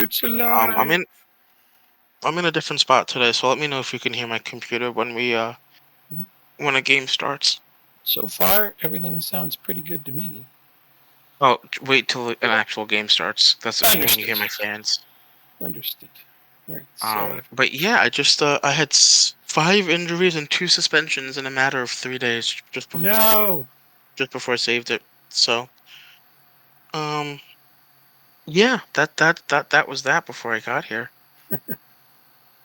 It's alive. I'm in a different spot today, so let me know if you can hear my computer when when a game starts. So far, everything sounds pretty good to me. Oh, wait till an actual game starts. That's when Understood. you hear my fans. Understood. All right, so But yeah, I had 5 injuries and 2 suspensions in a matter of 3 days just before I saved it. So, yeah, that was that before I got here.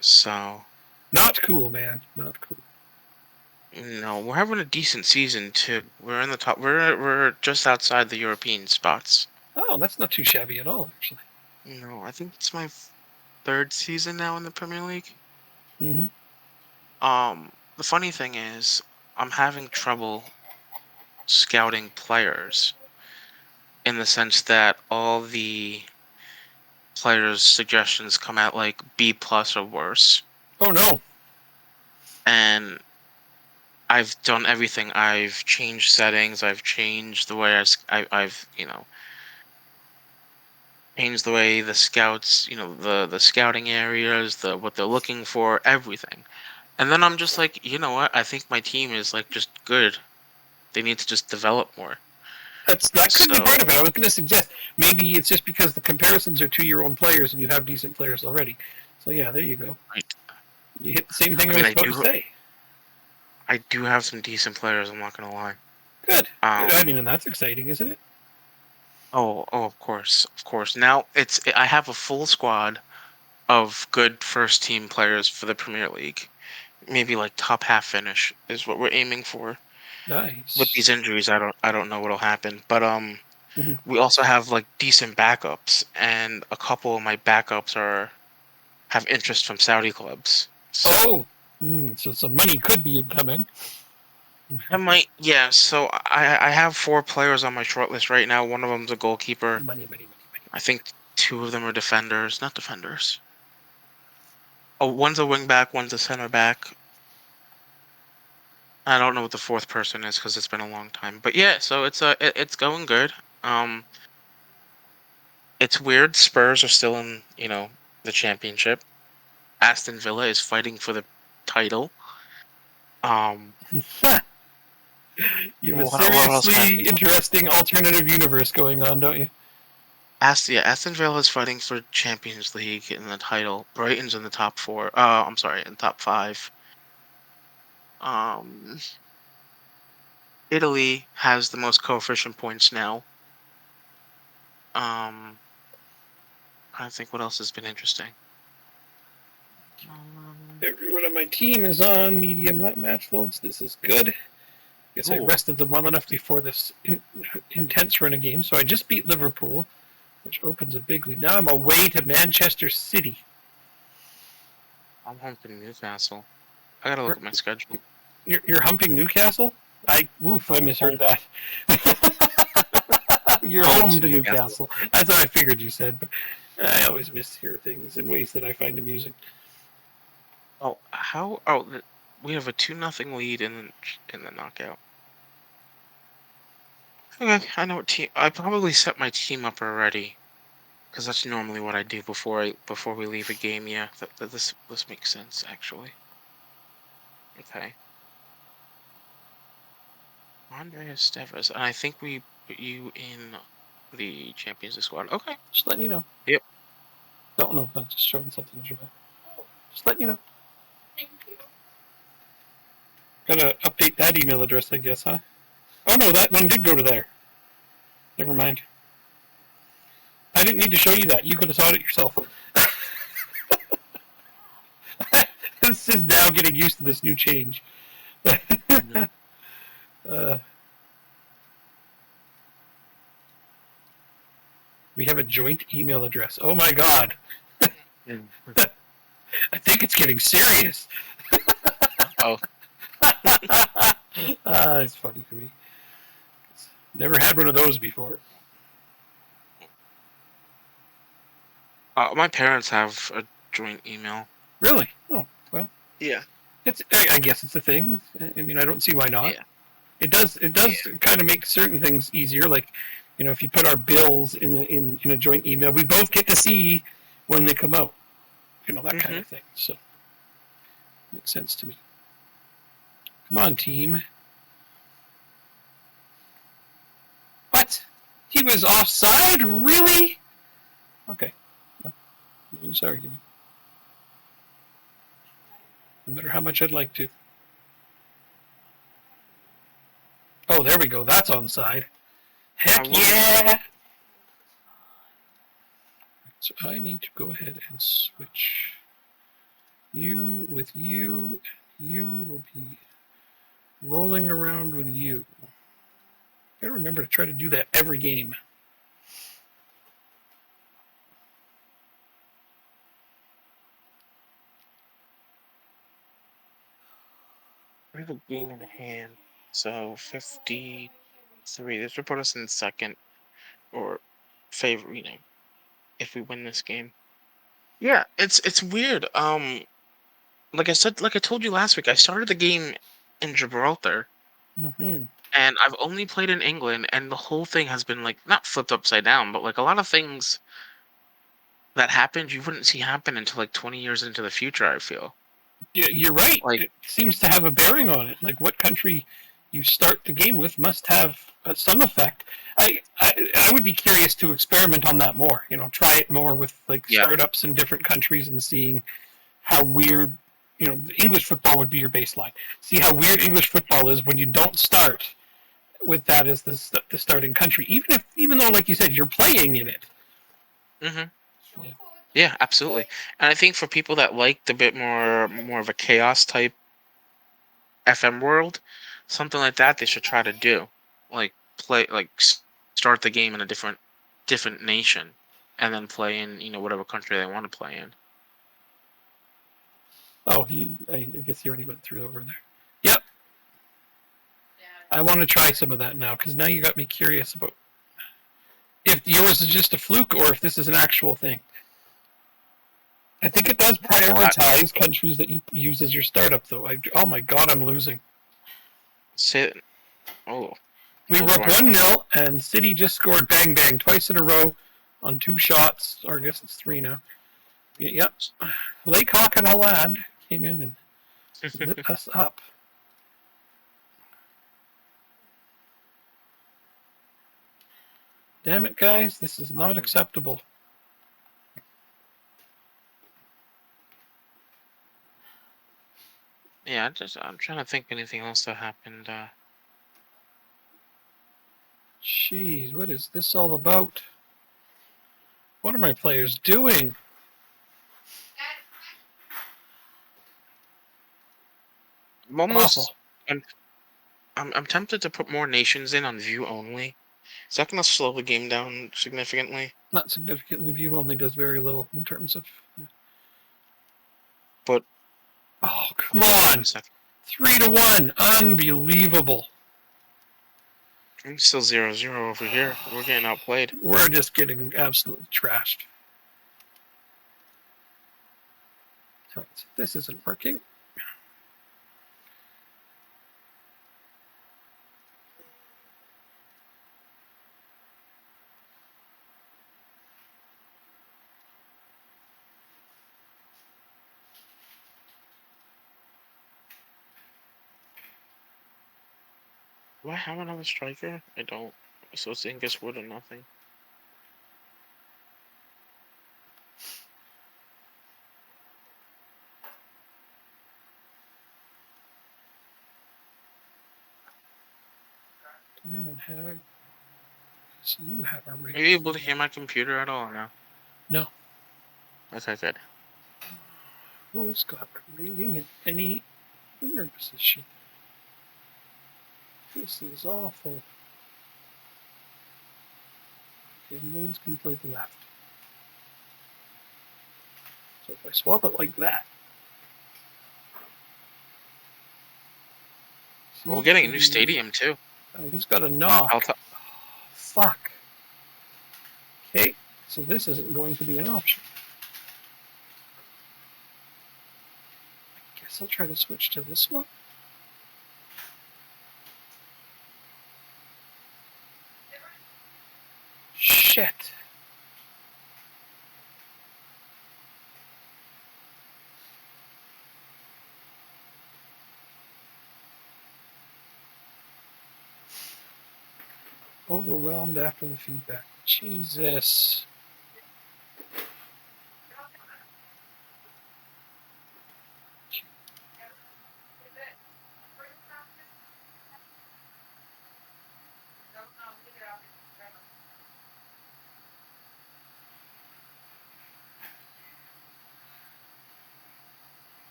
So, not cool, man. Not cool. no, we're having a decent season too. We're in the top. We're just outside the European spots. Oh, that's not too shabby at all, actually. No, I think it's my 3rd season now in the Premier League. Mm-hmm. The funny thing is, I'm having trouble scouting players in the sense that all the players' suggestions come at like B plus or worse. Oh no. And I've done everything. I've changed settings. I've changed the way I've changed the way the scouts, the scouting areas, what they're looking for, everything. And then I'm just like, you know what? I think my team is like just good. They need to just develop more. That could be part of it. I was going to suggest maybe it's just because the comparisons are to your own players and you have decent players already. So yeah, there you go. Right. You hit the same thing I was about to say. I do have some decent players. I'm not going to lie. Good. I mean, and that's exciting, isn't it? Oh, of course. Now I have a full squad of good first team players for the Premier League. Maybe like top half finish is what we're aiming for. Nice. With these injuries, I don't know what'll happen, but we also have like decent backups, and a couple of my backups have interest from Saudi clubs. So, so some money could be incoming. I might, yeah. So I have 4 players on my short list right now. One of them's a goalkeeper. Money. I think 2 of them are defenders, not defenders. Oh, one's a wing back, one's a center back. I don't know what the 4th person is because it's been a long time. But yeah, so it's going good. It's weird. Spurs are still in, the championship. Aston Villa is fighting for the title. You have a seriously interesting alternative universe going on, don't you? Aston Villa is fighting for Champions League in the title. Brighton's in the top 4. I'm sorry, in top 5. Italy has the most coefficient points now. I think what else has been interesting. Everyone on my team is on medium match loads. This is good. Guess I rested them well enough before this intense run of games. So I just beat Liverpool, which opens a big lead. Now I'm away to Manchester City. I'm home to Newcastle. I gotta look at my schedule. You're humping Newcastle? I misheard that. You're home to Newcastle. That's what I figured you said, but I always mishear things in ways that I find amusing. We have a 2-0 lead in the knockout. Okay, I know what team. I probably set my team up already, because that's normally what I do before we leave a game. Yeah, this makes sense actually. Okay. Andreas Tevez, and I think we put you in the Champions League squad. Okay. Just letting you know. Yep. Don't know if I'm just showing something to you. Just letting you know. Gotta update that email address, I guess, huh? Oh no, that one did go to there. Never mind. I didn't need to show you that. You could have taught it yourself. This is now getting used to this new change. We have a joint email address. Oh my god. I think it's getting serious. Oh. It's funny to me. Never had one of those before. My parents have a joint email. Really? Oh, well. Yeah. I guess it's a thing. I mean, I don't see why not. Yeah. It does kind of make certain things easier. Like, if you put our bills in a joint email, we both get to see when they come out. You know, that kind Mm-hmm. of thing. So, makes sense to me. Come on, team. What? He was offside? Really? Okay. No use arguing. No matter how much I'd like to. Oh, there we go. That's onside. Heck yeah! So I need to go ahead and switch you with you. You will be rolling around with you. Gotta remember to try to do that every game. We have a game in hand. So 53. This would put us in second or favorite, if we win this game. Yeah, it's weird. Like I said, like I told you last week, I started the game in Gibraltar, Mm-hmm. and I've only played in England, and the whole thing has been like not flipped upside down, but like a lot of things that happened you wouldn't see happen until like 20 years into the future, I feel. Yeah, you're right. Like, It seems to have a bearing on it. Like what country you start the game with must have some effect. I would be curious to experiment on that more. You know, try it more with like yeah. startups in different countries and seeing how weird. You know, English football would be your baseline. See how weird English football is when you don't start with that as the starting country, even though, like you said, you're playing in it. Mhm. Yeah. Yeah, absolutely. And I think for people that liked a bit more of a chaos type FM world, something like that they should try to do. Like play like start the game in a different nation and then play in, whatever country they want to play in. Oh, I guess he already went through over there. Yep. I want to try some of that now because now you got me curious about if yours is just a fluke or if this is an actual thing. I think it does prioritize countries that you use as your startup, though. Oh my god, I'm losing. Sit. Oh. We were up 1-0, and City just scored bang bang twice in a row on 2 shots, or I guess it's 3 now. Yep. Lake Hawk and Holland came in and lit us up. Damn it, guys, this is not acceptable. Yeah, I'm trying to think anything else that happened. Jeez, what is this all about? What are my players doing? I'm almost. Awful. I'm tempted to put more nations in on view only. Is that going to slow the game down significantly? Not significantly. View only does very little in terms of. But oh, come on! 3-1, unbelievable. I'm still 0-0 over here. We're getting outplayed. We're just getting absolutely trashed. Right, so this isn't working. Do I have another striker? I don't. So it's Ingus Wood or nothing. Don't even have. So you have a rating. Are you able to hear my computer at all or no? No. Okay, good. Who's got a rating in any winger position? This is awful. Indians can play the left. So if I swap it like that. Well, we're getting a new stadium too. Oh, he's got a knock. Oh, fuck. Okay, so this isn't going to be an option. I guess I'll try to switch to this one. Shit. Overwhelmed after the feedback. Jesus.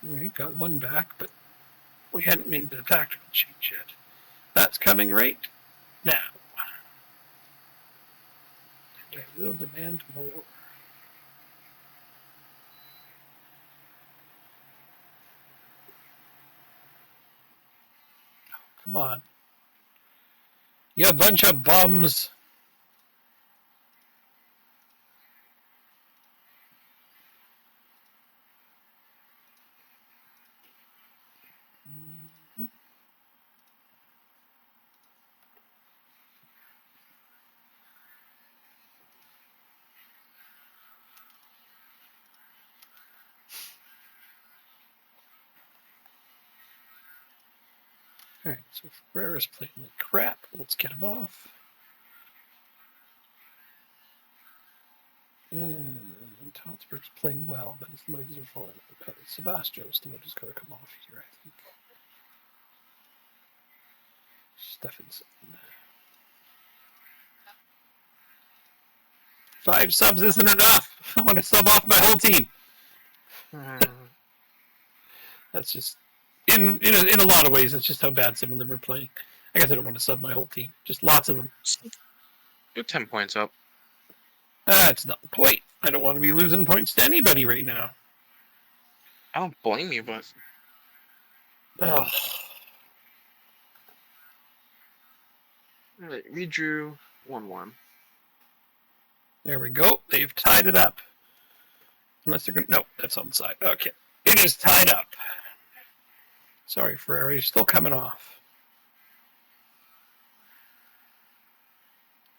We got one back, but we hadn't made the tactical change yet. That's coming right now. And I will demand more. Come on. You bunch of bums. Alright, so Ferreira's playing like crap. Let's get him off. And Tonsberg's playing well, but his legs are falling apart. Sebastian's the one who's got to come off here, I think. Stephenson. 5 subs isn't enough. I want to sub off my whole team. That's just in a lot of ways. That's just how bad some of them are playing. I guess I don't want to sub my whole team. Just lots of them. You're 10 points up. That's not the point. I don't want to be losing points to anybody right now. I don't blame you, but Ugh. Alright, we drew 1-1. There we go. They've tied it up. Unless they're going to... No, that's on the side. Okay. It is tied up. Sorry, Ferrari. You're still coming off.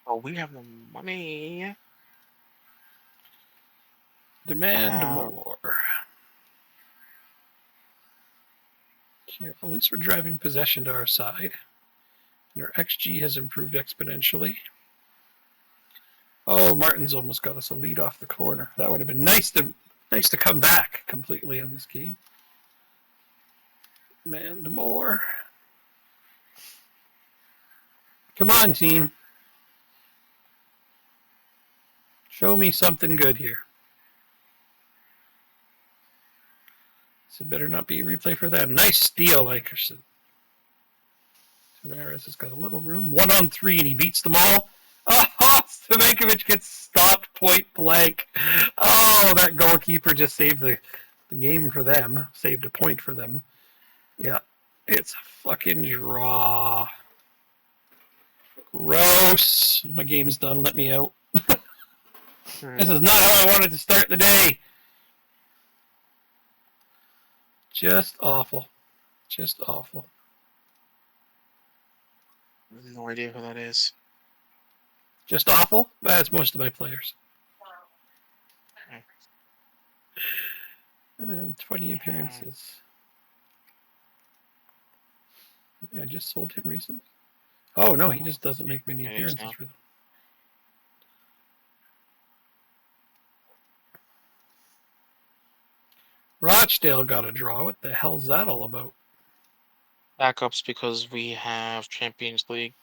Oh, we have the money. Demand more. Okay, at least we're driving possession to our side. And our XG has improved exponentially. Oh, Martin's almost got us a lead off the corner. That would have been nice to come back completely in this game. Demand more. Come on, team. Show me something good here. So it better not be a replay for them. Nice steal, Ikerson. Tavares has got a little room. 1-on-3, and he beats them all. Oh, Stavenkovic gets stopped point blank. Oh, that goalkeeper just saved the game for them. Saved a point for them. Yeah, it's a fucking draw. Gross. My game's done. Let me out. This is not how I wanted to start the day. Just awful. Just awful. I have no idea who that is. Just awful? That's most of my players. 20 appearances. I just sold him recently. Oh, no, he just doesn't make many appearances for them. Rochdale got a draw. What the hell's that all about? Backups because we have Champions League.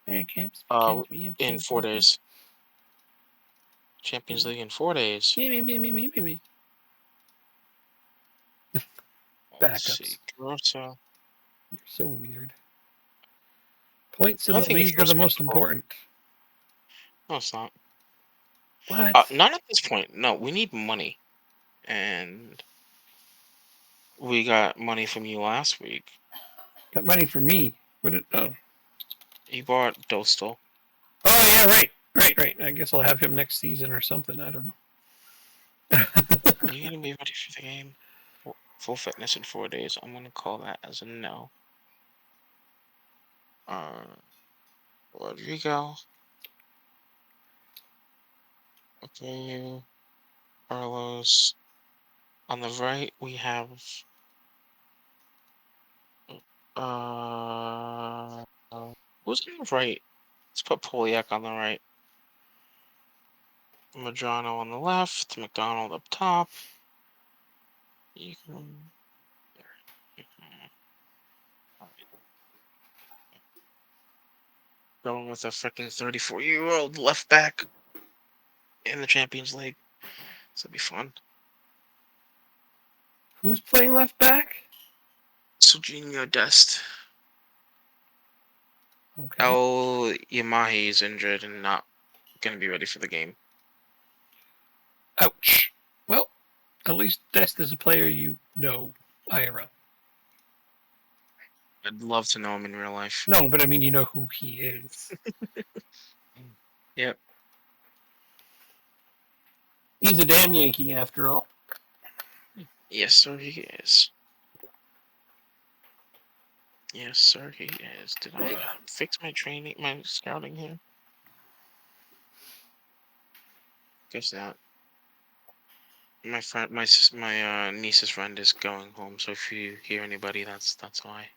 In 4 days. Champions League in 4 days. Me. Backups. You're so weird. Points in the league are the most important. No, it's not. What? Not at this point. No, we need money. And we got money from you last week. Got money from me? What did... Oh. You bought Dostal. Oh, yeah, right. Right. I guess I'll have him next season or something. I don't know. Are you going to be ready for the game? Full fitness in 4 days. I'm going to call that as a no. Rodrigo. Okay, Carlos. On the right, we have uh, who's on the right? Let's put Poliak on the right. Madrano on the left. McDonald up top. You can. Going with a freaking 34-year-old left back in the Champions League. So it'll be fun. Who's playing left back? Serginho Dest. Okay. El Yamahi is injured and not going to be ready for the game. Ouch. Well, at least Dest is a player you know, IRL. I'd love to know him in real life. No, but I mean, you know who he is. Yep. He's a damn Yankee, after all. Yes, sir, he is. Yes, sir, he is. Did I fix my scouting here? Guess not. My friend, my niece's friend is going home, so if you hear anybody, that's why.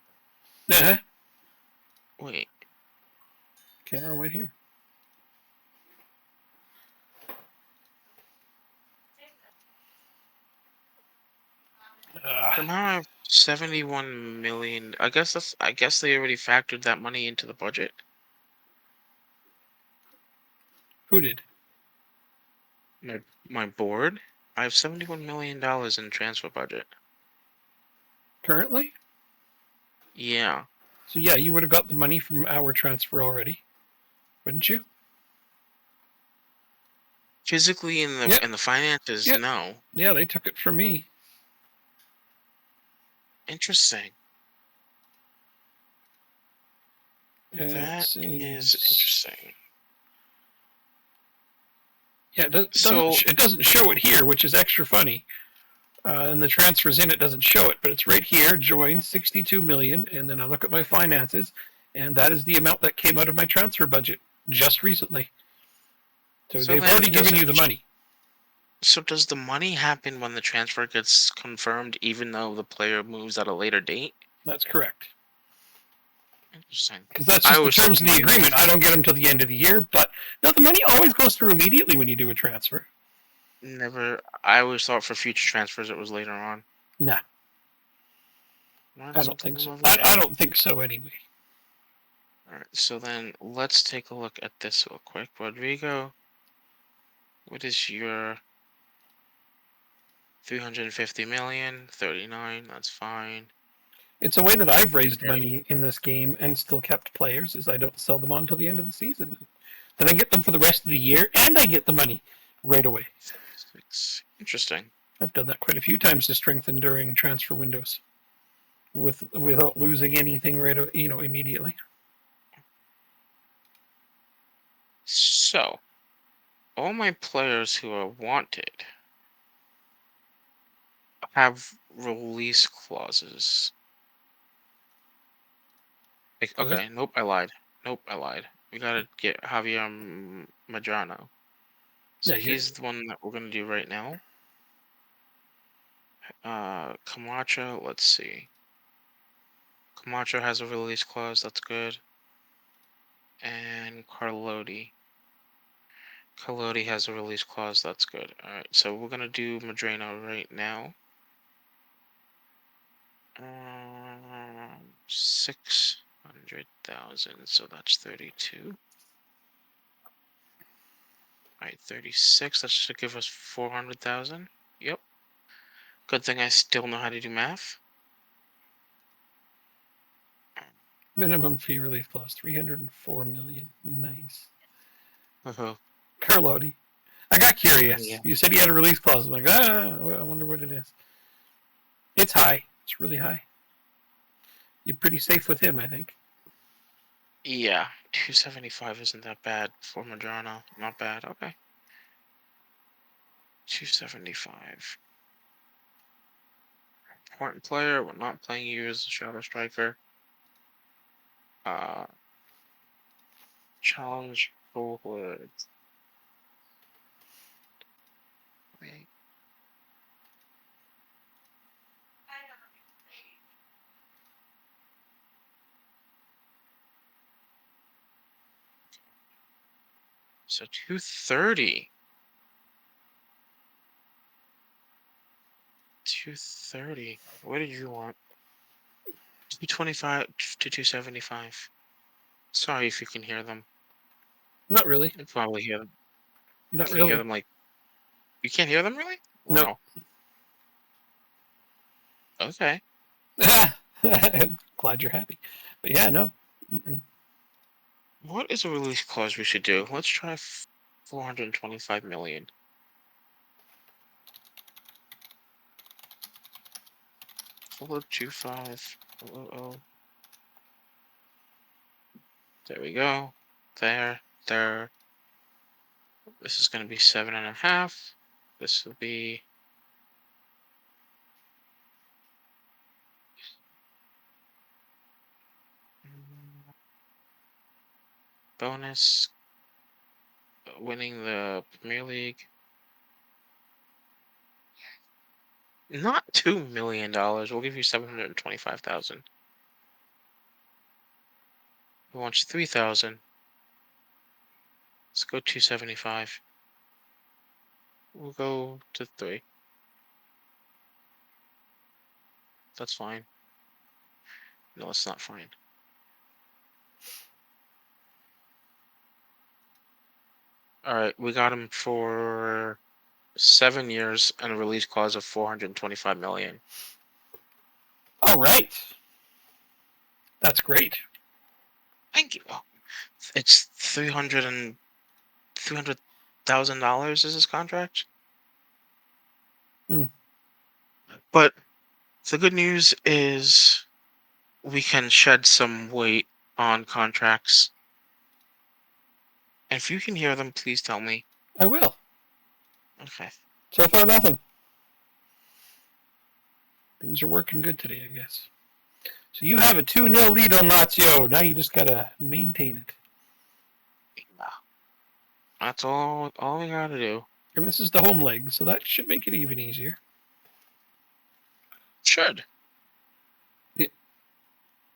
Uh-huh. Wait. Okay, I'll wait here. From how I have 71 million, I guess they already factored that money into the budget. Who did? My board. I have $71 million in transfer budget. Currently? Yeah. So yeah, you would have got the money from our transfer already, wouldn't you? Physically in the finances, Yep. no. Yeah, they took it from me. Interesting. That is interesting. Yeah, it doesn't show it here, which is extra funny. And the transfers in, it doesn't show it, but it's right here. Join 62 million, and then I look at my finances, and that is the amount that came out of my transfer budget just recently. So they've already given you the money. So does the money happen when the transfer gets confirmed, even though the player moves at a later date? That's correct. Interesting. Because that's just the terms of the agreement. I don't get them till the end of the year, but no, the money always goes through immediately when you do a transfer. Never. I always thought for future transfers it was later on. Nah. I don't think so. I don't think so anyway. Alright, so then let's take a look at this real quick. Rodrigo, what is your 350 million? 39, that's fine. It's a way that I've raised money in this game and still kept players, is I don't sell them on until the end of the season. Then I get them for the rest of the year, and I get the money right away. Interesting. I've done that quite a few times to strengthen during transfer windows, without losing anything immediately. So, all my players who are wanted have release clauses. Okay, nope, I lied. We gotta get Javier Madrano. So he's the one that we're gonna do right now. Camacho, let's see. Camacho has a release clause, that's good. And Carlotti has a release clause, that's good. Alright, so we're gonna do Madrano right now. 600,000, so that's 32. Alright, 36, that should give us 400,000. Yep. Good thing I still know how to do math. Minimum fee relief clause, 304 million. Nice. Uh-huh. Carlotti. I got curious. Yeah. You said he had a release clause. I'm like, I wonder what it is. It's high. It's really high. You're pretty safe with him, I think. Yeah, 275 isn't that bad for Madrano. Not bad. Okay. 275. Important player. We're not playing you as a shadow striker. Uh, challenge forward. Wait. So 230. 230. What did you want? 225 to 275. Sorry if you can hear them. Not really. You can probably hear them. Not Can you hear really. them like you can't hear them really? No. Wow. Okay. Glad you're happy. But yeah, no. Mm-mm. What is a release clause we should do? Let's try 425 million. Follow 25. Oh. There we go. There. This is going to be 7.5. This will be bonus. Winning the Premier League. Not $2 million. We'll give you 725,000. He wants 3,000. Let's go 275. We'll go to 3. That's fine. No, it's not fine. All right, we got him for 7 years and a release clause of 425 million. All right. That's great. Thank you. It's $300,000 is his contract. Hmm. But the good news is we can shed some weight on contracts. And if you can hear them, please tell me. I will. Okay. So far, nothing. Things are working good today, I guess. So you have a 2-0 lead on Lazio. Now you just got to maintain it. Yeah. That's all we gotta do. And this is the home leg, so that should make it even easier. Should. Yeah.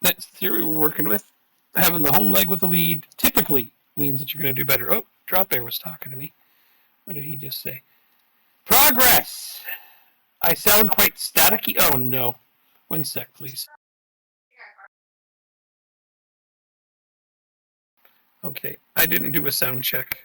That's the theory we're working with. Having the home leg with the lead typically means that you're going to do better. Oh, Drop Bear was talking to me. What did he just say? Progress! I sound quite staticky. Oh, no. 1 sec, please. Okay, I didn't do a sound check.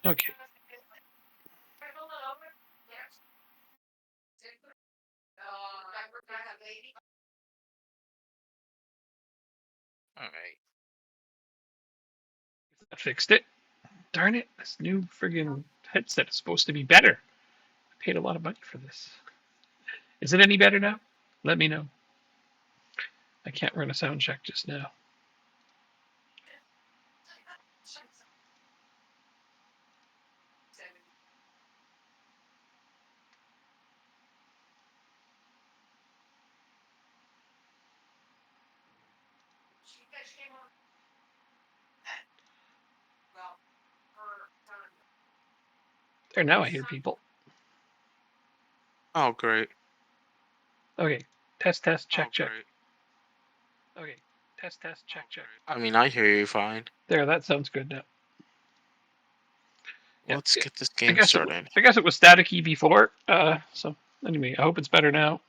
Okay. Alright. That fixed it. Darn it, this new friggin' headset is supposed to be better. I paid a lot of money for this. Is it any better now? Let me know. I can't run a sound check just now. There, now I hear people. Oh, great. Okay, test, check, Oh, check. great. Okay, test, check, check. I mean, I hear you fine. There, that sounds good now. Let's Yeah, get this game started. I guess it was staticky before. So anyway, I hope it's better now.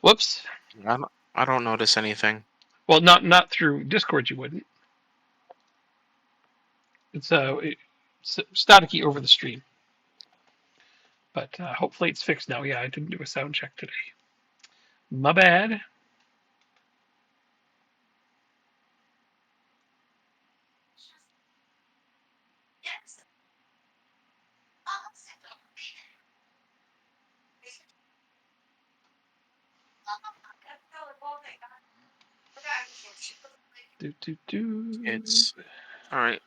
Whoops. I don't notice anything. Well, not through Discord. You wouldn't. It's staticky over the stream. But hopefully it's fixed now. Yeah, I didn't do a sound check today. My bad. It's all right.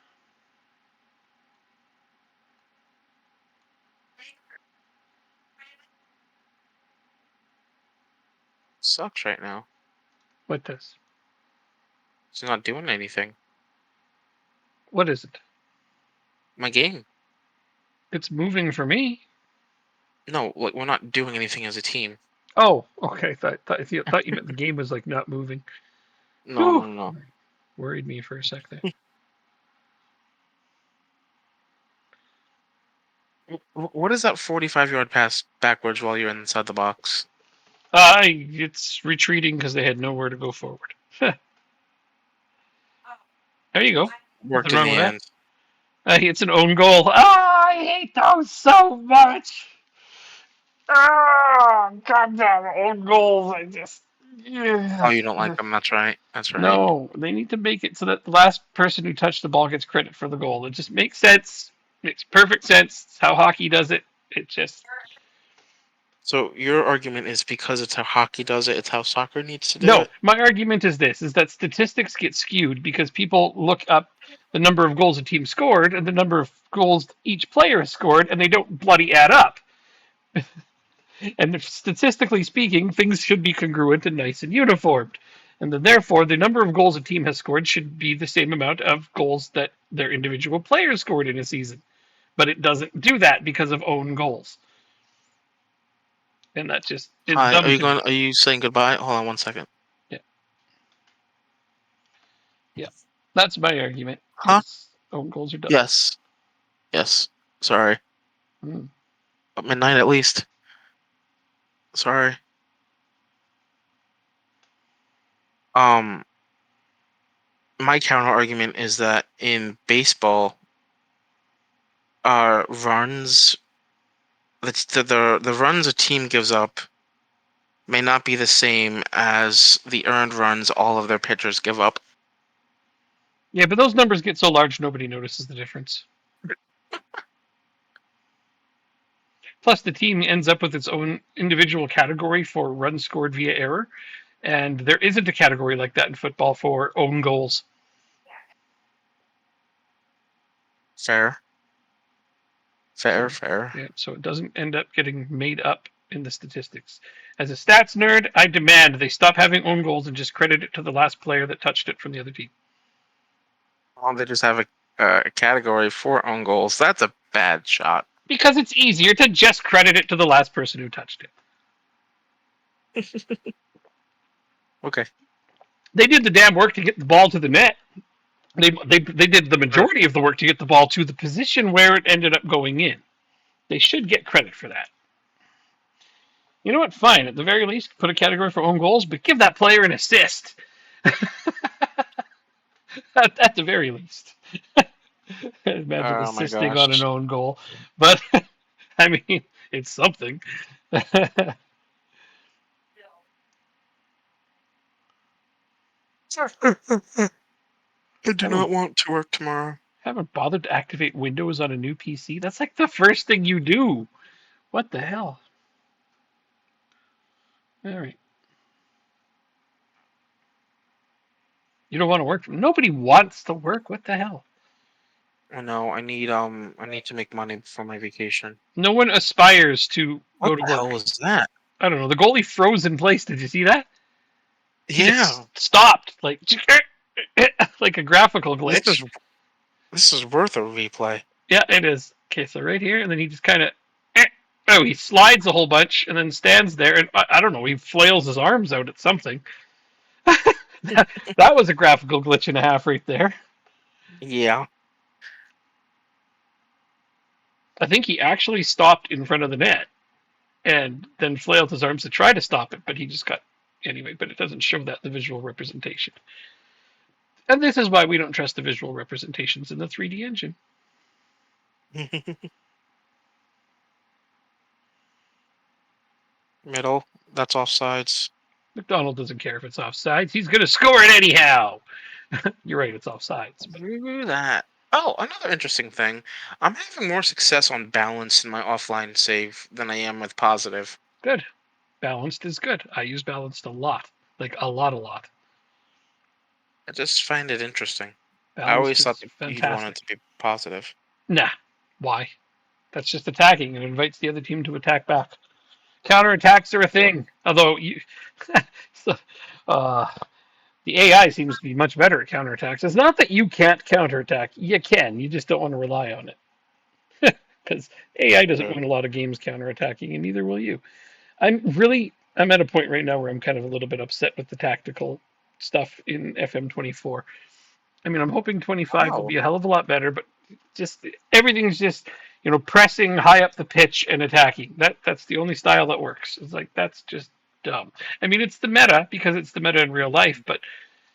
Sucks right now. What does? It's not doing anything. What is it? My game. It's moving for me. No, like we're not doing anything as a team. Oh, okay. Thought you meant the game was like not moving. No, Whew. no, no. Worried me for a sec there. What is that 45-yard pass backwards while you're inside the box? It's retreating because they had nowhere to go forward. There you go. Worked Nothing in wrong the with that. end. It's an own goal. I hate those so much. Goddamn own goals. I just. Oh, you don't like them? That's right. That's right. No, they need to make it so that the last person who touched the ball gets credit for the goal. It just makes sense. Makes perfect sense. It's how hockey does it. It just. So your argument is because it's how hockey does it, it's how soccer needs to do No, it? my argument is this: is that statistics get skewed because people look up the number of goals a team scored and the number of goals each player has scored, and they don't bloody add up. And statistically speaking, things should be congruent and nice and uniformed. And then, therefore, the number of goals a team has scored should be the same amount of goals that their individual players scored in a season. But it doesn't do that because of own goals. And that just is Hi, dumb to me. are you saying goodbye? Hold on 1 second. Yeah. Yeah. That's my argument. Huh? Own goals are dumb. Yes. Yes. Sorry. Mm. At midnight at least. Sorry. Um, my counter argument is that in baseball, runs the runs a team gives up may not be the same as the earned runs all of their pitchers give up. Yeah, but those numbers get so large nobody notices the difference. Plus, the team ends up with its own individual category for runs scored via error, and there isn't a category like that in football for own goals. Fair. Fair. Yeah, so it doesn't end up getting made up in the statistics. As a stats nerd, I demand they stop having own goals and just credit it to the last player that touched it from the other team. Well, they just have a category for own goals. That's a bad shot. Because it's easier to just credit it to the last person who touched it. Okay. They did the damn work to get the ball to the net. They did the majority of the work to get the ball to the position where it ended up going in. They should get credit for that. You know what? Fine. At the very least, put a category for own goals, but give that player an assist. At the very least. Imagine Oh my assisting on an gosh. own goal. But, I mean, it's something. I do not want to work tomorrow. Haven't bothered to activate Windows on a new PC? That's like the first thing you do. What the hell? All right. You don't want to work? Nobody wants to work. What the hell? I know. I need to make money for my vacation. No one aspires to What go to the work. hell was that? I don't know. The goalie froze in place. Did you see that? He Yeah. just stopped, like like a graphical glitch. This is worth a replay. Yeah, it is. Okay, so right here, and then he just kind of. Oh, he slides a whole bunch and then stands there, and I don't know. He flails his arms out at something. That was a graphical glitch and a half right there. Yeah. I think he actually stopped in front of the net and then flailed his arms to try to stop it, but he just got anyway. But it doesn't show that in the visual representation. And this is why we don't trust the visual representations in the 3D engine. Middle. That's offsides. McDonald doesn't care if it's offsides. He's going to score it anyhow. You're right, it's offsides. But... Do that. Oh, another interesting thing. I'm having more success on balance in my offline save than I am with positive. Good. Balanced is good. I use balanced a lot. Like a lot. I just find it interesting. I Balanced always thought is that you'd want it fantastic. to be positive. Nah. Why? That's just attacking. It invites the other team to attack back. Counterattacks are a thing. Although you, so, uh, the AI seems to be much better at counterattacks. It's not that you can't counterattack. You can. You just don't want to rely on it. Because AI doesn't True. win a lot of games counterattacking, and neither will you. I'm at a point right now where I'm kind of a little bit upset with the tactical stuff in FM24. I mean, I'm hoping 25 will Oh, be a hell of a lot better, but just everything's just pressing high up the pitch and attacking. That's the only style that works. It's like that's just dumb. I mean, it's the meta because it's the meta in real life, but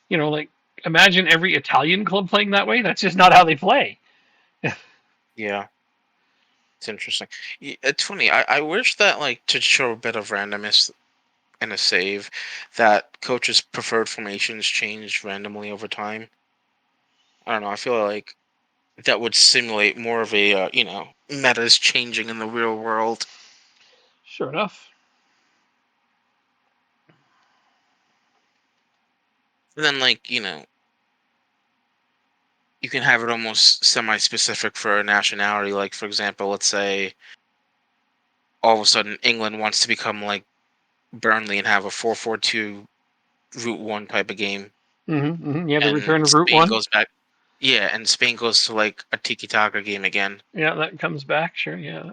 like imagine every Italian club playing that way. That's just not how they play. yeah. It's interesting. It's funny. I wish that, like, to show a bit of randomness in a save, that coaches' preferred formations change randomly over time. I don't know. I feel like that would simulate more of a metas changing in the real world. Sure enough. And then, like, you can have it almost semi-specific for a nationality. Like, for example, let's say all of a sudden England wants to become like Burnley and have a 4-4-2 Route One type of game, Yeah, the and return of Route Spain One. goes back. Yeah, and Spain goes to like a tiki taka game again. Yeah, that comes back. Sure, yeah.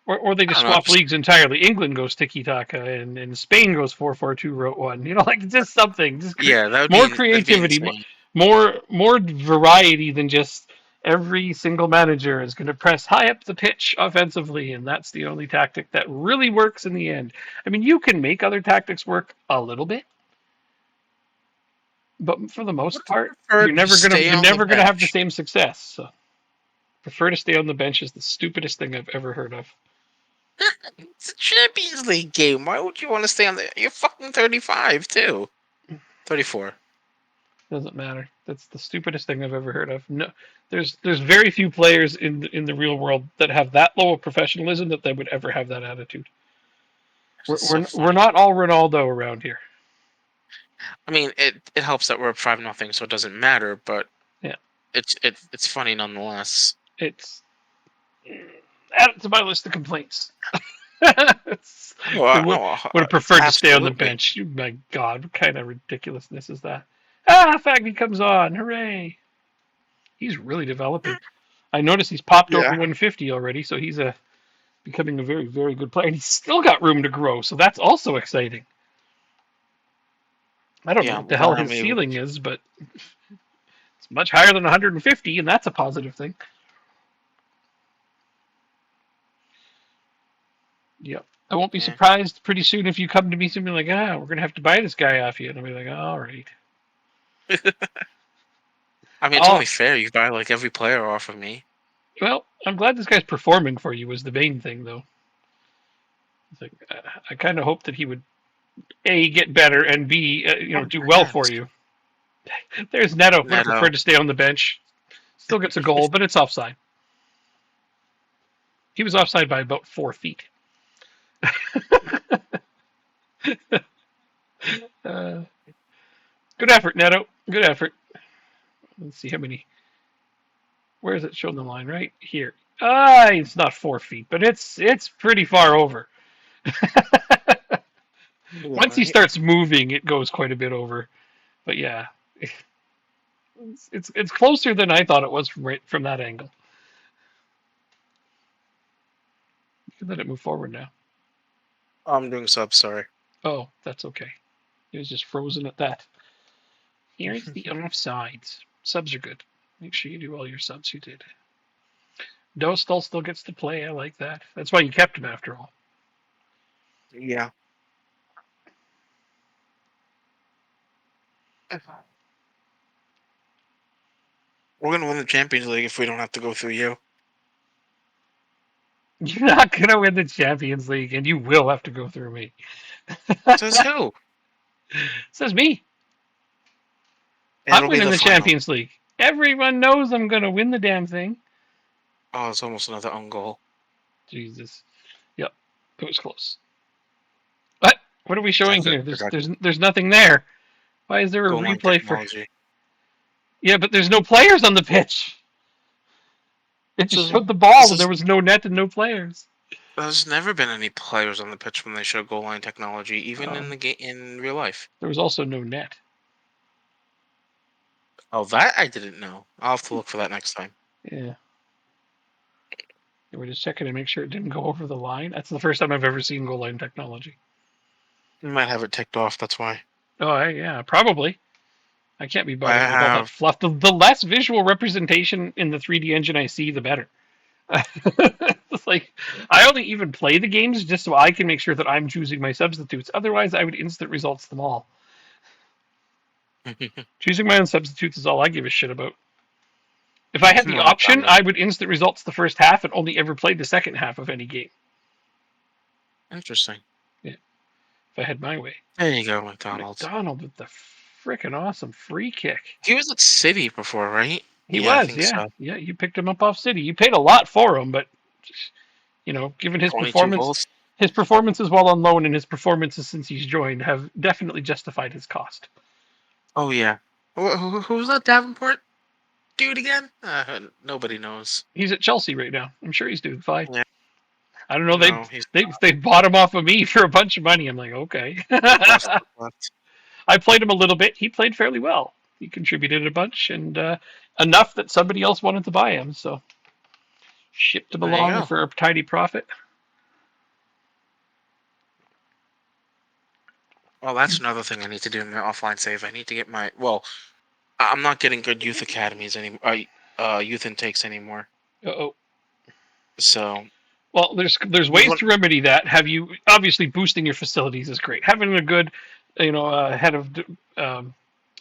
Or they I just don't know. swap Just leagues entirely. England goes tiki taka, and Spain goes 4-4-2 Route One. Like just something, just yeah, more that'd be creativity, insane. more variety than just every single manager is going to press high up the pitch offensively, and that's the only tactic that really works in the end. I mean, you can make other tactics work a little bit, but for the Would most you part, prefer to stay you're on the never gonna have the bench? same success. So, prefer to stay on the bench is the stupidest thing I've ever heard of. It's a Champions League game. Why would you want to stay on the? You're fucking 35 too. 34. Doesn't matter. That's the stupidest thing I've ever heard of. No, there's very few players in the real world that have that low of professionalism that they would ever have that attitude. It's We're just so we're, we're funny. not all Ronaldo around here. I mean, it helps that we're up 5-0, so it doesn't matter. But Yeah, it's funny nonetheless. it's add it to my list of complaints. It's- Oh, I would have preferred to stay on the absolutely. bench. My God, what kind of ridiculousness is that? Ah, Faggy comes on! Hooray! He's really developing. I notice he's popped over Yeah. 150 already, so he's becoming a very, very good player. And he's still got room to grow, so that's also exciting. I don't know Yeah, what I'm the hell glad I'm his able to. ceiling is, but it's much higher than 150, and that's a positive thing. Yep. I won't be Yeah. surprised pretty soon if you come to me something like, we're going to have to buy this guy off you. And I'll be like, all right. I mean, it's Oh, only fair. You buy like every player off of me. well, I'm glad this guy's performing for you, was the main thing, though. It's like, I kind of hope that he would, A, get better, and B, Oh, do there well it for is. you. There's Neto. Would have Neto. preferred to stay on the bench. Still gets a goal, but it's offside. He was offside by about 4 feet. uh, good effort, Neto. Good effort. Let's see how many. Where is it showing the line? Right here. It's not 4 feet, but it's pretty far over. Yeah, Once he right. starts moving, it goes quite a bit over. But yeah, it's closer than I thought it was from that angle. You can let it move forward now. I'm doing sub. Sorry. Oh, that's okay. It was just frozen at that. Here's the offsides. Subs are good. Make sure you do all your subs you did. Dostal still gets to play. I like that. That's why you kept him after all. Yeah. We're gonna win the Champions League if we don't have to go through you. You're not gonna win the Champions League, and you will have to go through me. Says who? Says me. And I'm it'll be winning the the final. Champions League. Everyone knows I'm gonna win the damn thing. Oh, it's almost another own goal. Jesus. Yep. It was close. What? What are we showing That's it. here? Forgot There's nothing there. Why is there a goal line replay for? technology. Yeah, but there's no players on the pitch. It This just is showed the ball, this and there is was no net and no players. there's never been any players on the pitch when they show goal line technology, even in Um, the in real life. there was also no net. Oh, that I didn't know. I'll have to look for that next time. Yeah. We're just checking to make sure it didn't go over the line. That's the first time I've ever seen goal line technology. You might have it ticked off. That's why. Oh, yeah, probably. I can't be I bothered with all that have. fluff. The less visual representation in the 3D engine I see, the better. It's like I only even play the games just so I can make sure that I'm choosing my substitutes. Otherwise, I would instant results them all. Choosing my own substitutes is all I give a shit about. If I had Come the on, option, Donald. I would instant results the first half and only ever play the second half of any game. Interesting. Yeah, if I had my way. There you go, McDonald's. McDonald with the freaking awesome free kick. He was at City before, right? He Yeah, I was, think yeah. so. Yeah, you picked him up off City. You paid a lot for him, but given his 22 performance, goals. his performances while on loan and his performances since he's joined have definitely justified his cost. Oh yeah. Who was that Davenport dude again? Nobody knows. He's at Chelsea right now. I'm sure he's doing fine. Yeah. I don't know. No, he's They bought him off of me for a bunch of money. I'm like, okay. left. I played him a little bit. He played fairly well. He contributed a bunch and enough that somebody else wanted to buy him. So shipped him There you along go. for a tidy profit. Well, that's another thing I need to do in my offline save. I need to get my I'm not getting good youth academies anymore. Youth intakes anymore. Uh-oh. So Well, there's ways to remedy that. Obviously boosting your facilities is great. Having a good, head of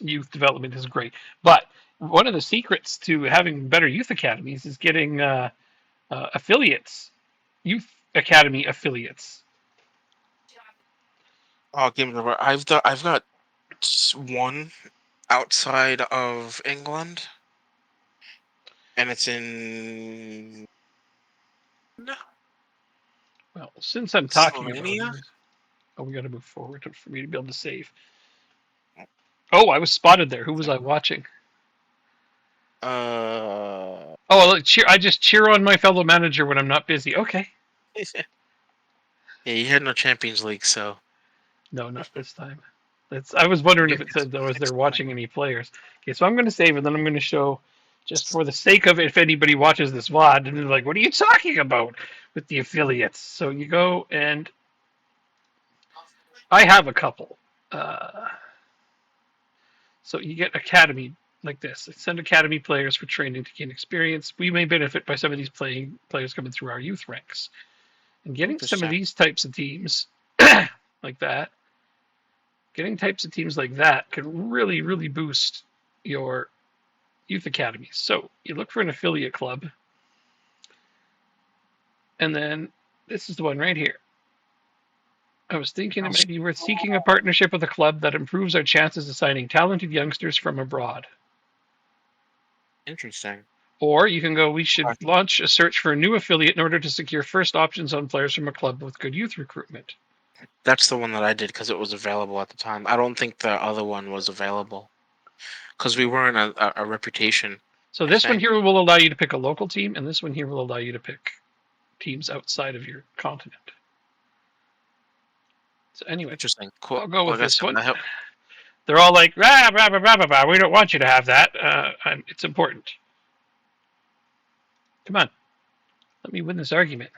youth development is great. But one of the secrets to having better youth academies is getting affiliates, youth academy affiliates. Games over. I've got one outside of England, and it's in Well, since I'm talking about Slovenia. it, we got to move forward for me to be able to save. Oh, I was spotted there. Who was I watching? Oh, cheer! I just cheer on my fellow manager when I'm not busy. Okay. Yeah, you had no Champions League, so No, not this time. I was wondering you if it said though, is there explain. watching any players? Okay, so I'm going to save and then I'm going to show, just for the sake of it, if anybody watches this VOD and they're like, "What are you talking about with the affiliates?" So you go and I have a couple. So you get academy like this. Send academy players for training to gain experience. We may benefit by some of these players coming through our youth ranks. And getting some of Interesting. these types of teams like that, getting types of teams like that can really, really boost your youth academies. So you look for an affiliate club, and then this is the one right here. I was thinking it might be worth seeking a partnership with a club that improves our chances of signing talented youngsters from abroad. Interesting. Or you can go, we should launch a search for a new affiliate in order to secure first options on players from a club with good youth recruitment. That's the one that I did because it was available at the time. I don't think the other one was available because we weren't a reputation. So this one here will allow you to pick a local team, and this one here will allow you to pick teams outside of your continent. So anyway, interesting. Cool. I'll go with this one. I They're all like, rah, rah, rah, rah, rah, we don't want you to have that. It's important. Come on. Let me win this argument.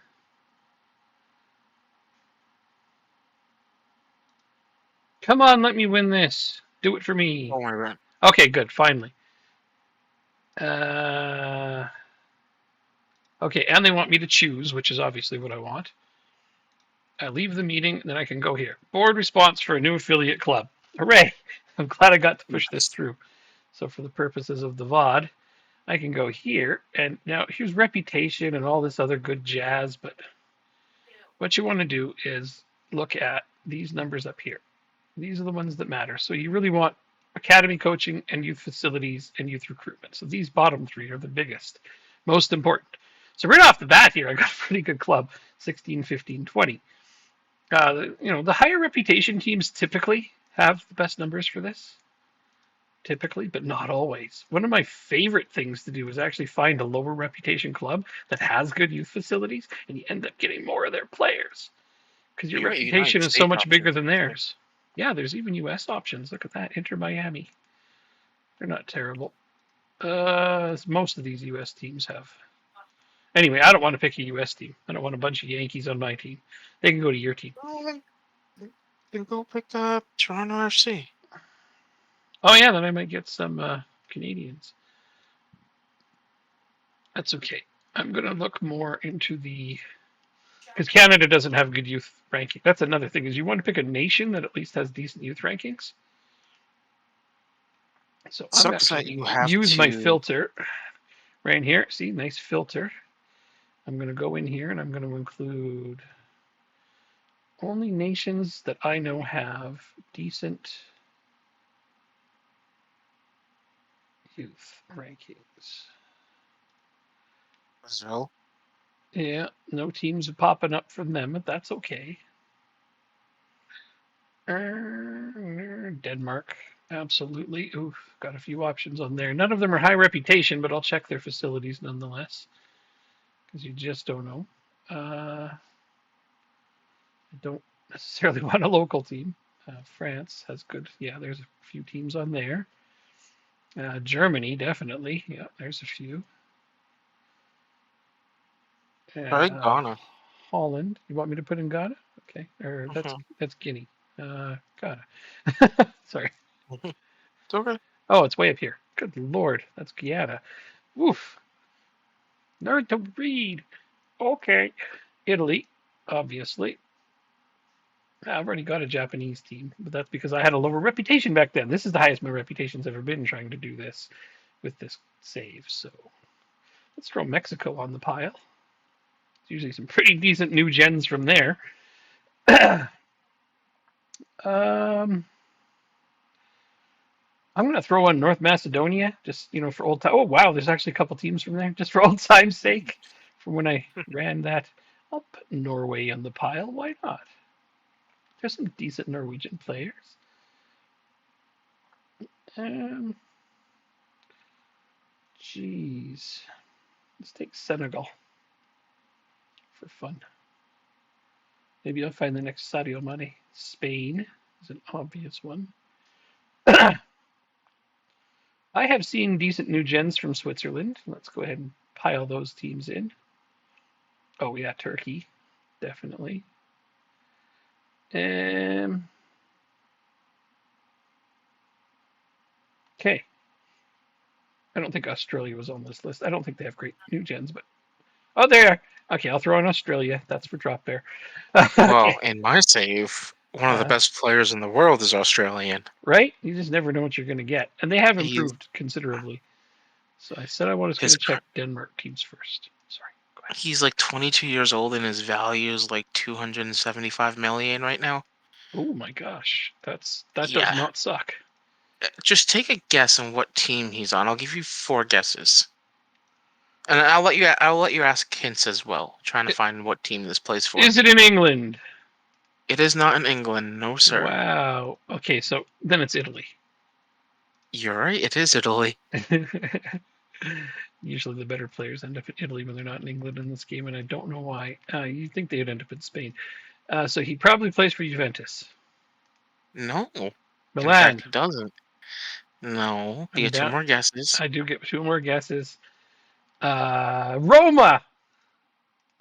Come on, let me win this. Do it for me. Don't worry about it. Okay, good. Finally. Okay, and they want me to choose, which is obviously what I want. I leave the meeting, then I can go here. Board response for a new affiliate club. Hooray! I'm glad I got to push this through. So for the purposes of the VOD, I can go here, and now here's reputation and all this other good jazz, but what you want to do is look at these numbers up here. These are the ones that matter. So you really want academy coaching and youth facilities and youth recruitment. So these bottom three are the biggest, most important. So right off the bat here, I got a pretty good club, 16, 15, 20. The higher reputation teams typically have the best numbers for this. typically, but not always. One of my favorite things to do is actually find a lower reputation club that has good youth facilities, and you end up getting more of their players because your You got reputation United is so States much bigger options than too. theirs. Yeah, there's even U.S. options. Look at that, Inter Miami. They're not terrible. Most of these U.S. teams have. Anyway, I don't want to pick a U.S. team. I don't want a bunch of Yankees on my team. They can go to your team. Oh, then go pick up Toronto FC. Oh yeah, then I might get some Canadians. That's okay. I'm gonna look more into the because Canada doesn't have good youth ranking. That's another thing is you want to pick a nation that at least has decent youth rankings. So I'm Sucks actually that going you to have use my to. filter right here. See, nice filter. I'm going to go in here and I'm going to include only nations that I know have decent youth rankings. Brazil. Yeah, no teams are popping up from them, but that's okay. Denmark, absolutely. Ooh, got a few options on there. None of them are high reputation, but I'll check their facilities nonetheless because you just don't know. I don't necessarily want a local team. France has good. Yeah, there's a few teams on there. Germany, definitely. Yeah, there's a few. Try Uh, Ghana. Holland. You want me to put in Ghana? Okay. Or Mhm. that's Guinea. Ghana. Sorry. It's okay. Oh, it's way up here. Good lord, that's Guyana. Woof. Learn to read. Okay. Italy, obviously. I've already got a Japanese team, but that's because I had a lower reputation back then. This is the highest my reputation's ever been trying to do this with this save. So let's throw Mexico on the pile. It's usually some pretty decent new gens from there. um, I'm gonna throw on North Macedonia, just for old time. Oh wow, there's actually a couple teams from there, just for old time's sake. From when I ran that, I'll put Norway on the pile. Why not? There's some decent Norwegian players. Um, Jeez, let's take Senegal for fun. Maybe I'll find the next Sadio Mane. Spain is an obvious one. I have seen decent new gens from Switzerland. Let's go ahead and pile those teams in. Oh yeah, Turkey, definitely. Um, okay. I don't think Australia was on this list. I don't think they have great new gens, but oh, there. Okay, I'll throw in Australia. That's for drop bear. Well, Okay. in my save, one of the Uh, best players in the world is Australian. right? You just never know what you're going to get, and they have He's improved considerably. So I said I was going his to check Denmark teams first. Sorry. Go ahead. he's like 22 years old and his value is like 275 million right now. Oh my gosh, that does Yeah. not suck. Just take a guess on what team he's on. I'll give you four guesses. And I'll let you ask hints as well, trying to find what team this plays for. Is it in England? It is not in England, no sir. Wow. Okay, so then it's Italy. You're right, it is Italy. Usually the better players end up in Italy when they're not in England in this game, and I don't know why. You'd think they'd end up in Spain. So he probably plays for Juventus. No. In fact Milan. he doesn't. No. You I'm get two down. more guesses. I do get two more guesses. Roma.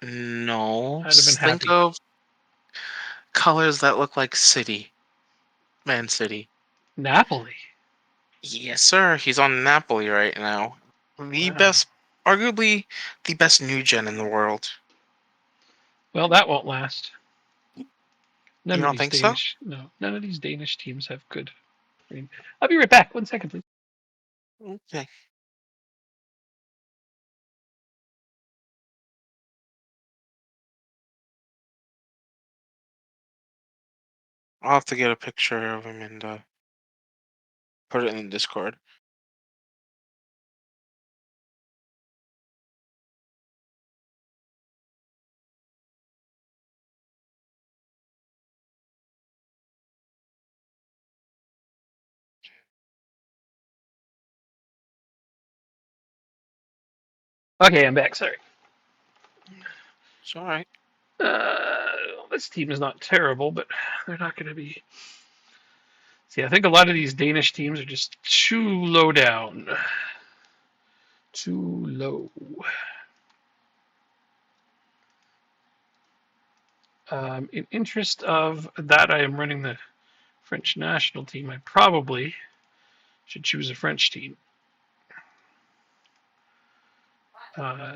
No. I'd have been Think happy. of colors that look like city. Man City. Napoli. Yes, sir. He's on Napoli right now. The Wow. best, arguably the best new gen in the world. Well, that won't last. You None of don't these think so? Danish, no, none of these Danish teams have good. I'll be right back. 1 second, please. Okay. I'll have to get a picture of him and put it in the Discord. Okay, I'm back. Sorry. It's all right. This team is not terrible, but they're not going to be. See, I think a lot of these Danish teams are just too low down. Too low. In interest of that, I am running the French national team. I probably should choose a French team.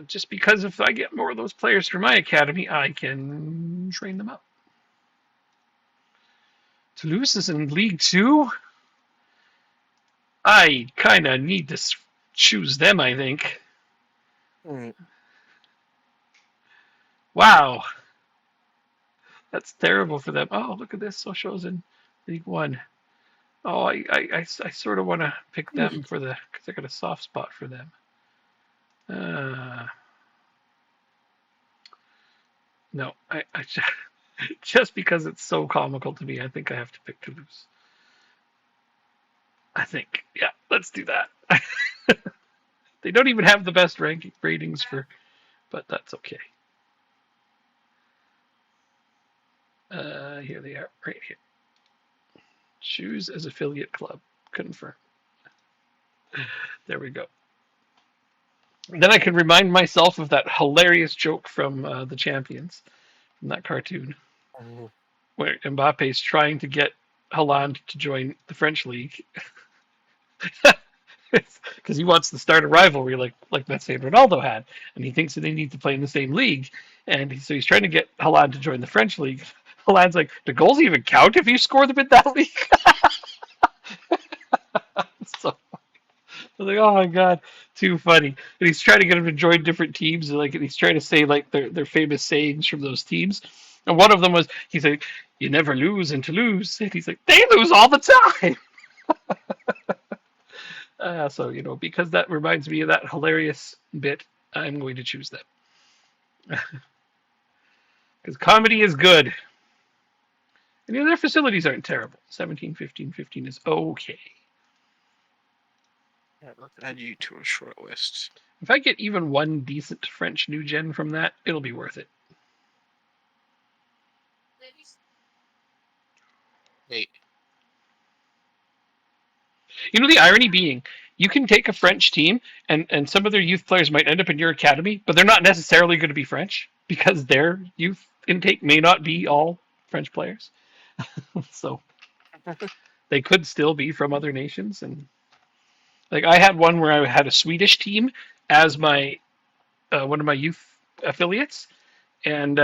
Just because if I get more of those players for my academy, I can train them up. Toulouse is in League 2. I kind of need to choose them, I think. Mm. Wow. That's terrible for them. Oh, look at this. Sochaux's in League 1. Oh, I sort of want to pick them for the, because I got a soft spot for them. No, I just because it's so comical to me, I think I have to pick Toulouse. I think, yeah, let's do that. They don't even have the best ranking ratings for, but that's okay. Here they are, right here. Choose as affiliate club. Confirm. There we go. Then I can remind myself of that hilarious joke from the Champions, from that cartoon, where Mbappe is trying to get Haaland to join the French league because he wants to start a rivalry like Messi and Ronaldo had, and he thinks that they need to play in the same league, and so he's trying to get Haaland to join the French league. Haaland's like, do goals even count if you score them in that league? So I was like, oh my god, too funny. And he's trying to get him to join different teams, and he's trying to say like their famous sayings from those teams. And one of them was, he's like, "You never lose in Toulouse," and he's like, "They lose all the time." So because that reminds me of that hilarious bit, I'm going to choose them because comedy is good, and their facilities aren't terrible. 17, 15, 15 is okay. Yeah, let's add you to a short list. If I get even one decent French new gen from that, it'll be worth it. Wait. The irony being, you can take a French team and some of their youth players might end up in your academy, but they're not necessarily going to be French because their youth intake may not be all French players. So they could still be from other nations. And like I had one where I had a Swedish team as my one of my youth affiliates, and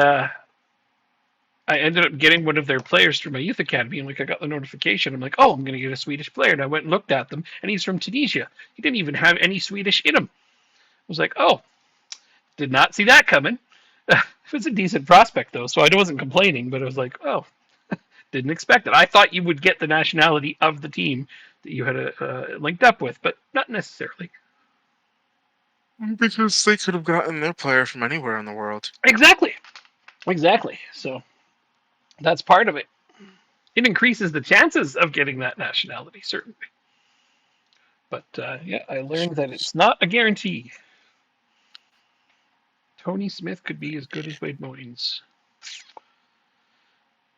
I ended up getting one of their players through my youth academy, and I got the notification. I'm like, oh, I'm going to get a Swedish player, and I went and looked at them, and he's from Tunisia. He didn't even have any Swedish in him. I was like, oh, did not see that coming. It was a decent prospect though, so I wasn't complaining, but I was like, oh, didn't expect it. I thought you would get the nationality of the team that you had linked up with, but not necessarily. Because they could have gotten their player from anywhere in the world. Exactly. So that's part of it. It increases the chances of getting that nationality, certainly. But yeah, I learned that it's not a guarantee. Tony Smith could be as good as Wade Moynes.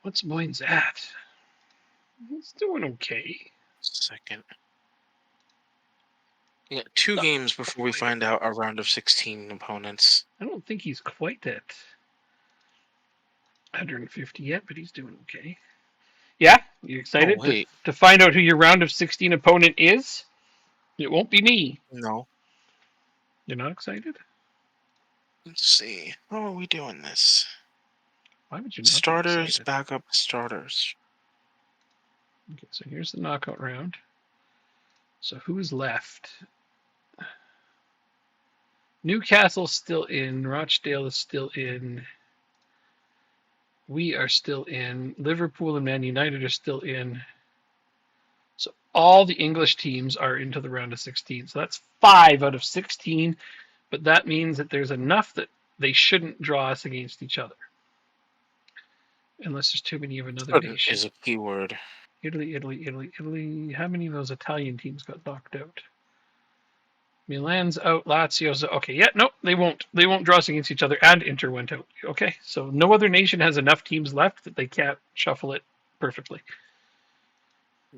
What's Moynes at? He's doing okay. Second. Yeah, two games before we find out our round of 16 opponents. I don't think he's quite at 150 yet, but he's doing okay. Yeah, you excited to find out who your round of 16 opponent is? It won't be me. No. You're not excited? Let's see. How are we doing this? Why would you not starters, backup starters. Okay, so here's the knockout round. So who's left? Newcastle's still in. Rochdale is still in. We are still in. Liverpool and Man United are still in. So all the English teams are into the round of 16. So that's 5 out of 16. But that means that there's enough that they shouldn't draw us against each other. Unless there's too many of another nation. Is a keyword. Italy. How many of those Italian teams got knocked out? Milan's out. Lazio's out. Okay, yeah, no, they won't. They won't draw us against each other, and Inter went out. Okay, so no other nation has enough teams left that they can't shuffle it perfectly.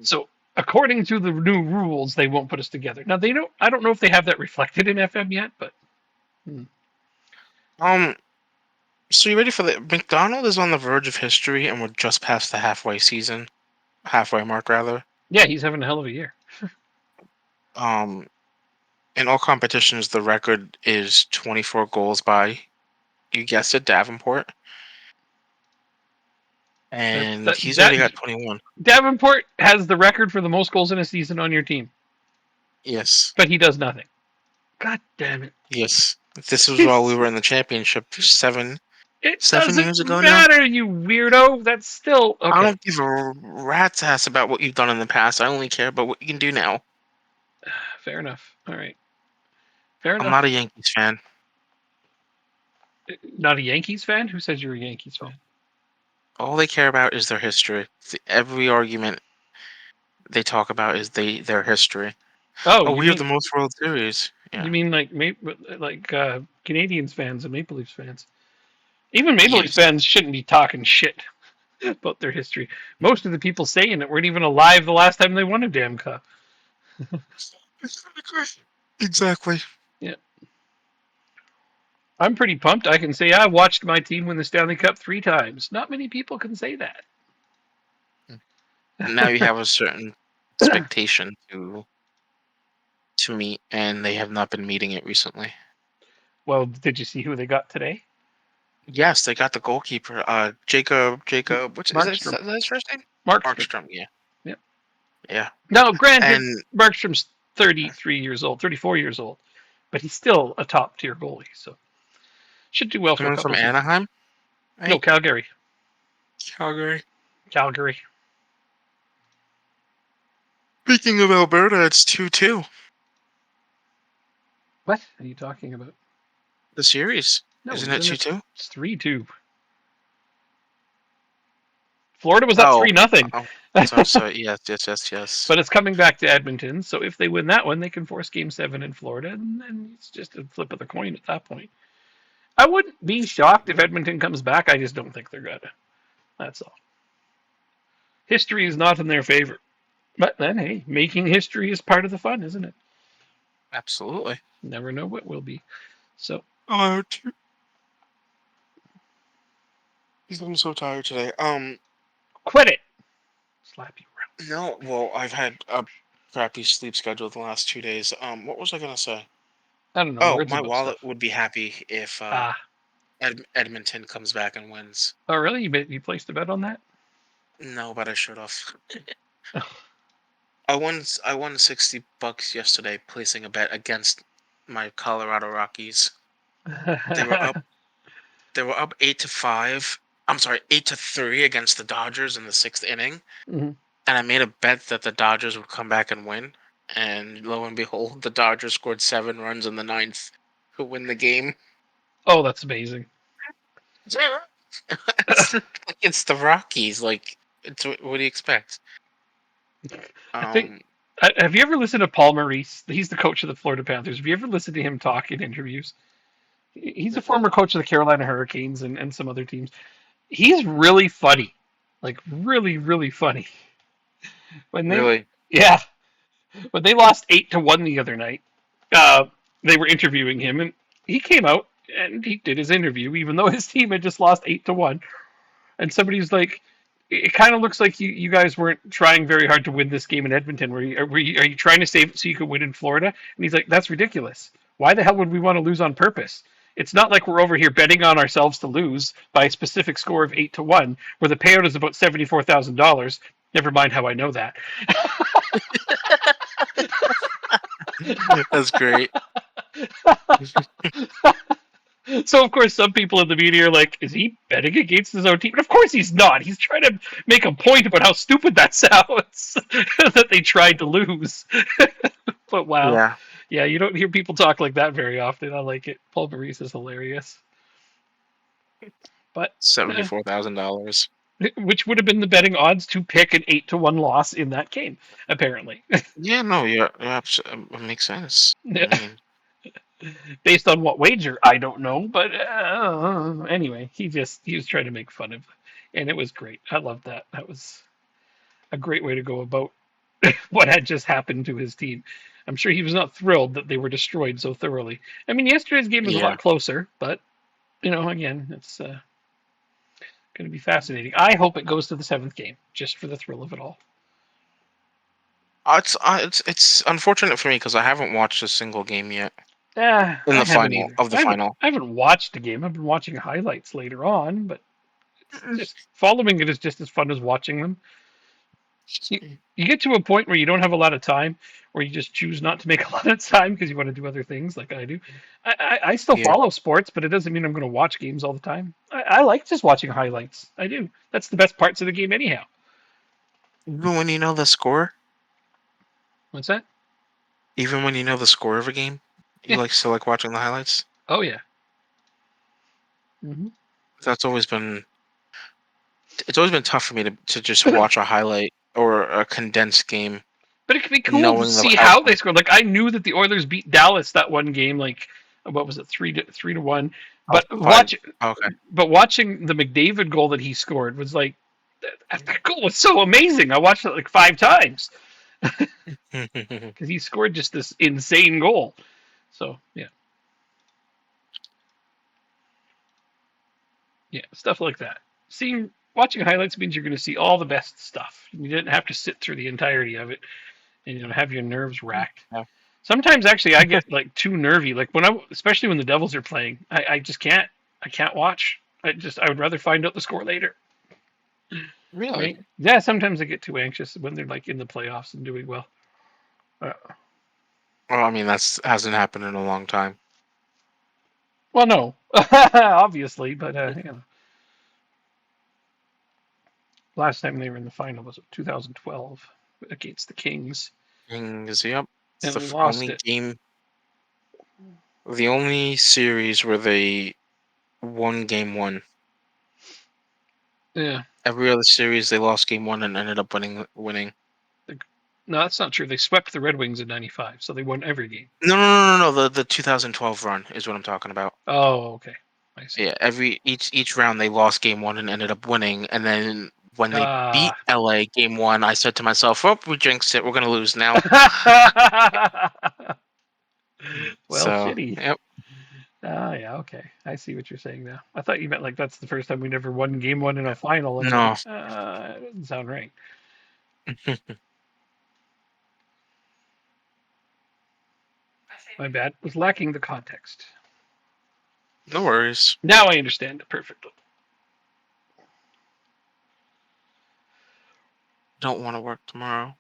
So according to the new rules, they won't put us together. Now they don't. I don't know if they have that reflected in FM yet, but So you ready for the McDonald is on the verge of history, and we're just past the halfway mark rather. yeah, he's having a hell of a year. Um, in all competitions, the record is 24 goals by, you guessed it, Davenport, and he's already got 21. Davenport has the record for the most goals in a season on your team, Yes, but he does nothing. God damn it! yes. This was while we were in the championship seven It 7 doesn't years ago now. matter, you weirdo. That's still okay. I don't give a rat's ass about what you've done in the past. I only care about what you can do now. Fair enough. All right. Fair enough. I'm not a Yankees fan. Not a Yankees fan? Who says you're a Yankees fan? All they care about is their history. Every argument they talk about is their history. Oh, we have the most World Series. Yeah. You mean like Canadians fans and Maple Leafs fans? Even Maple Leafs fans shouldn't be talking shit about their history. Most of the people saying it weren't even alive the last time they won a damn cup. Exactly. Yeah. I'm pretty pumped. I can say I watched my team win the Stanley Cup 3 times. Not many people can say that. Now you have a certain expectation to meet, and they have not been meeting it recently. Well, did you see who they got today? Yes, they got the goalkeeper, Jacob. What's is that his first name? Markstrom. Yeah. Yep. Yeah. Now, granted, Markstrom's 33 years old, 34 years old, but he's still a top tier goalie, so should do well for a couple. From Anaheim? Right? No, Calgary. Calgary. Speaking of Alberta, it's 2-2. What are you talking about? The series. No, isn't it 2-2? It's 3-2. Florida was up 3-0. So yes. But it's coming back to Edmonton, so if they win that one, they can force Game 7 in Florida, and then it's just a flip of the coin at that point. I wouldn't be shocked if Edmonton comes back. I just don't think they're gonna. That's all. History is not in their favor. But then, hey, making history is part of the fun, isn't it? Absolutely. Never know what will be. So. I'm so tired today. Quit it. Slap you around. No, well, I've had a crappy sleep schedule the last 2 days. What was I gonna say? I don't know. Oh, my wallet would be happy if Edmonton comes back and wins. Oh, really? You placed a bet on that? No, but I should have. I won $60 yesterday placing a bet against my Colorado Rockies. They were up 8-5. I'm sorry, 8-3 against the Dodgers in the 6th inning. Mm-hmm. And I made a bet that the Dodgers would come back and win. And lo and behold, the Dodgers scored 7 runs in the 9th to win the game. Oh, that's amazing. It's the Rockies. Like, what do you expect? I think. Have you ever listened to Paul Maurice? He's the coach of the Florida Panthers. Have you ever listened to him talk in interviews? He's a former coach of the Carolina Hurricanes and some other teams. He's really funny. Like, really, really funny. Really? Yeah. When they lost 8-1 the other night, they were interviewing him, and he came out and he did his interview, even though his team had just lost 8-1. And somebody's like, it kind of looks like you guys weren't trying very hard to win this game in Edmonton. Are you trying to save it so you could win in Florida? And he's like, that's ridiculous. Why the hell would we want to lose on purpose? It's not like we're over here betting on ourselves to lose by a specific score of 8-1, where the payout is about $74,000. Never mind how I know that. That's great. So, of course, some people in the media are like, is he betting against his own team? But of course he's not. He's trying to make a point about how stupid that sounds, that they tried to lose. But wow. Yeah, you don't hear people talk like that very often. I like it. Paul Maurice is hilarious. But $74,000. which would have been the betting odds to pick an 8-1 loss in that game, apparently. Yeah, no, it makes sense. I mean, Based on what wager, I don't know, but anyway, he was trying to make fun of, and it was great. I loved that. That was a great way to go about what had just happened to his team. I'm sure he was not thrilled that they were destroyed so thoroughly. I mean, yesterday's game was a yeah. lot closer, but again, it's going to be fascinating. I hope it goes to the seventh game, just for the thrill of it all. It's unfortunate for me because I haven't watched a single game yet in I the haven't final either. of the final. I haven't watched the game. I've been watching highlights later on, but it's Mm. just following it is just as fun as watching them. You get to a point where you don't have a lot of time, or you just choose not to make a lot of time because you want to do other things, like I do. I still Yeah, follow sports, but it doesn't mean I'm going to watch games all the time. I like just watching highlights. I do. That's the best parts of the game, anyhow. even when you know the score, What's that? even when you know the score of a game, you Yeah. still like watching the highlights. Oh yeah. hmm That's always been it's always been tough for me to just watch a highlight or a condensed game, But it could be cool to knowing the see how they outcome. scored. Like I knew that the Oilers beat Dallas that one game. Like what was it, 3-1? Oh, But five. Okay. watching the McDavid goal that he scored was like that goal was so amazing. I watched it like 5 times because he scored just this insane goal. So yeah, stuff like that. Watching highlights means you're going to see all the best stuff. You didn't have to sit through the entirety of it and have your nerves racked. Yeah. Sometimes actually I get like too nervy. Like especially when the Devils are playing, I just can't. I can't watch. I would rather find out the score later. Really? Right? Yeah. Sometimes I get too anxious when they're like in the playoffs and doing well. Uh, Well, I mean, that's hasn't happened in a long time. well, no, obviously, but last time they were in the final was 2012 against the Kings Yep. It's the and lost only it. game, the only series where they won game one. Yeah. Every other series, they lost game one and ended up winning. No, that's not true. They swept the Red Wings in '95, so they won every game. No. The 2012 run is what I'm talking about. Oh, okay. I see. Yeah, each round they lost game one and ended up winning, and then when they beat Ah. LA game one, I said to myself, "Oh, we jinxed it. We're gonna lose now." Well, So, shitty. yep. Ah, yeah, okay. I see what you're saying now. I thought you meant like that's the first time we never won game one in a final, and I'm No. like, that doesn't sound right. My bad. Was lacking the context. No worries. Now I understand it perfectly. Don't want to work tomorrow.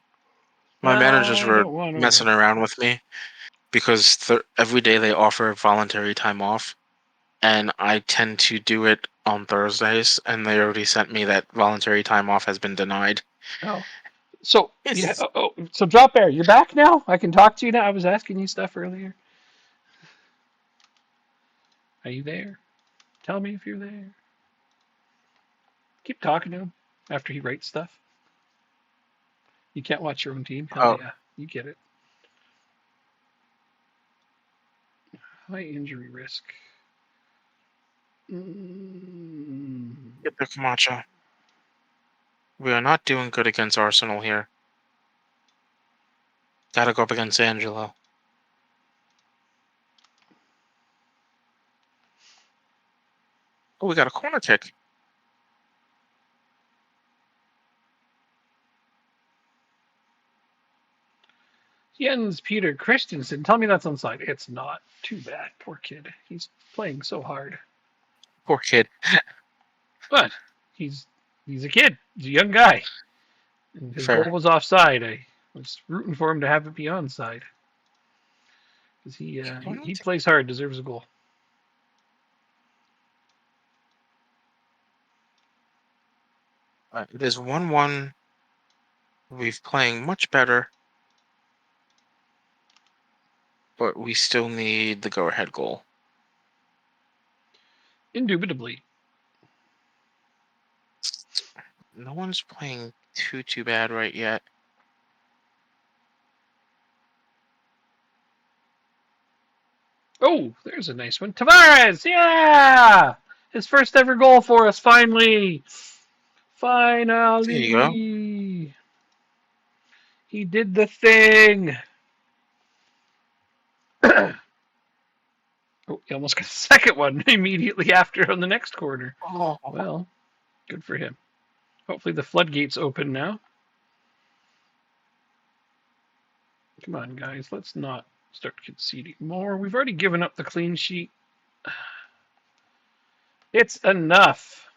My managers I were don't want to messing work. around with me because every day they offer voluntary time off, and I tend to do it on Thursdays, and they already sent me that voluntary time off has been denied. Oh, so yeah. Yes. So drop air. You're back now. I can talk to you now. I was asking you stuff earlier. Are you there? Tell me if you're there. Keep talking to him after he writes stuff. You can't watch your own team. Hell Oh, yeah, you get it. High injury risk. Mm, get the Camacho. We are not doing good against Arsenal here. Gotta go up against Angelo. Oh, we got a corner kick. Jens Peter Christensen. Tell me that's onside. It's not. Too bad. Poor kid. He's playing so hard. Poor kid. But he's he's a kid. He's a young guy. And his goal Fair. was offside. I was rooting for him to have it be onside. Because he plays hard, deserves a goal. It is 1-1. We've playing much better, but we still need the go-ahead goal. Indubitably. no one's playing too bad right yet. Oh, there's a nice one. Tavares, yeah! His first ever goal for us, finally! There you go. Finally! He did the thing! Oh, he almost got a second one immediately after on the next corner. Oh, Well, good for him. Hopefully the floodgates open now. Come on, guys. Let's not start conceding more. We've already given up the clean sheet. It's enough.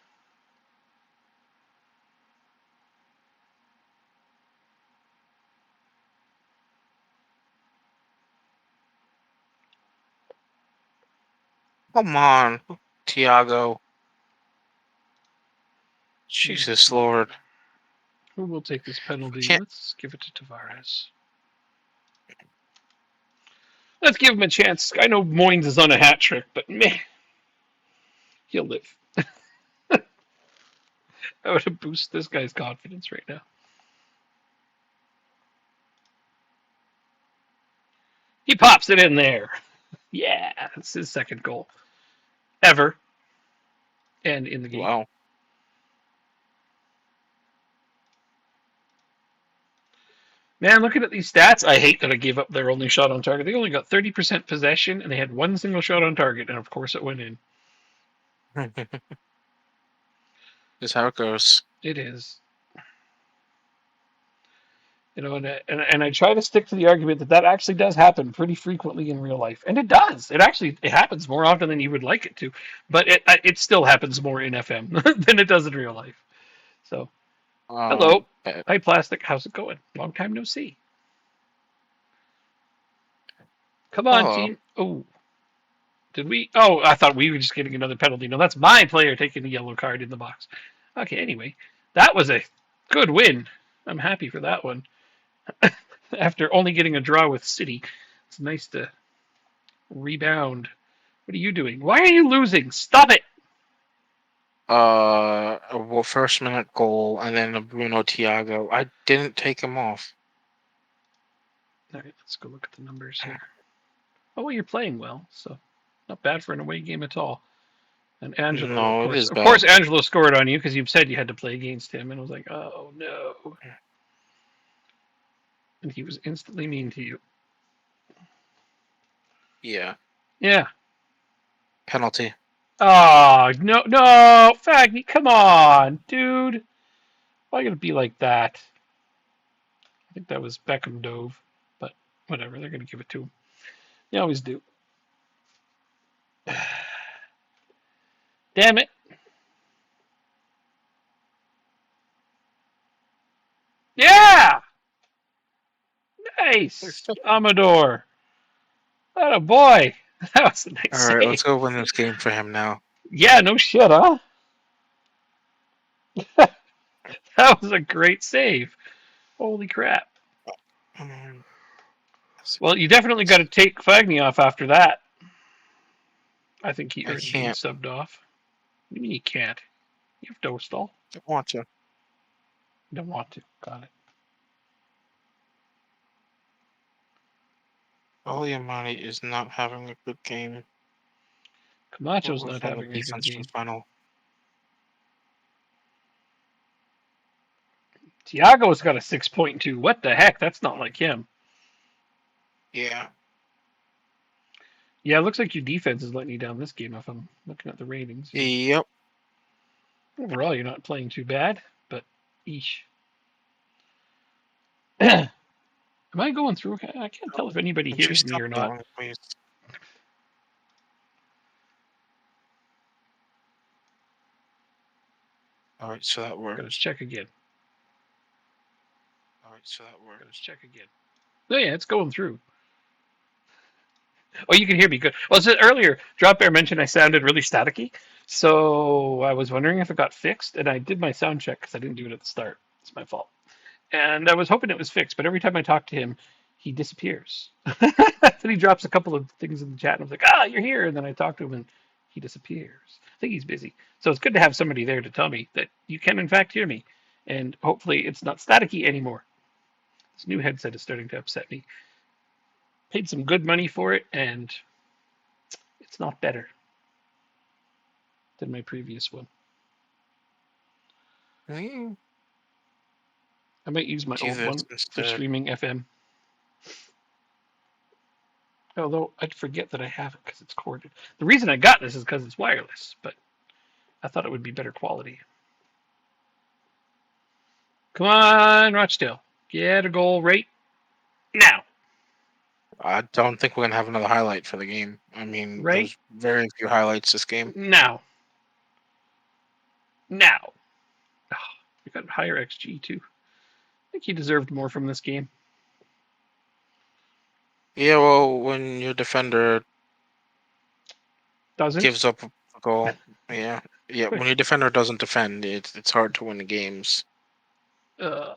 come on, Tiago. Jesus Lord. Who will take this We penalty? can't. Let's give it to Tavares. Let's give him a chance. I know Moynes is on a hat trick, but meh, he'll live. I would have boosted this guy's confidence right now. He pops it in there. Yeah, that's his second goal ever, and in the game. Wow. Man, looking at these stats, I hate that I gave up their only shot on target. They only got 30% possession, and they had one single shot on target, and of course it went in. Is how it goes. It is. You know, and I try to stick to the argument that actually does happen pretty frequently in real life, and it does. It happens more often than you would like it to, but it still happens more in FM than it does in real life. So, hello, hi Plastic, how's it going? Long time no see. Come on, team. Oh, did we? Oh, I thought we were just getting another penalty. No, that's my player taking the yellow card in the box. Okay, anyway, that was a good win. I'm happy for that one. After only getting a draw with City, it's nice to rebound. What are you doing? Why are you losing? Stop it! Well, first minute goal, and then a Bruno Tiago. I didn't take him off. All right, let's go look at the numbers here. Oh, well, you're playing well, so not bad for an away game at all. And Angelo, No, of course, Angelo scored on you because you said you had to play against him, and I was like, oh no. And he was instantly mean to you. Yeah. Yeah. Penalty. Oh, no, Faggy, come on, dude. Why you gotta be like that? I think that was Beckham Dove, but whatever, they're gonna give it to him. They always do. Damn it. Yeah! Nice! Amador. What a boy. That was a nice All right, save. let's go win this game for him now. Yeah, no shit, huh? That was a great save. Holy crap. Well, you definitely got to take Fagny off after that. I think he earned being subbed off. What do you mean you can't? You have Dostal. Don't want to. Don't want to. Got it. Oliamani is not having a good game. Camacho's not having a good game. Final. Tiago's got a 6.2. What the heck? That's not like him. Yeah. Yeah, it looks like your defense is letting you down this game if I'm looking at the ratings. Yep. Overall, you're not playing too bad, but eesh. Am I going through? I can't tell if anybody hears me or not. Please. All right, so that works. Let's check again. All right, so that works. Let's check again. Oh yeah, it's going through. Oh, you can hear me good. Well, so earlier, Drop Bear mentioned I sounded really staticky, so I was wondering if it got fixed, and I did my sound check because I didn't do it at the start. It's my fault. And I was hoping it was fixed, but every time I talk to him, he disappears. Then he drops a couple of things in the chat, and I was like, you're here, and then I talk to him, and he disappears. I think he's busy. So it's good to have somebody there to tell me that you can, in fact, hear me. and hopefully it's not staticky anymore. This new headset is starting to upset me. Paid some good money for it, and it's not better than my previous one. Mm, I might use my do old this one for instead. streaming FM. Although I'd forget that I have it because it's corded. The reason I got this is because it's wireless, but I thought it would be better quality. Come on, Rochdale. Get a goal right now. I don't think we're gonna have another highlight for the game. I mean, Right there's very few highlights this game. now. Now. Oh, you got higher XG too. I think he deserved more from this game. Yeah, well, when your defender Doesn't? gives up a goal, yeah, when your defender doesn't defend, it's hard to win the games. uh,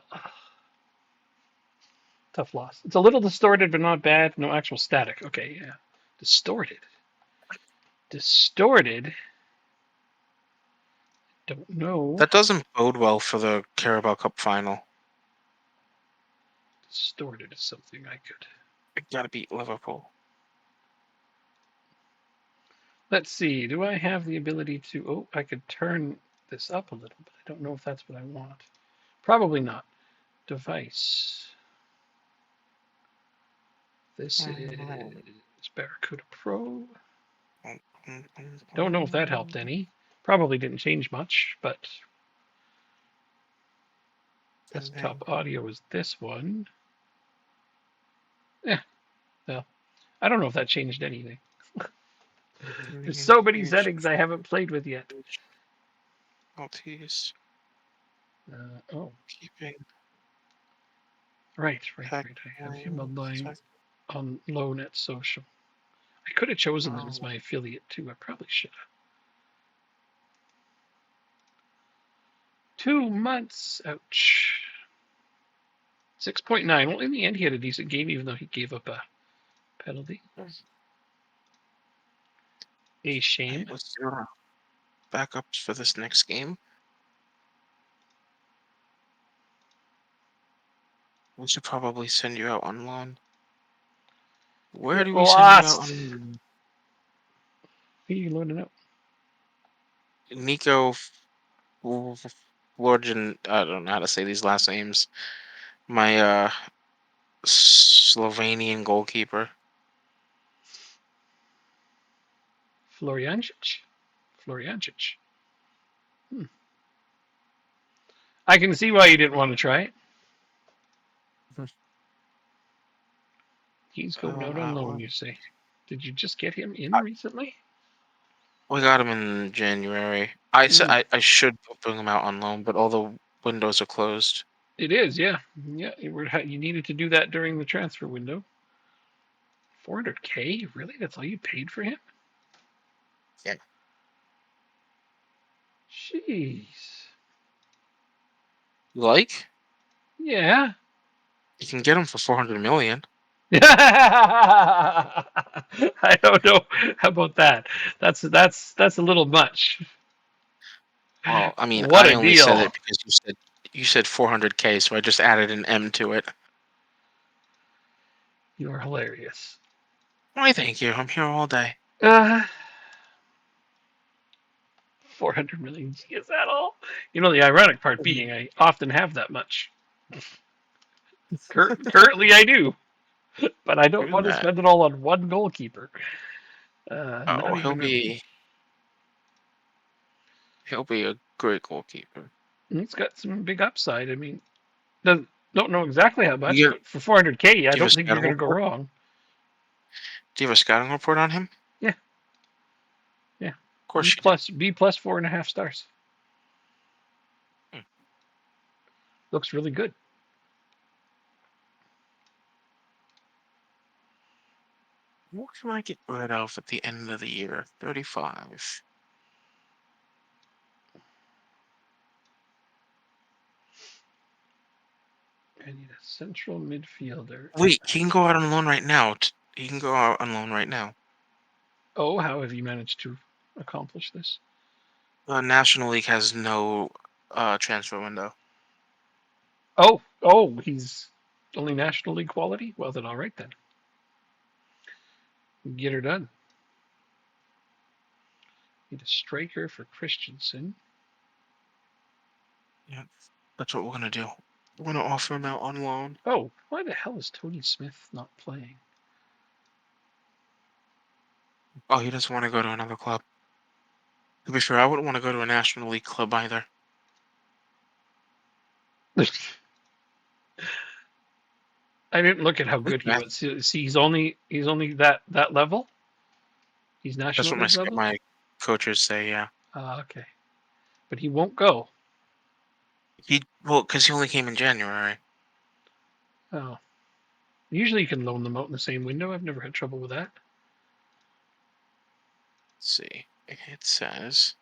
tough loss. It's a little distorted, but not bad. No actual static. Okay, yeah. Distorted. Distorted. Don't know. That doesn't bode well for the Carabao Cup final. Distorted is something I could. We gotta beat Liverpool. Let's see. Do I have the ability to? Oh, I could turn this up a little, but I don't know if that's what I want. Probably not. Device. This is Barracuda Pro. Don't know if that helped any. Probably didn't change much, but desktop audio is this one. Yeah, well, I don't know if that changed anything. There's so many settings I haven't played with yet. Maltese. Oh, Keeping. right. I have him on loan at social. I could have chosen them as my affiliate too. I probably should have. 2 months. Ouch. 6.9. Well, in the end, he had a decent game, even though he gave up a penalty. A shame. What's your backups for this next game? We should probably send you out on loan. Where do we send you out on loan? Who are you loading up? Nico Florjan, I don't know how to say these last names. My Slovenian goalkeeper. Floriancic. I can see why you didn't want to try it. He's going out on loan, you say. Did you just get him in recently? We got him in January. I said I should bring him out on loan, but all the windows are closed. It is, yeah. Yeah, you needed to do that during the transfer window. 400K? Really? That's all you paid for him? Yeah. Jeez. You like? Yeah. You can get him for 400 million. I don't know. How about that? That's a little much. Well, I mean, What I a only said deal. it because you said 400K, so I just added an M to it. You are hilarious. Why, thank you. I'm here all day. 400 million. Is that all? You know, the ironic part being I often have that much. Currently, I do. But I don't want to spend it all on one goalkeeper. Not even he'll be a great goalkeeper. He's got some big upside. I mean, don't know exactly how much, but for 400K, I don't think you're going to go wrong. Do you have a scouting report on him? Yeah. Of course. B plus 4.5 stars. Looks really good. What can I get rid of at the end of the year? 35. I need a central midfielder. Wait, he can go out on loan right now. He can go out on loan right now. Oh, how have you managed to accomplish this? National League has no transfer window. Oh, he's only National League quality? Well, then all right then. Get her done. Need a striker for Christensen. Yeah, that's what we're gonna do. We're gonna offer him out on loan. Oh, why the hell is Tony Smith not playing? Oh, he doesn't want to go to another club. To be fair, I wouldn't want to go to a National League club either. I didn't look at how good he was. See, he's only that level. He's That's National what League level. my coaches say. Yeah. Okay, but he won't go. Because he only came in January. Oh, usually you can loan them out in the same window. I've never had trouble with that. Let's see. It says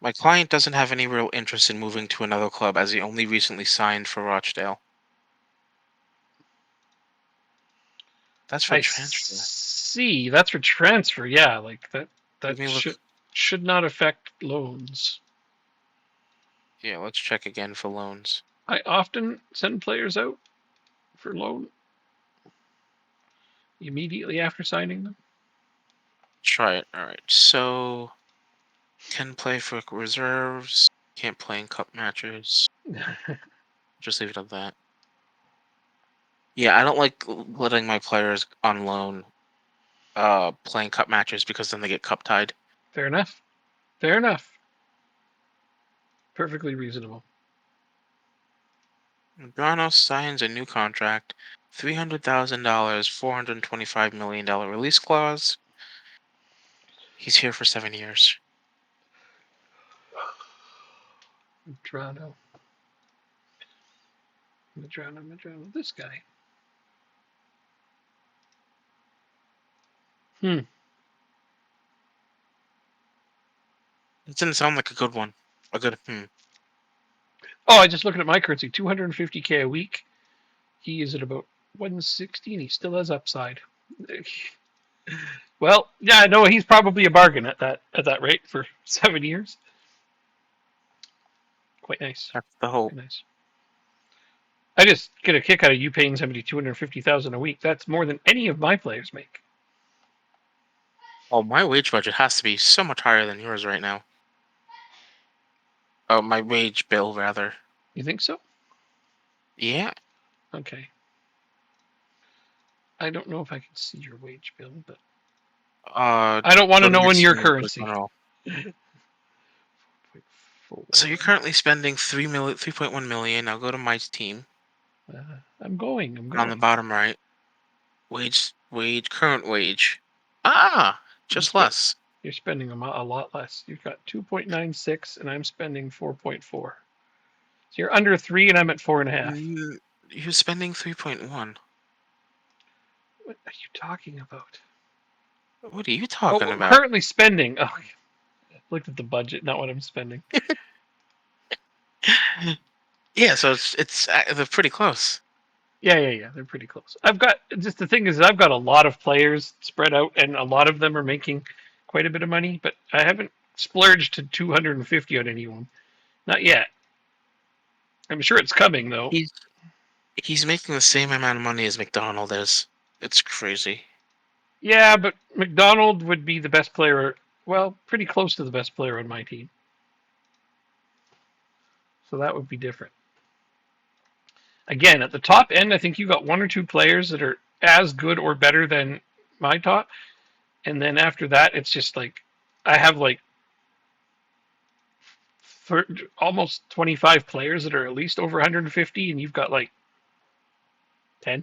my client doesn't have any real interest in moving to another club as he only recently signed for Rochdale. That's for transfer. See, that's for transfer. Yeah, like that should not affect loans. Yeah, let's check again for loans. I often send players out for loan immediately after signing them. Try it. All right. So can play for reserves. Can't play in cup matches. Just leave it at that. Yeah, I don't like letting my players on loan playing cup matches because then they get cup tied. Fair enough. Fair enough. Perfectly reasonable. Brano signs a new contract, $300,000, $425 million release clause. He's here for 7 years. Madrano. This guy. It didn't sound like a good one. A good Oh, I just looking at my currency, 250K a week. He is at about 160, and he still has upside. Well, yeah, no, he's probably a bargain at that rate for 7 years. Quite nice. That's the hope. Quite nice. I just get a kick out of you paying somebody $250,000 a week. That's more than any of my players make. Oh, my wage budget has to be so much higher than yours right now. Oh, my wage bill, rather. You think so? Yeah. Okay. I don't know if I can see your wage bill, but I don't want to know in your currency. So you're currently spending 3.1 million. I'll go to my team. I'm going. On the bottom right, current wage. Just less. You're spending a lot less. You've got 2.96, and I'm spending 4.4. So you're under 3, and I'm at 4.5. You're spending 3.1. What are you talking about? What are you talking about? Currently spending. Oh, I looked at the budget, not what I'm spending. Yeah, so they're pretty close. Yeah, they're pretty close. I've got the thing is I've got a lot of players spread out, and a lot of them are making quite a bit of money, but I haven't splurged to 250 on anyone, not yet. I'm sure it's coming though. He's making the same amount of money as McDonald is. It's crazy. Yeah, but McDonald would be the best player. Well, pretty close to the best player on my team. So that would be different. Again, at the top end, I think you got 1 or 2 players that are as good or better than my top. And then after that, it's just like I have like almost 25 players that are at least over 150, and you've got like 10.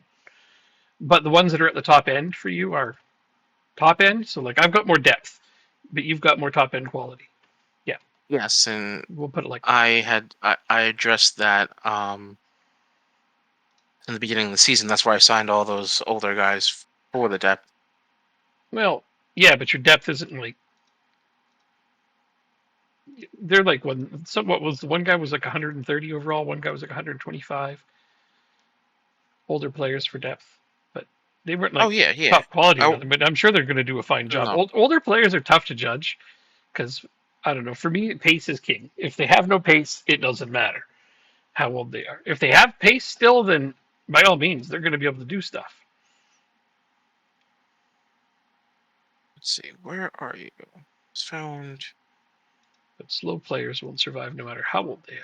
But the ones that are at the top end for you are top end. So like I've got more depth, but you've got more top end quality. Yeah. Yes, and we'll put it like that. I addressed that in the beginning of the season. That's why I signed all those older guys for the depth. Well, yeah, but your depth isn't like they're like what was one guy was like 130 overall, one guy was like 125. Older players for depth, but they weren't like top quality. But I'm sure they're going to do a fine job. No. Older players are tough to judge because I don't know. For me, pace is king. If they have no pace, it doesn't matter. how old they are. If they have pace still, then by all means, they're going to be able to do stuff. Let's see, where are you? It's found. But slow players won't survive no matter how old they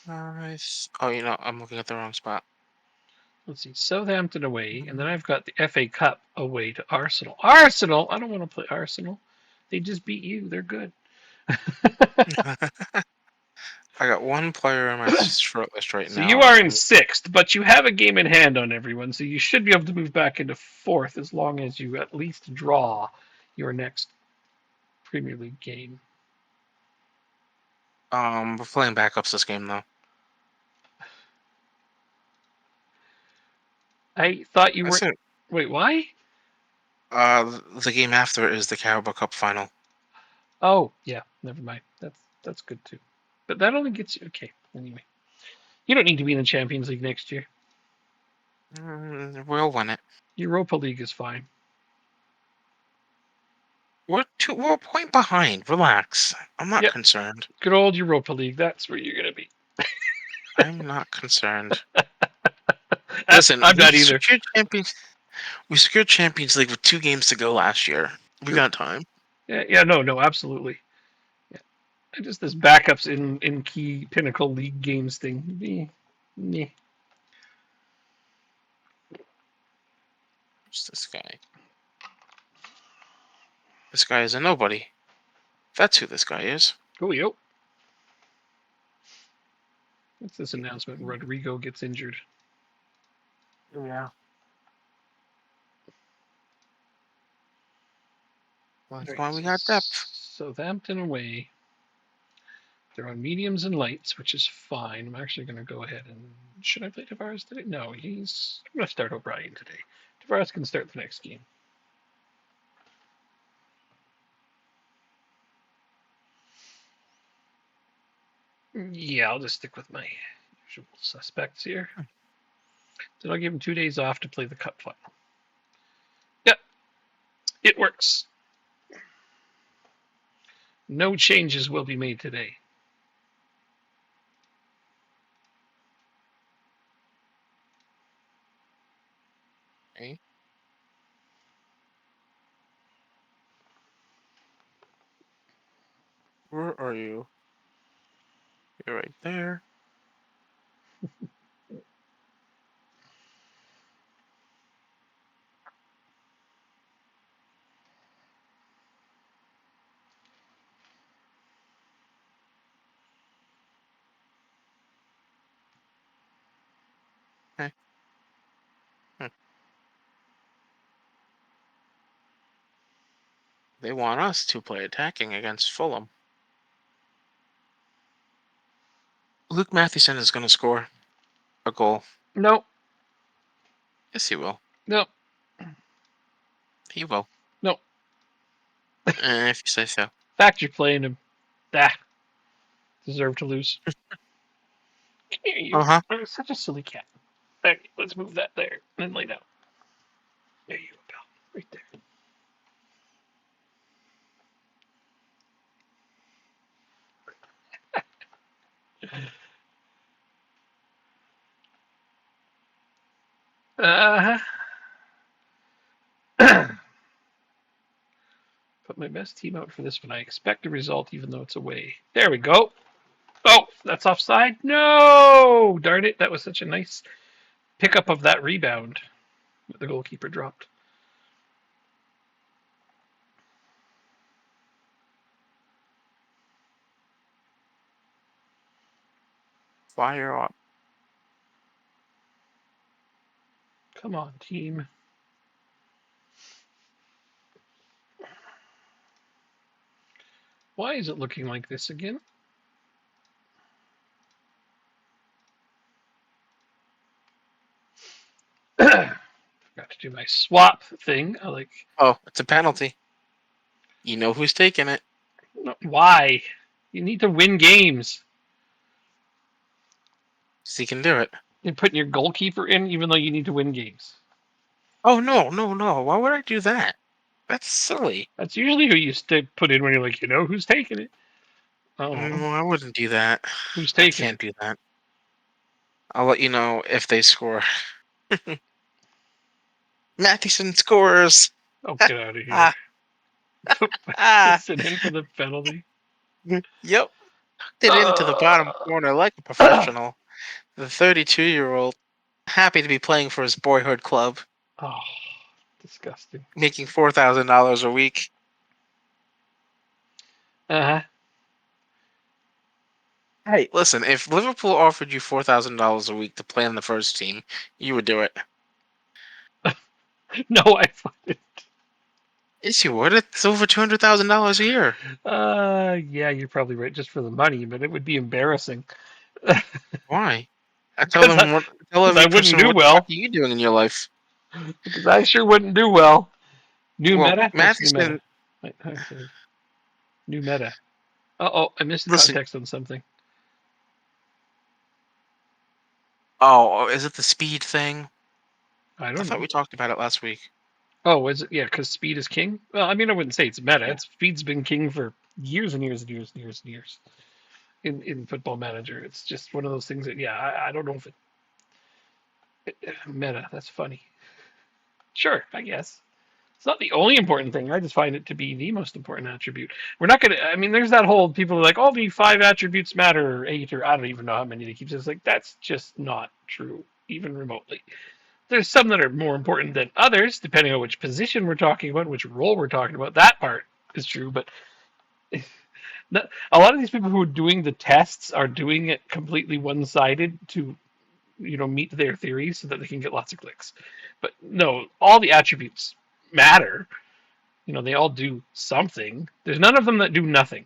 are. Nice. Oh, I'm looking at the wrong spot. Let's see, Southampton away, and then I've got the FA Cup away to Arsenal. Arsenal! I don't want to play Arsenal. They just beat you. They're good. I got one player in my short list right So now. you are in 6th, but you have a game in hand on everyone, so you should be able to move back into 4th as long as you at least draw your next Premier League game. We're playing backups this game though. I thought you weren't. Wait, why? The game after is the Carabao Cup final. Oh, yeah, never mind. That's good too. But that only gets you okay. Anyway, you don't need to be in the Champions League next year. We'll win it. Europa League is fine. We're a point behind. Relax. I'm not concerned. Good old Europa League. That's where you're gonna be. I'm not concerned. Listen, I'm not either. We secured Champions League with 2 games to go last year. We got time. Yeah, no, absolutely. Yeah. Just this backups in key pinnacle league games thing. Meh. Who's this guy? This guy is a nobody. That's who this guy is. Coolio. What's this announcement? Rodrigo gets injured. Yeah. Well, that's why we got depth. Southampton away. They're on mediums and lights, which is fine. I'm actually going to go ahead and... Should I play Tavares today? No, I'm going to start O'Brien today. Tavares can start the next game. Yeah, I'll just stick with my usual suspects here. Then I'll give him 2 days off to play the cup final. Yep, it works. No changes will be made today. Okay. Where are you? You're right there. Okay. They want us to play attacking against Fulham. Luke Mathieson is going to score a goal. No. Yes, he will. No. He will. No. If you say so. Fact, you're playing him. Deserve to lose. Come here, you. Uh-huh. You're such a silly cat. Okay, let's move that there and then lay down. There you go, pal. Right there. Put my best team out for this one. I expect a result even though it's away. There we go. Oh, that's offside? No! Darn it, that was such a nice pickup of that rebound that the goalkeeper dropped. Fire up. Come on, team. Why is it looking like this again? Forgot to do my swap thing. Oh, it's a penalty. You know who's taking it. No, why? You need to win games. So he can do it. You're putting your goalkeeper in even though you need to win games. Oh no, no, no! Why would I do that? That's silly. That's usually who you put in when you're like, who's taking it? Oh, No, I wouldn't do that. who's I taking it? can't do that. I'll let you know if they score. Matheson scores. Oh, get out of here. Ah, Sit in for the penalty. yep. Tucked it into the Uh, bottom corner like a professional. The 32-year-old, happy to be playing for his boyhood club, oh, disgusting. making $4,000 a week. Uh-huh. Hey, listen, if Liverpool offered you $4,000 a week to play on the first team, you would do it. No, I wouldn't. Yes, you would. It's over $200,000 a year. Yeah, you're probably right, just for the money, but it would be embarrassing. Why? I tell Because I, them what. Tell because I every wouldn't person do what the fuck well. are you doing in your life. Because I sure wouldn't do well. New Well, meta? What's new meta? Matheson. Okay. New meta. Uh-oh, I missed the Listen. context on something. Oh, is it the speed thing? I I don't thought know. we talked about it last week. Oh, is it? Yeah, because speed is king? Well, I mean, I wouldn't say it's meta. Yeah. It's speed's been king for years and years and years and years and years in Football Manager. It's just one of those things that, yeah, I don't know if meta. That's funny. Sure, I guess. It's not the only important thing. I just find it to be the most important attribute. We're not going to, I mean, there's that whole people are like, oh, the 5 attributes matter, or 8, or I don't even know how many they keep saying. It's like, that's just not true, even remotely. There's some that are more important than others, depending on which position we're talking about, which role we're talking about. That part is true, but a lot of these people who are doing the tests are doing it completely one-sided to meet their theories so that they can get lots of clicks. But no, all the attributes matter. They all do something. There's none of them that do nothing.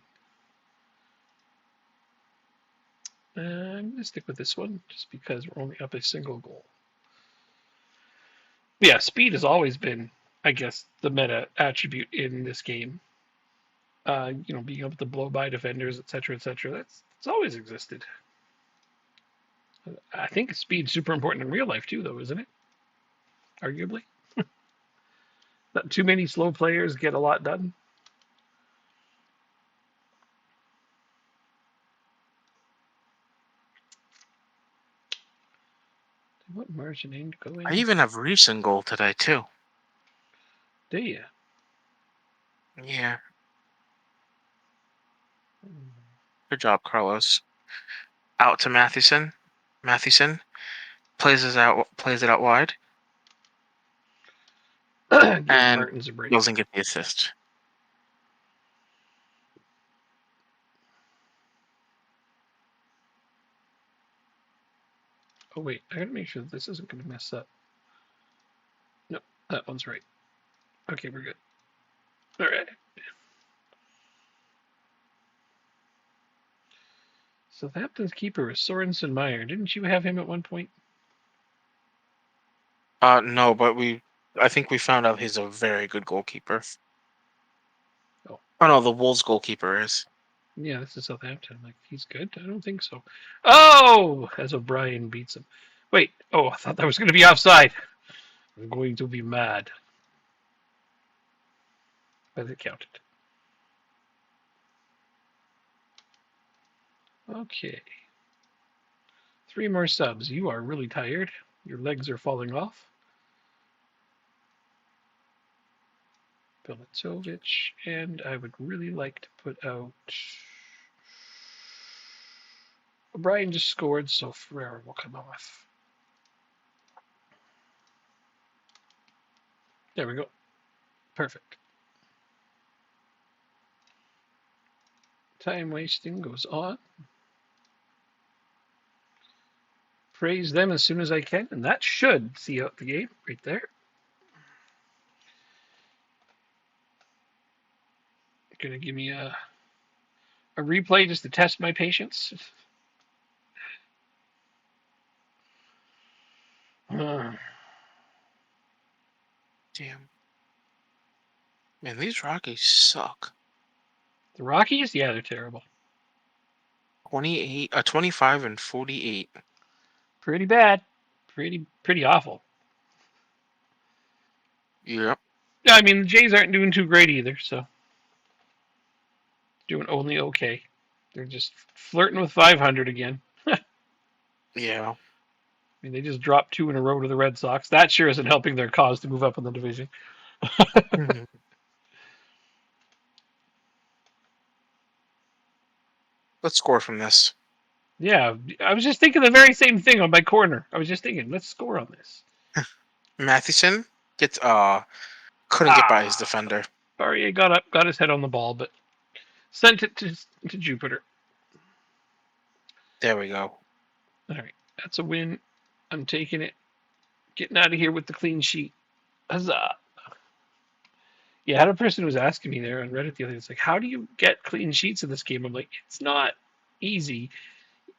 I'm going to stick with this one just because we're only up a single goal. But yeah, speed has always been, I guess, the meta attribute in this game. Being able to blow by defenders, etc., etc. It's always existed. I think speed's super important in real life too, though, isn't it? Arguably, not too many slow players get a lot done. What margin aim to go I in? even have Reese in goal today too. Do you? Yeah. Good job, Carlos. Out to Matheson. Matheson plays it out wide, Give and Martins a break. doesn't get the assist. Oh wait, I gotta make sure that this isn't gonna mess up. No, that one's right. Okay, we're good. All right. Southampton's keeper is Sorensen Meyer. Didn't you have him at one point? No, but I think we found out he's a very good goalkeeper. Oh. Oh no, the Wolves goalkeeper is. Yeah, this is Southampton. Like, he's good? I don't think so. Oh! As O'Brien beats him. Wait. Oh, I thought that was going to be offside. I'm going to be mad. But it counted. Okay. 3 more subs. You are really tired. Your legs are falling off. Bilatovic. And I would really like to put out... O'Brien just scored, so Ferreira will come off. There we go. Perfect. Time wasting goes on. Praise them as soon as I can, and that should see out the game right there. Gonna give me a replay just to test my patience. Damn. Man, these Rockies suck. The Rockies, yeah, they're terrible. 25 and 48. Pretty bad. Pretty awful. Yep. Yeah, I mean the Jays aren't doing too great either, so doing only okay. They're just flirting with 500 again. Yeah. I mean, they just dropped 2 in a row to the Red Sox. That sure isn't helping their cause to move up in the division. Mhm. Let's score from this. Yeah, I was just thinking the very same thing on my corner. I was just thinking, let's score on this. Matheson gets couldn't get by his Ah, defender. Barrier got up, got his head on the ball, but sent it to Jupiter. There we go. All right, that's a win. I'm taking it. Getting out of here with the clean sheet. Huzzah! Yeah, I had a person who was asking me there on Reddit the other day. It's like, how do you get clean sheets in this game? I'm like, it's not easy.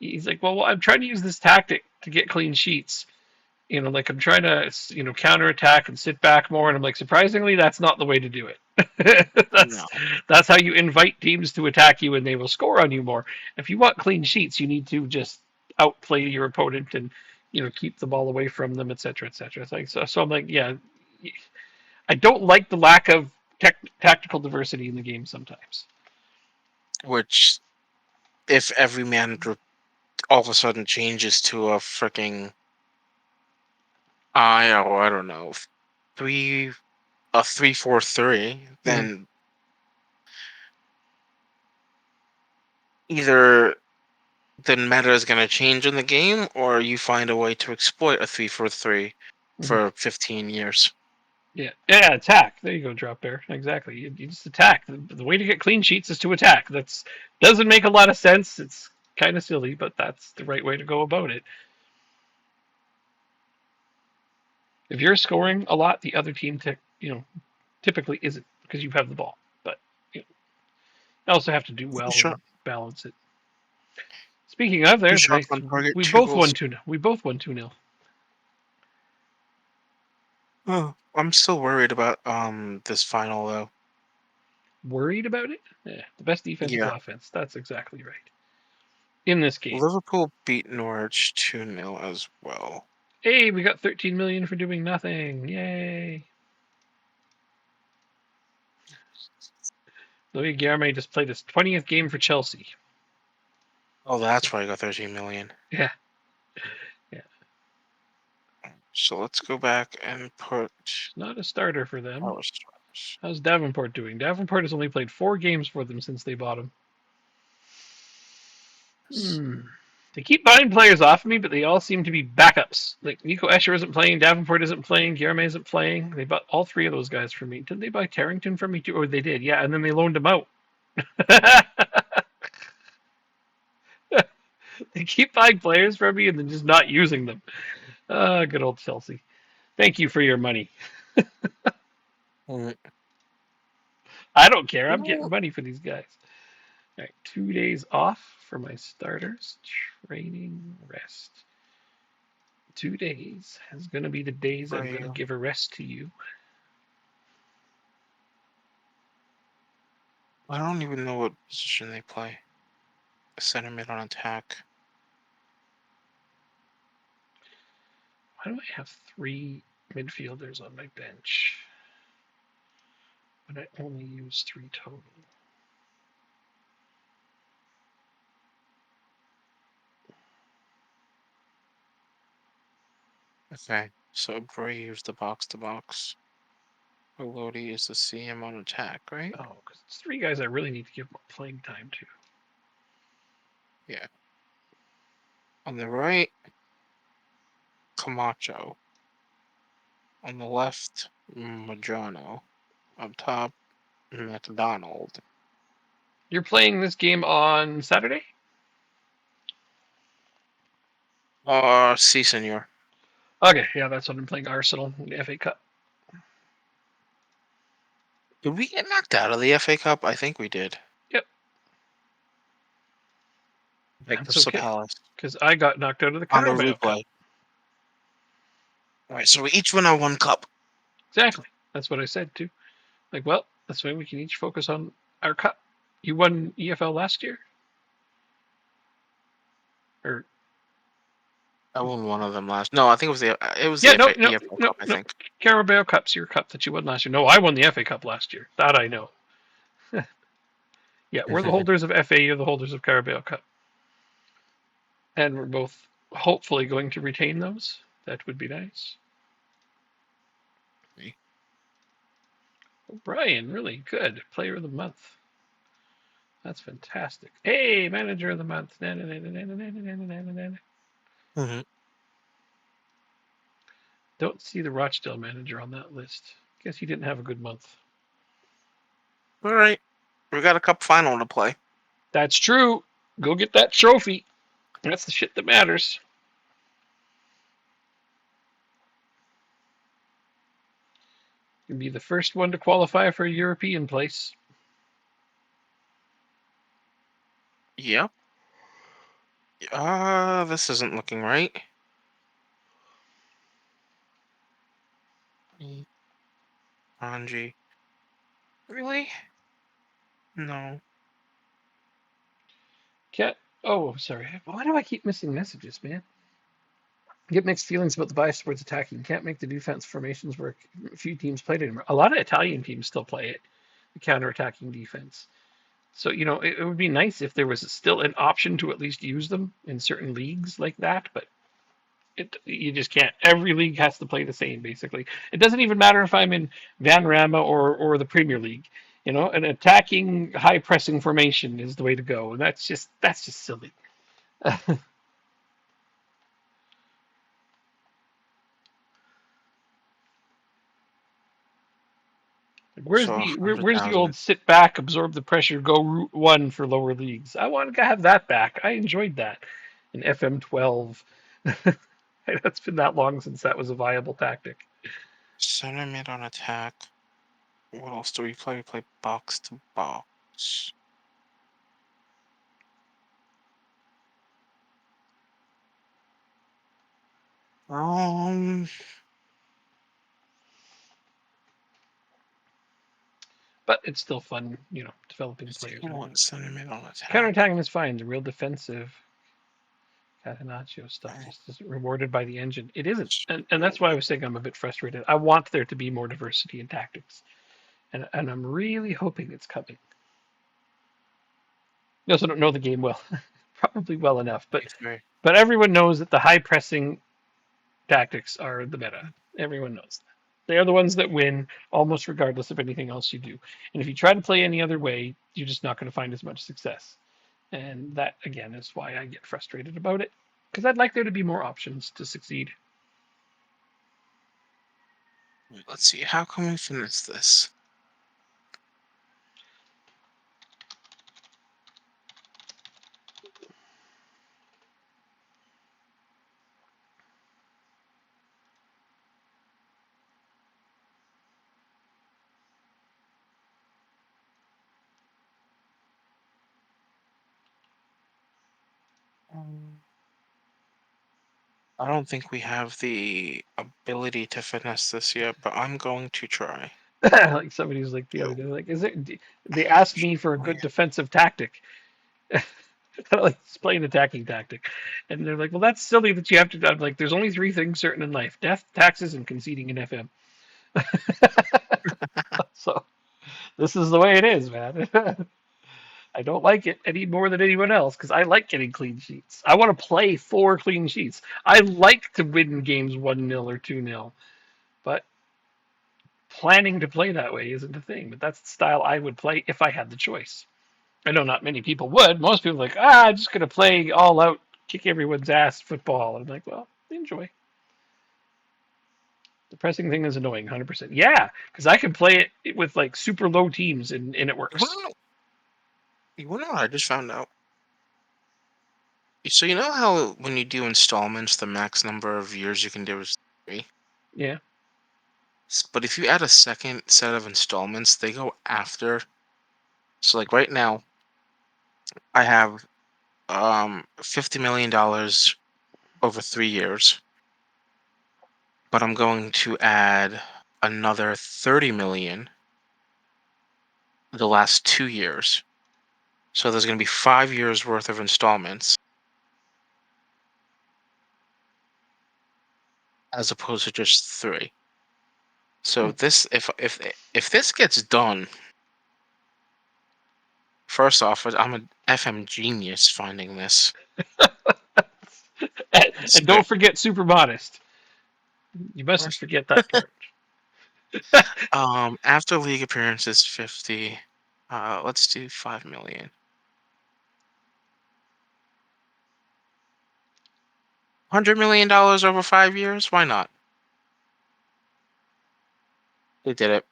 He's like, well, I'm trying to use this tactic to get clean sheets. You know, like I'm trying to, counterattack and sit back more. And I'm like, surprisingly, that's not the way to do it. No. that's how you invite teams to attack you, and they will score on you more. If you want clean sheets, you need to just outplay your opponent and keep the ball away from them, etc., etc. It's like so I'm like, yeah, I don't like the lack of tactical diversity in the game sometimes. Which, if every manager all of a sudden changes to a freaking I don't know, three a 3-4-3, Mm. then either the meta is going to change in the game, or you find a way to exploit a 3-4-3 Mm-hmm. for 15 years. Yeah, attack. There you go, drop bear. Exactly. You just attack. The way to get clean sheets is to attack. That's doesn't make a lot of sense. It's kind of silly, but that's the right way to go about it. If you're scoring a lot, the other team, typically isn't because you have the ball. But you also have to do well Shot, and balance it. Speaking of, two there's shots nice. on target, We two both won goals. 2. We both won 2-0. Oh, I'm still worried about this final though. Worried about it? Yeah, the best defense is Yeah. offense. That's exactly right. In this game. Liverpool beat Norwich 2-0 as well. Hey, we got 13 million for doing nothing. Yay. Louis Guilherme just played his 20th game for Chelsea. Oh, that's why I got 13 million. Yeah. Yeah. So let's go back and put He's not a starter for them. our stars. How's Davenport doing? Davenport has only played 4 games for them since they bought him. They keep buying players off of me, but they all seem to be backups. Like Nico Escher isn't playing, Davenport isn't playing, Guilherme isn't playing. They bought all 3 of those guys for me. Didn't they buy Tarrington from me too? Or they did, yeah, and then they loaned him out. They keep buying players from me and then just not using them. Good old Chelsea. Thank you for your money. Mm. I don't care. I'm getting No. money for these guys. All right, 2 days off for my starters. Training, rest. 2 days is going to be the days I'm going to give a rest to you. I don't even know what position they play. Center mid on attack. Why do I have 3 midfielders on my bench? But I only use 3 total. Okay, so Braves the box to box. Lodi is the CM on attack, right? Oh, because it's 3 guys I really need to give more playing time to. Yeah. On the right, Camacho. On the left, Majano. Up top, McDonald. You're playing this game on Saturday? Si, senor. Okay, yeah, that's when I'm playing Arsenal in the FA Cup. Did we get knocked out of the FA Cup? I think we did. Yep. Like That's Crystal okay, Palace. because I got knocked out of the On the Carabao Cup. replay. Alright, so we each win our 1 cup. Exactly. That's what I said too. Like, well, that's why we can each focus on our cup. You won EFL last year? Or I won one of them last. No, I think it was the Yeah, FA, EFL Cup. I think. Carabao Cup's your cup that you won last year. No, I won the FA Cup last year. That I know. Yeah, we're the holders of FA. You're the holders of Carabao Cup, and we're both hopefully going to retain those. That would be nice. Brian, really good player of the month. That's fantastic. Hey, manager of the month. Mm-hmm. Don't see the Rochdale manager on that list. Guess he didn't have a good month. All right, we got a cup final to play. That's true. Go get that trophy. That's the shit that matters. You can be the first one to qualify for a European place. Yep. This isn't looking right. Anji. Really? No. Oh, sorry. Why do I keep missing messages, man? I get mixed feelings about the bias towards attacking. Can't make the defense formations work. A few teams played it anymore. A lot of Italian teams still play it, the counter-attacking defense. So, it would be nice if there was still an option to at least use them in certain leagues like that, but you just can't. Every league has to play the same, basically. It doesn't even matter if I'm in Vanrama or the Premier League. An attacking, high-pressing formation is the way to go, and that's just silly. Where's So the 100,000. old sit back, absorb the pressure, go route one for lower leagues? I want to have that back. I enjoyed that in FM12. That's been that long since that was a viable tactic. Center mid on attack. What else do we play? We play box to box. Um, But it's still fun, developing players. center mid on attack. Counterattacking is fine. The real defensive Catenaccio stuff just isn't rewarded by the engine. It isn't. And that's why I was saying I'm a bit frustrated. I want there to be more diversity in tactics. And I'm really hoping it's coming. I also don't know the game well. Probably well enough. But everyone knows that the high pressing tactics are the meta. Everyone knows that. They are the ones that win almost regardless of anything else you do. And if you try to play any other way, you're just not going to find as much success. And that, again, is why I get frustrated about it. Because I'd like there to be more options to succeed. Let's see. How can we finish this? I don't think we have the ability to finesse this yet, but I'm going to try. Like somebody was like the other day, like, they asked me for a good defensive tactic. Like explain attacking tactic. And they're like, well, that's silly that you have to. I'm like, there's only three things certain in life: death, taxes, and conceding an FM. So this is the way it is, man. I don't like it any more than anyone else because I like getting clean sheets. I want to play for clean sheets. I like to win games 1-0 or 2-0, but planning to play that way isn't a thing. But that's the style I would play if I had the choice. I know not many people would. Most people are like, I'm just going to play all out, kick everyone's ass football. I'm like, well, enjoy. The pressing thing is annoying, 100%. Yeah, because I can play it with like super low teams and it works. You know what I just found out? So you know how when you do installments, the max number of years you can do is 3? Yeah. But if you add a second set of installments, they go after. So like right now, I have $50 million over 3 years, but I'm going to add another 30 million the last 2 years. So there's going to be 5 years worth of installments. as opposed to just 3. So this, if this gets done, first off, I'm an FM genius finding this. And don't forget super modest. You mustn't forget that part. After league appearances, 50. Let's do 5 million. $100 million over 5 years? Why not? They did it.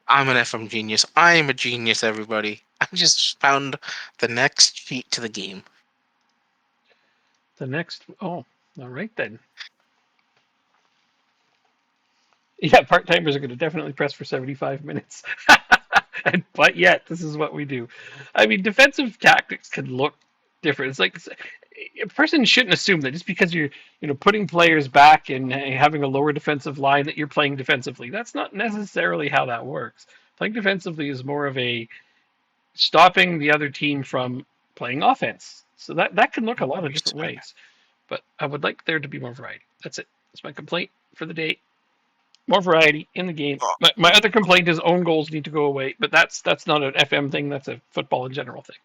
I'm an FM genius. I am a genius, everybody. I just found the next cheat to the game. The next. Oh, all right then. Yeah, part timers are going to definitely press for 75 minutes. But yet, this is what we do. I mean, defensive tactics can look different. It's like a person shouldn't assume that just because you're putting players back and having a lower defensive line that you're playing defensively. That's not necessarily how that works. Playing defensively is more of a stopping the other team from playing offense. So that can look a lot of different ways. But I would like there to be more variety. That's it. That's my complaint for the day. More variety in the game. My other complaint is own goals need to go away, but that's not an FM thing. That's a football in general thing.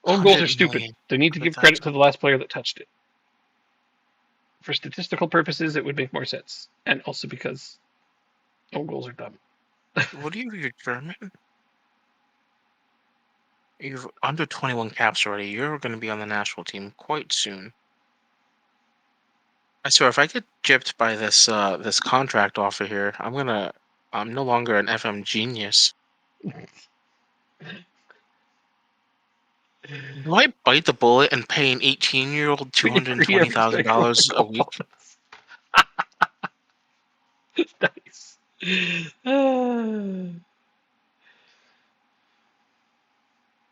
Own goals are stupid. They need to give credit to the last player that touched it. For statistical purposes, it would make more sense, and also because own goals are dumb. What are you, German? You're under 21 caps already. You're going to be on the national team quite soon. I swear, if I get gypped by this this contract offer here, I'm no longer an FM genius. Do I bite the bullet and pay an 18-year-old $220,000 a week? Nice.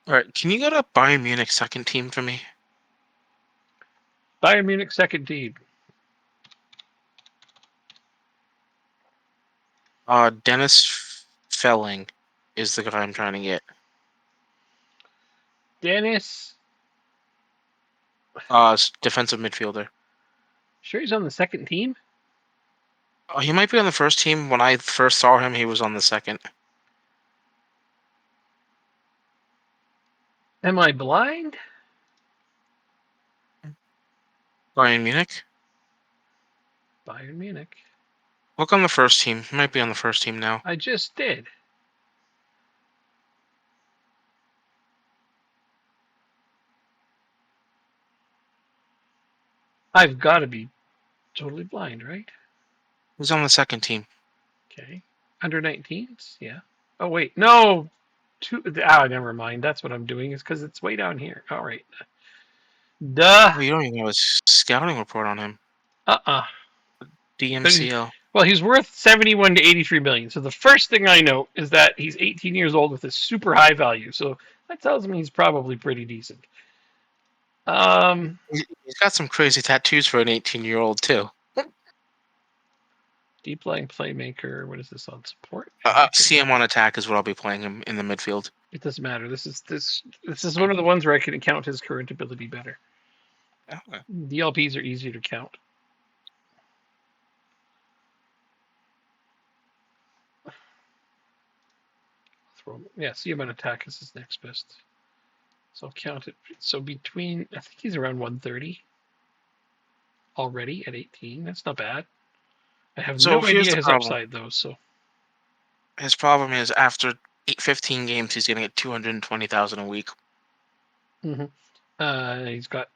All right, can you go to Bayern Munich second team for me? Bayern Munich second team. Dennis Felling is the guy I'm trying to get. Dennis. Defensive midfielder. Sure, he's on the second team. He might be on the first team. When I first saw him, he was on the second. Am I blind? Bayern Munich. Bayern Munich. Look on the first team. He might be on the first team now. I just did. I've got to be totally blind, right? He's on the second team. Okay. Under 19s? Yeah. Oh, wait. No. Never mind. That's what I'm doing is because it's way down here. All right. Duh. Oh, you don't even know his scouting report on him. DMCL. Well, he's worth 71 to 83 million. So the first thing I know is that he's 18 years old with a super high value. So that tells me he's probably pretty decent. He's got some crazy tattoos for an 18-year-old too. Deep line playmaker. What is this on support? CM on attack is what I'll be playing him in the midfield. It doesn't matter. This is one of the ones where I can count his current ability better. Okay. DLPs are easier to count. Yeah, CM on attack is his next best. So I'll count it. So between, I think he's around 130 already at 18. That's not bad. I have no idea his upside though. So his problem is after 15 games, he's going to get 220,000 a week. Mm-hmm. He's got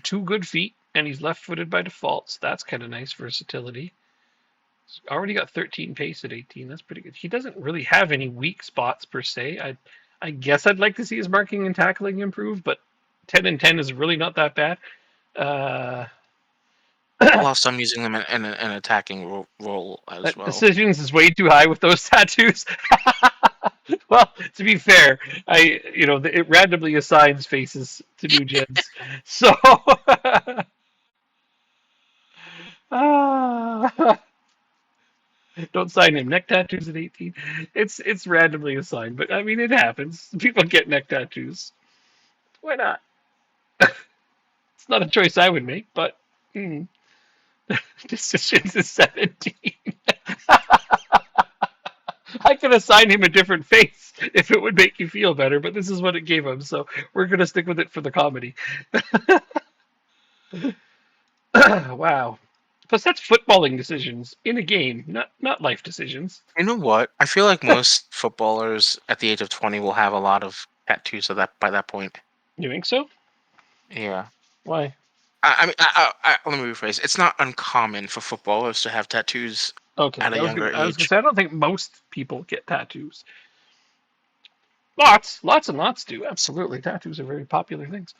two good feet, and he's left-footed by default. So that's kind of nice versatility. He's already got 13 pace at 18. That's pretty good. He doesn't really have any weak spots per se. I guess I'd like to see his marking and tackling improve, but 10 and 10 is really not that bad. Whilst I'm using them in an attacking role as well. Decisions is way too high with those tattoos. Well, to be fair, it randomly assigns faces to new gens. So don't sign him. Neck tattoos at 18. It's randomly assigned, but I mean it happens. People get neck tattoos. Why not? It's not a choice I would make, but Decisions is 17. I could assign him a different face if it would make you feel better, but this is what it gave him, so we're gonna stick with it for the comedy. Wow. Plus, that's footballing decisions in a game, not life decisions. You know what? I feel like most footballers at the age of 20 will have a lot of tattoos of that by that point. You think so? Yeah. Why? I mean, let me rephrase. It's not uncommon for footballers to have tattoos Okay, at a younger I was gonna age. say I don't think most people get tattoos. Lots and lots do. Absolutely, tattoos are very popular things.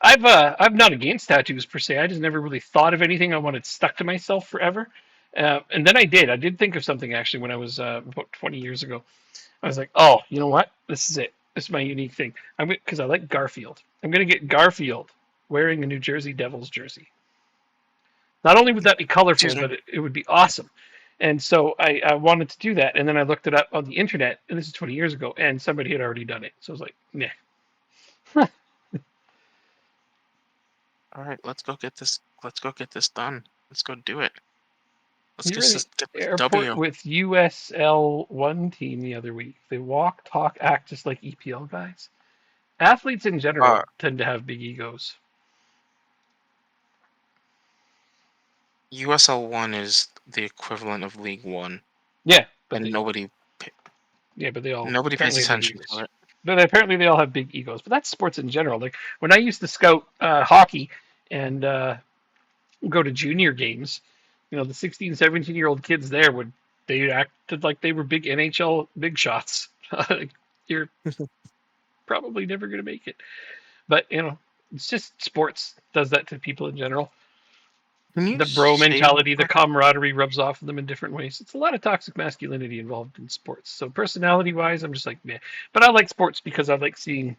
I'm not against tattoos per se. I just never really thought of anything I wanted stuck to myself forever. And then I did. I did think of something actually when I was about 20 years ago. I was like, oh, you know what? This is it. This is my unique thing. I'm because I like Garfield. I'm gonna get Garfield wearing a New Jersey Devils jersey. Not only would that be colorful, Excuse me. but it would be awesome. And so I wanted to do that. And then I looked it up on the internet, and this is 20 years ago, and somebody had already done it. So I was like, nah. All right, let's go get this. Let's go get this done. Let's go do it. Let's You were in the get this airport W. with USL1 team the other week. They walk, talk, act just like EPL guys. Athletes in Uh, general tend to have big egos. USL 1 is the equivalent of League One, Yeah, but and they all nobody pays apparently have big attention egos. to it. But apparently they all have big egos. But that's sports in general. Like when I used to scout hockey and go to junior games, the 16, 17-year-old kids there they acted like they were big NHL big shots. You're probably never going to make it. But, it's just sports does that to people in general. Can you The bro say real mentality, the quick? camaraderie rubs off of them in different ways. It's a lot of toxic masculinity involved in sports. So personality wise, I'm just like, meh. But I like sports because I like seeing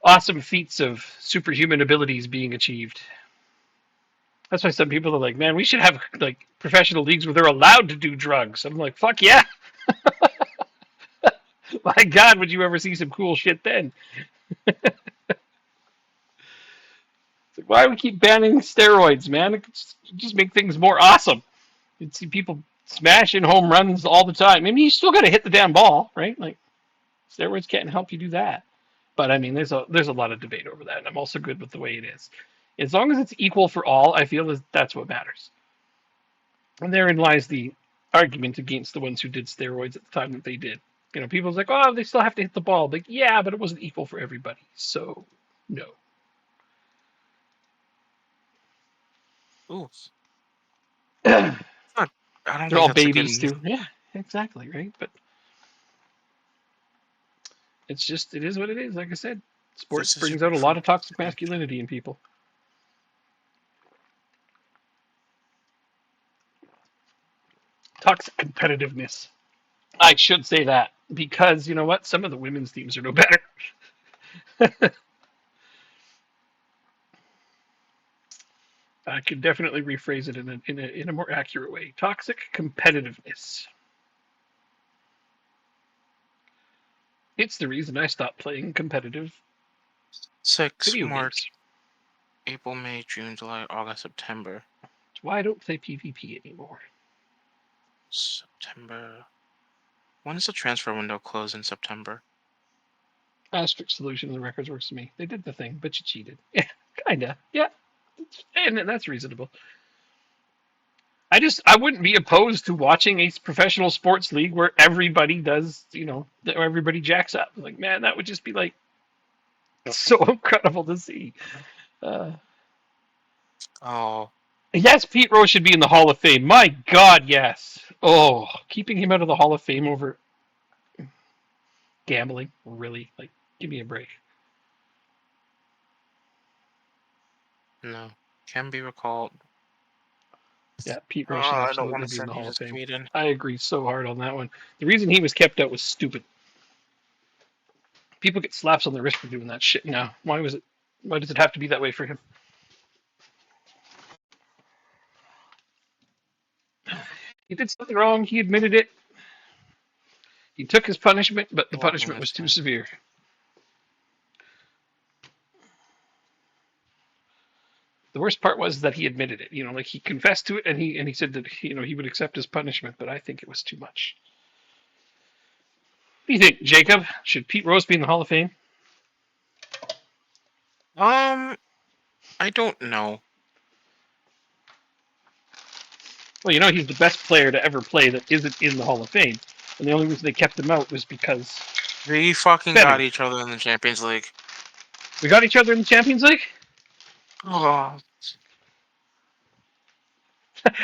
awesome feats of superhuman abilities being achieved. That's why some people are like, man, we should have like professional leagues where they're allowed to do drugs. I'm like, fuck yeah. My God, would you ever see some cool shit then? It's like, why do we keep banning steroids, man? It could just make things more awesome. You'd see people smashing home runs all the time. I mean, you still got to hit the damn ball, right? Like steroids can't help you do that. But I mean, there's a lot of debate over that, and I'm also good with the way it is. As long as it's equal for all, I feel that's what matters. And therein lies the argument against the ones who did steroids at the time that they did. People's like, oh, they still have to hit the ball. Like, yeah, but it wasn't equal for everybody. So, no. Ooh, They're not- I don't think all that's a good babies move. too. Yeah, exactly, right? But it is what it is. Like I said, sports This is brings out a lot of toxic masculinity in people. Toxic competitiveness. I should say that because you know what? Some of the women's teams are no better. I could definitely rephrase it in a more accurate way. Toxic competitiveness. It's the reason I stopped playing competitive 6 video games. March, April, May, June, July, August, September. It's why I don't play PvP anymore. September. When does the transfer window close in September? Asterisk solution of the records works to me. They did the thing, but you cheated. Yeah, kinda. Yeah, and that's reasonable. I wouldn't be opposed to watching a professional sports league where everybody does, where everybody jacks up. Like, man, that would just be like so incredible to see. Uh, Oh, yes, Pete Rose should be in the Hall of Fame. My God, yes. Oh, keeping him out of the Hall of Fame over gambling, really? Like, give me a break. no. Can be recalled. Yeah, Pete Oh, Rose should I don't want absolutely to be in send the you Hall of this Fame. tweet in. I agree so hard on that one. The reason he was kept out was stupid. People get slaps on the wrist for doing that shit now. Why was it? Why does it have to be that way for him? He did something wrong. He admitted it. He took his punishment, but the Walking punishment this was too in. severe. The worst part was that he admitted it. Like he confessed to it, and he said that he would accept his punishment. But I think it was too much. What do you think, Jacob? Should Pete Rose be in the Hall of Fame? I don't know. Well, he's the best player to ever play that isn't in the Hall of Fame, and the only reason they kept him out was because We fucking got betting. each other in the Champions League. We got each other in the Champions League. Oh,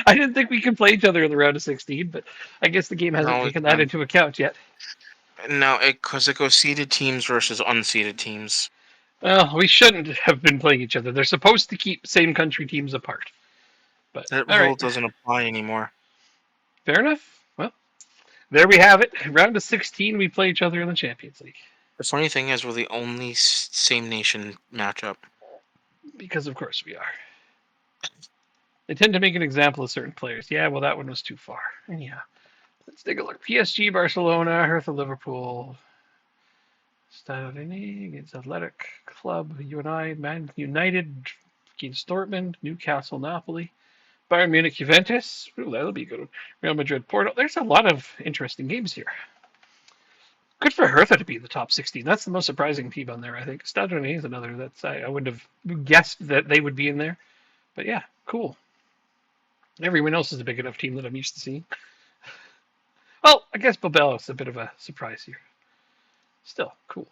I didn't think we could play each other in the round of 16, but I guess the game hasn't no, we taken that can. into account yet. No, because it goes seeded teams versus unseeded teams. Well, we shouldn't have been playing each other. They're supposed to keep same country teams apart. But That all rule right, doesn't apply anymore. fair enough. Well, there we have it. Round of 16, we play each other in the Champions League The funny thing is, we're the only same nation matchup. because, of course, we are. They tend to make an example of certain players. Yeah, well, that one was too far. Anyhow, let's take a look. PSG, Barcelona, Hertha, Liverpool, Stade Rennais against Athletic Club, UNI, Man United against Dortmund, Newcastle, Napoli, Bayern Munich, Juventus. Ooh, that'll be a good one. Real Madrid, Porto. There's a lot of interesting games here. Good for Hertha to be in the top 16. That's the most surprising team on there, I think. Stade Rennais is another that's I wouldn't have guessed that they would be in there. But yeah, cool. Everyone else is a big enough team that I'm used to seeing. Well, I guess Bilbao is a bit of a surprise here. Still, cool.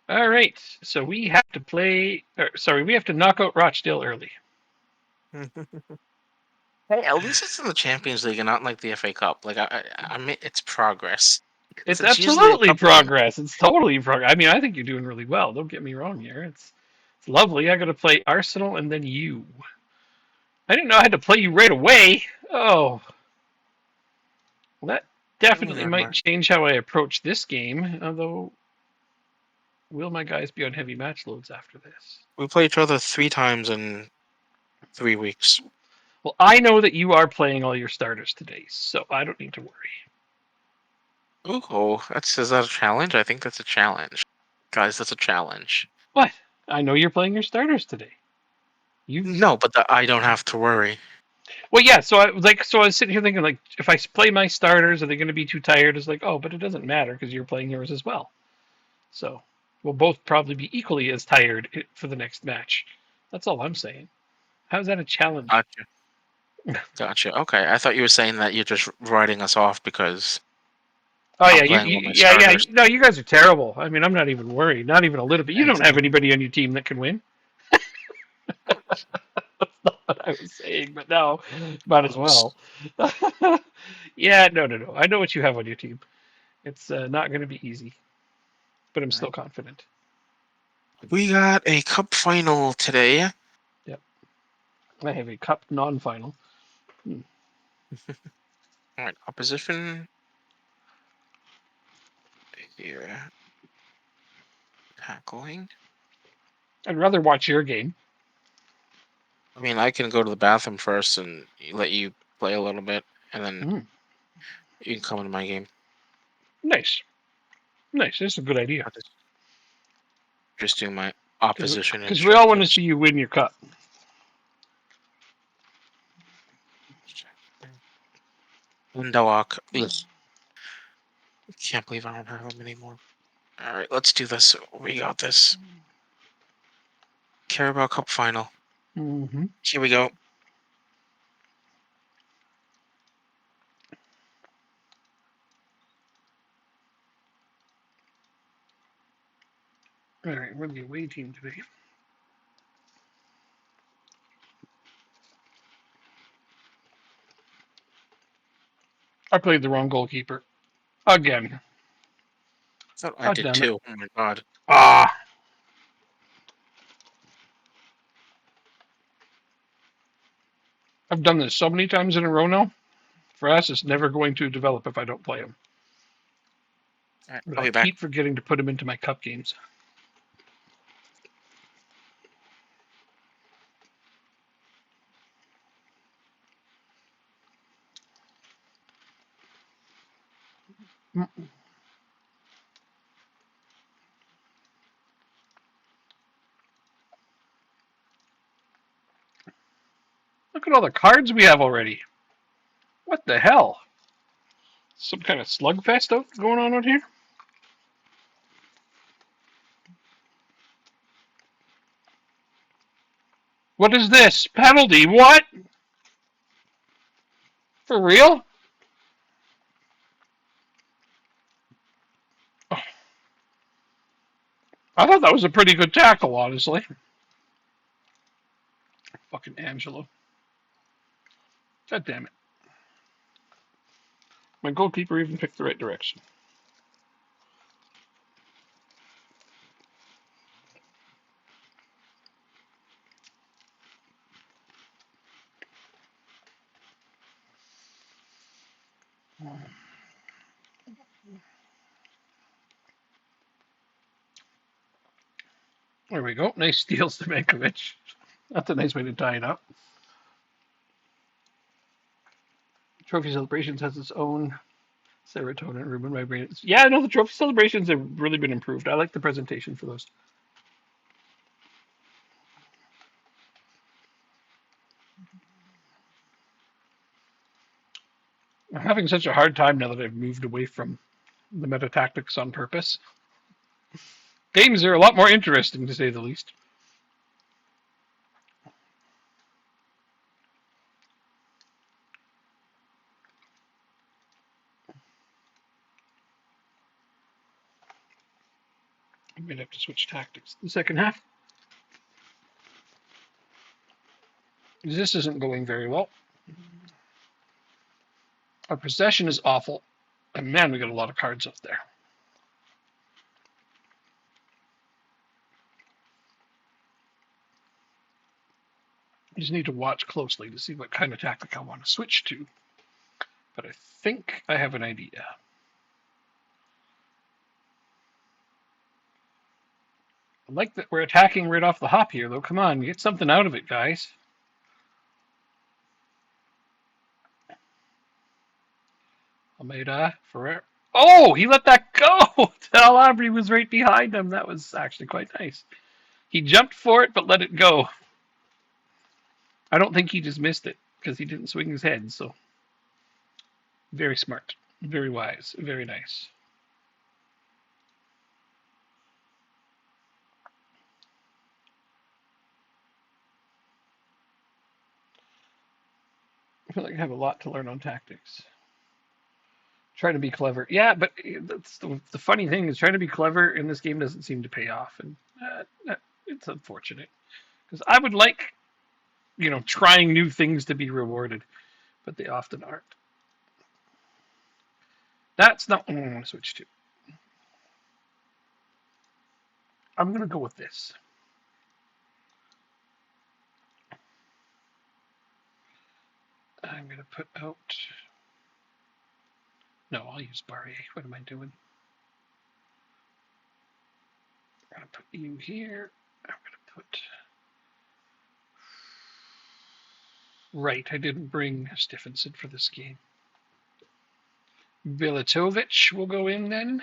All right, so we have to play. We have to knock out Rochdale early. Hey, at least it's in the Champions League and not like the FA Cup. Like I mean, it's progress. It's It's usually a absolutely cup final. progress. It's totally progress. I mean, I think you're doing really well. Don't get me wrong here. It's lovely. I got to play Arsenal and then you. I didn't know I had to play you right away. Oh, well, that definitely might Remember, change how I approach this game. Although, will my guys be on heavy match loads after this? we play each other 3 times in 3 weeks. Well, I know that you are playing all your starters today, so I don't need to worry. Ooh, is that a challenge? I think that's a challenge, guys. That's a challenge. What? I know you're playing your starters today. You No, but I don't have to worry. Well, yeah. So I was sitting here thinking, like, if I play my starters, are they going to be too tired? It's like, oh, but it doesn't matter because you're playing yours as well. So we'll both probably be equally as tired for the next match. That's all I'm saying. How's that a challenge? Gotcha. Gotcha. Okay, I thought you were saying that you're just writing us off because Oh I'm yeah, playing with my yeah. starters. No, you guys are terrible. I mean, I'm not even worried, not even a little bit. You Thanks, don't have man. anybody on your team that can win. That's not what I was saying, but no, might as Close. well. Yeah, no. I know what you have on your team. It's not going to be easy, but I'm still Right. confident. We got a cup final today. Yep. I have a cup non-final. Hmm. All right, opposition here. Tackling. I'd rather watch your game. I mean, I can go to the bathroom first and let you play a little bit, and then Hmm. you can come into my game. Nice. That's a good idea. I'll just do my opposition Because we all want to instructions. see you win your cup. Windowalk. Can't believe I don't have them anymore. All right, let's do this. We got this. Carabao Cup final. Mm-hmm. Here we go. All right, we're the away team today. I played the wrong goalkeeper again. Thought I God did damn it! too. Oh my god. Ah, I've done this so many times in a row now. For us, it's never going to develop if I don't play him. All right, But I'll I be back. keep forgetting to put him into my cup games. Look at all the cards we have already. What the hell? Some kind of slugfest going on out here? What is this? Penalty? What? For real? Oh, I thought that was a pretty good tackle, honestly. Fucking Angelo. God damn it. My goalkeeper even picked the right direction. There we go. Nice steals to Mankovic. That's a nice way to tie it up. Trophy Celebrations has its own serotonin room in my brain. Yeah, no, the Trophy Celebrations have really been improved. I like the presentation for those. I'm having such a hard time now that I've moved away from the meta tactics on purpose. Games are a lot more interesting, to say the least. I'm going to have to switch tactics the second half. This isn't going very well. Our possession is awful. And man, we got a lot of cards up there. I just need to watch closely to see what kind of tactic I want to switch to. But I think I have an idea. I like that we're attacking right off the hop here, though. Come on, get something out of it, guys. Almeida, Ferrer. Oh, he let that go! Alabri was right behind him. That was actually quite nice. He jumped for it, but let it go. I don't think he just missed it, because he didn't swing his head, so... Very smart. Very wise. Very nice. I feel like I have a lot to learn on tactics. Try to be clever. Yeah, but that's the funny thing is trying to be clever in this game doesn't seem to pay off, and it's unfortunate because I would like, trying new things to be rewarded, but they often aren't. That's not what I want to switch to. I'm going to go with this. I'm going to put out... No, I'll use Barrier. What am I doing? I'm going to put you here. I'm going to put... Right, I didn't bring Stephenson for this game. Bilatovic will go in then.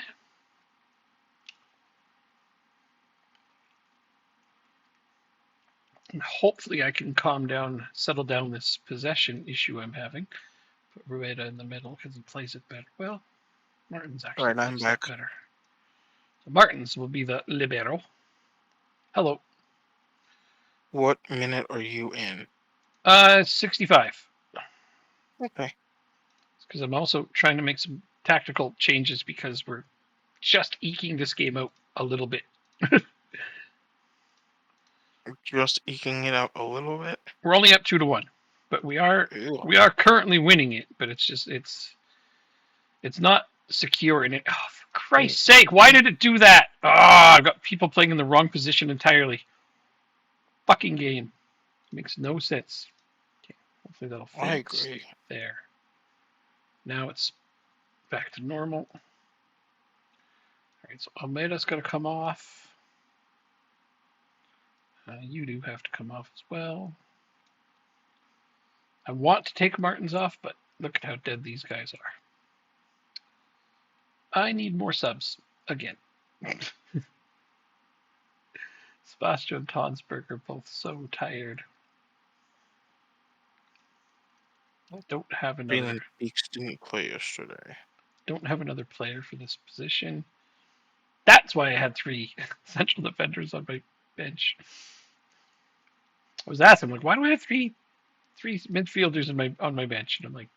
And hopefully I can settle down this possession issue I'm having. Put Rueda in the middle because he plays it better. Well, Martins actually plays it better. So Martins will be the libero. Hello. What minute are you in? 65. Okay. Because I'm also trying to make some tactical changes because we're just eking this game out a little bit. Just eking it out a little bit. We're only up 2-1, but we are currently winning it. But it's not secure in it. Oh, for Christ's sake! Why did it do that? I've got people playing in the wrong position entirely. Fucking game makes no sense. Okay, hopefully that'll fix. I agree. There. Now it's back to normal. All right, so Almeida's got to come off. You do have to come off as well. I want to take Martins off, but look at how dead these guys are. I need more subs again. Sebastian and Tonsberg are both so tired. I don't have another. Greenland Beaks didn't play yesterday. Don't have another player for this position. That's why I had 3 central defenders on my bench. I was asking, like, why do I have three midfielders on my bench? And I'm like,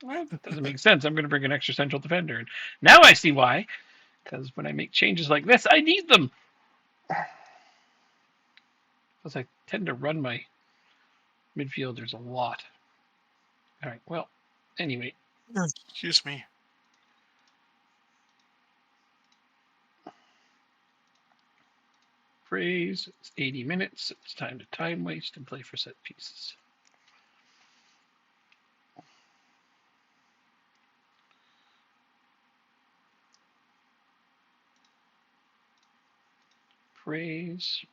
well, that doesn't make sense. I'm going to bring an extra central defender. And now I see why. Because when I make changes like this, I need them. Because I tend to run my midfielders a lot. All right, well, anyway. Excuse me. Praise. It's 80 minutes. It's time to time waste and play for set pieces. Praise.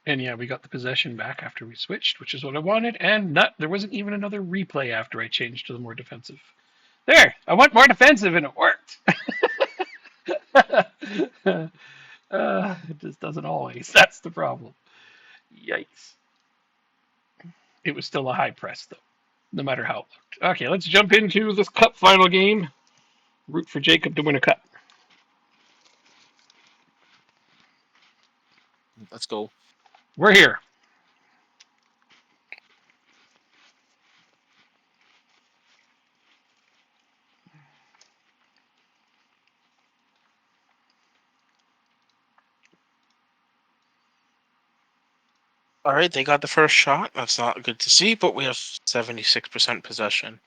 And yeah, we got the possession back after we switched, which is what I wanted. And there wasn't even another replay after I changed to the more defensive. There, I went more defensive and it worked. It just doesn't always. That's the problem. Yikes. It was still a high press, though, no matter how it looked. Okay, let's jump into this cup final game. Root for Jacob to win a cup. Let's go. We're here. All right, they got the first shot. That's not good to see, but we have 76% possession.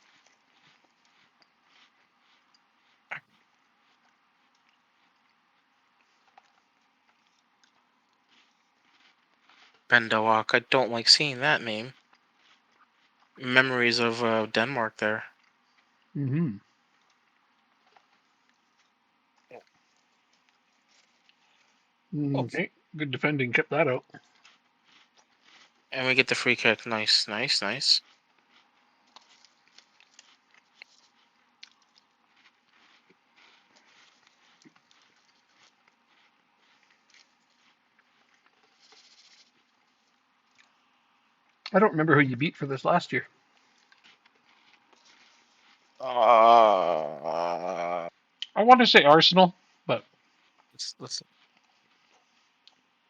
Bendawak, I don't like seeing that name. Memories of Denmark there. Mm-hmm. Okay, good defending. Kept that out. And we get the free kick. Nice, nice, nice. I don't remember who you beat for this last year. Uh, I want to say Arsenal, but let's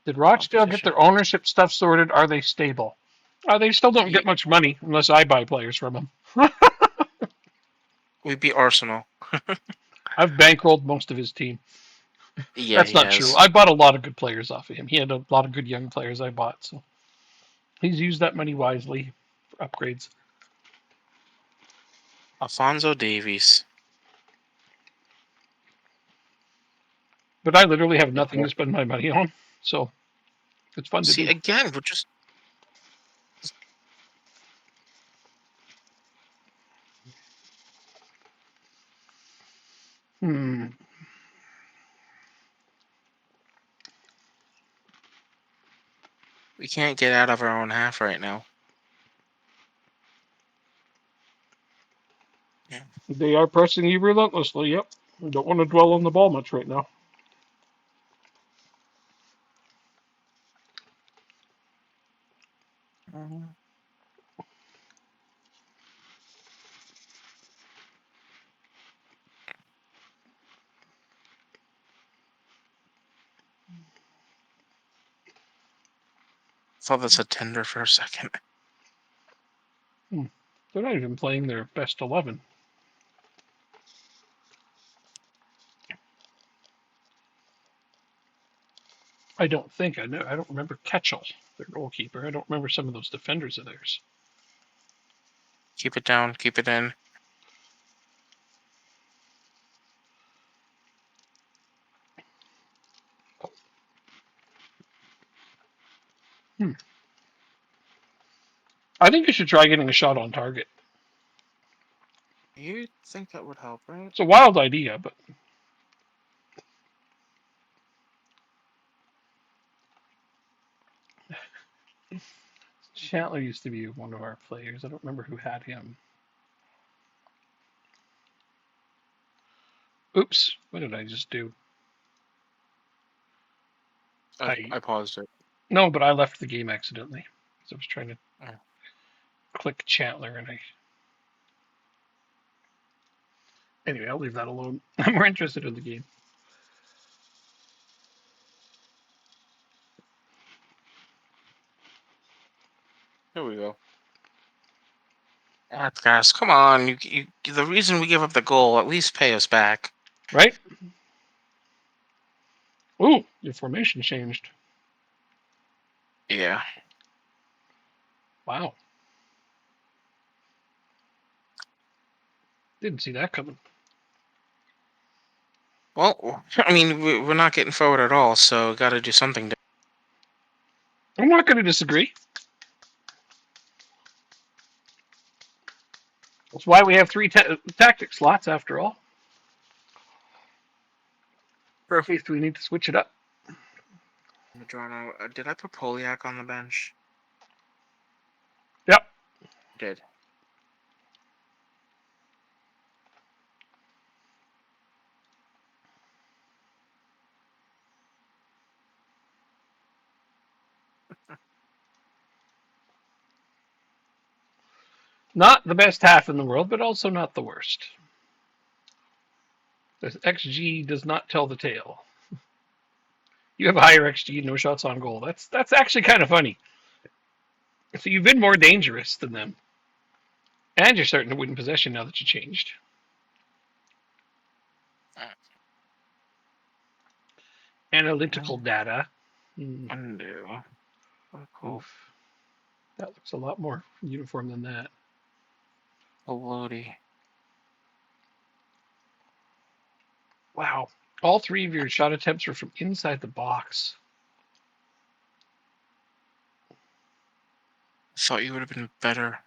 did Rochdale get competition. their ownership stuff sorted? Are they stable? They still don't get much money unless I buy players from them. We beat Arsenal. I've bankrolled most of his team. Yeah, That's he not true. has. I bought a lot of good players off of him. He had a lot of good young players I bought, so he's used that money wisely for upgrades. Alfonso Davies. But I literally have nothing to spend my money on, so it's fun to See, do. again, we're just... We can't get out of our own half right now. Yeah. They are pressing you relentlessly, yep. I don't want to dwell on the ball much right now. Thought that's a tender for a second. They're not even playing their best 11. I don't think. I don't remember Ketchel, their goalkeeper. I don't remember some of those defenders of theirs. Keep it down. Keep it in. I think you should try getting a shot on target. You think that would help, right? It's a wild idea, but Chandler used to be one of our players. I don't remember who had him. Oops, what did I just do? I paused it. No, but I left the game accidentally. So I was trying to Oh, click Chandler and I. Anyway, I'll leave that alone. I'm more interested in the game. here we go. Guys, come on! The reason we give up the goal, at least pay us back. Right? Ooh, your formation changed. Yeah. Wow. Didn't see that coming. Well, I mean, we're not getting forward at all, so got to do something. I'm not going to disagree. That's why we have three tactic slots, after all. In case we need to switch it up. Madrono, did I put Poliak on the bench? Yep. Did. Not the best half in the world, but also not the worst. This XG does not tell the tale. You have a higher XG, no shots on goal. That's actually kind of funny. So you've been more dangerous than them. And you're starting to win possession now that you changed. Analytical data. Undo. Cool. Oof. That looks a lot more uniform than that. Loady. Wow. All three of your shot attempts were from inside the box. Thought you would have been better.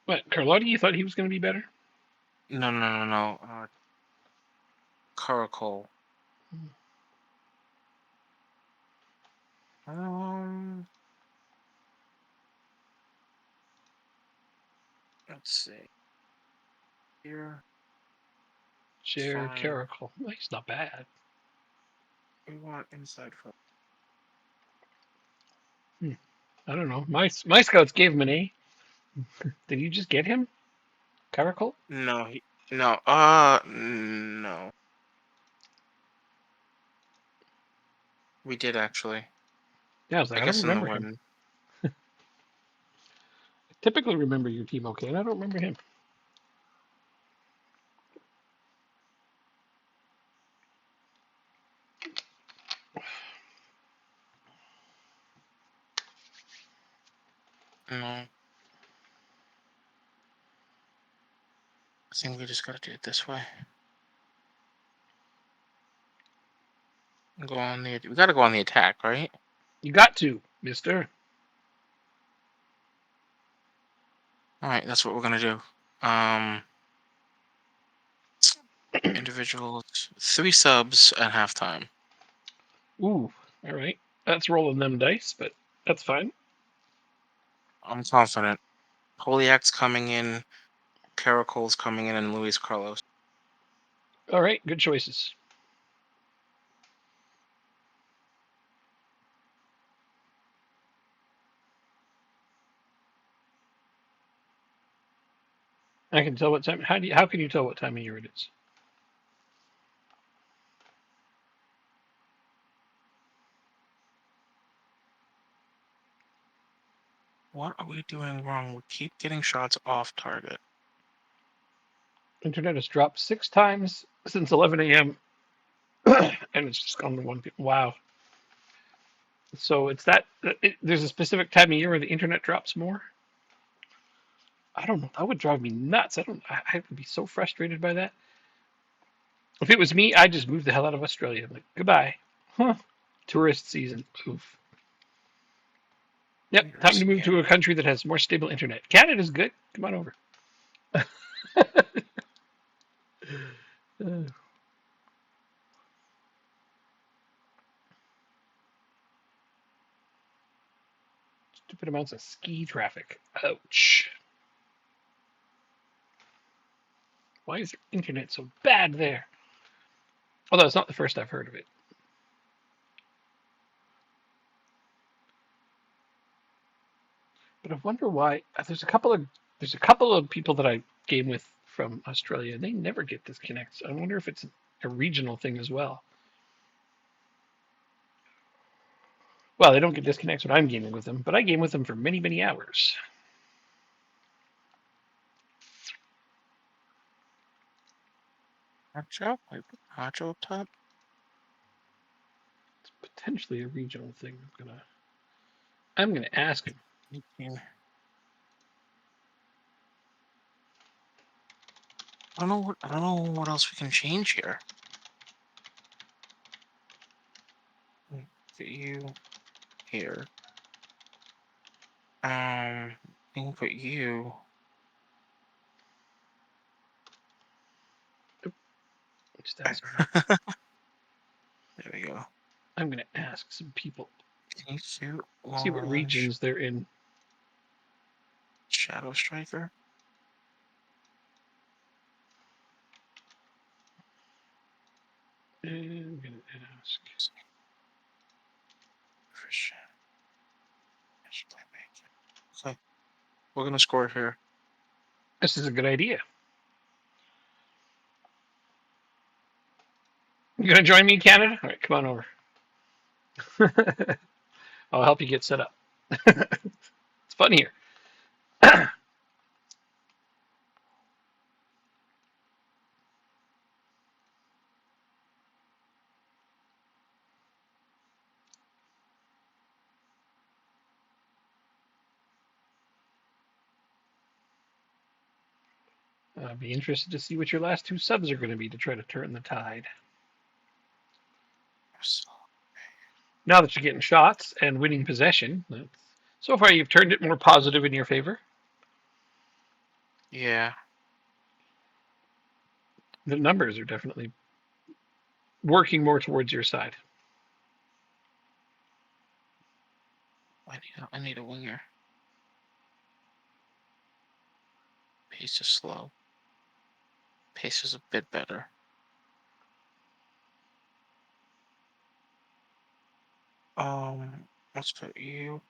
What, Carlotti, you thought he was going to be better? No. Caracol. Let's see. Here. Share Fine. Caracal. Well, he's not bad. We want inside foot. I don't know. My scouts gave him an A. Did you just get him? Caracal? No, no. We did actually. Yeah, I was like, I I don't guess in the remember him. win. I typically remember your team okay, and I don't remember him. No. I think we just gotta do it this way. We gotta go on the attack, right? You got to, mister. Alright, that's what we're gonna do. Individuals, 3 subs at halftime. Ooh, all right. That's rolling them dice, but that's fine. I'm confident. Poliak's coming in, Caracol's coming in, and Luis Carlos. All right, good choices. I can tell what time. How can you tell what time of year it is? What are we doing wrong? We keep getting shots off target. Internet has dropped 6 times since 11 a.m. and it's just gone to 1 p.m. Wow. So it's there's a specific time of year where the internet drops more. I don't know. That would drive me nuts. I would be so frustrated by that. If it was me, I'd just move the hell out of Australia. I'm like, goodbye. Huh. Tourist season. Oof. Yep. Time to move to a country that has more stable internet. Canada's good. Come on over. Stupid amounts of ski traffic. Ouch. Why is their internet so bad there? Although it's not the first I've heard of it. But I wonder why. There's a couple of people that I game with from Australia, and they never get disconnects. I wonder if it's a regional thing as well. Well, they don't get disconnects when I'm gaming with them, but I game with them for many, many hours. Nacho? Wait, nacho up top? It's potentially a regional thing. I'm gonna ask him. Yeah. I don't know what else we can change here. Put you here. We can put you. Just ask There we go. I'm gonna ask some people. Can you shoot See what regions they're in. Shadow Striker? And I'm gonna ask. Christian. Okay. We're gonna score here. This is a good idea. You gonna join me, Canada? All right, come on over. I'll help you get set up. It's fun here. I'd be interested to see what your last 2 subs are going to be to try to turn the tide. Now that you're getting shots and winning possession, so far you've turned it more positive in your favor. Yeah. The numbers are definitely working more towards your side. I need a winger. Pace is slow. Pace is a bit better. Let's put you.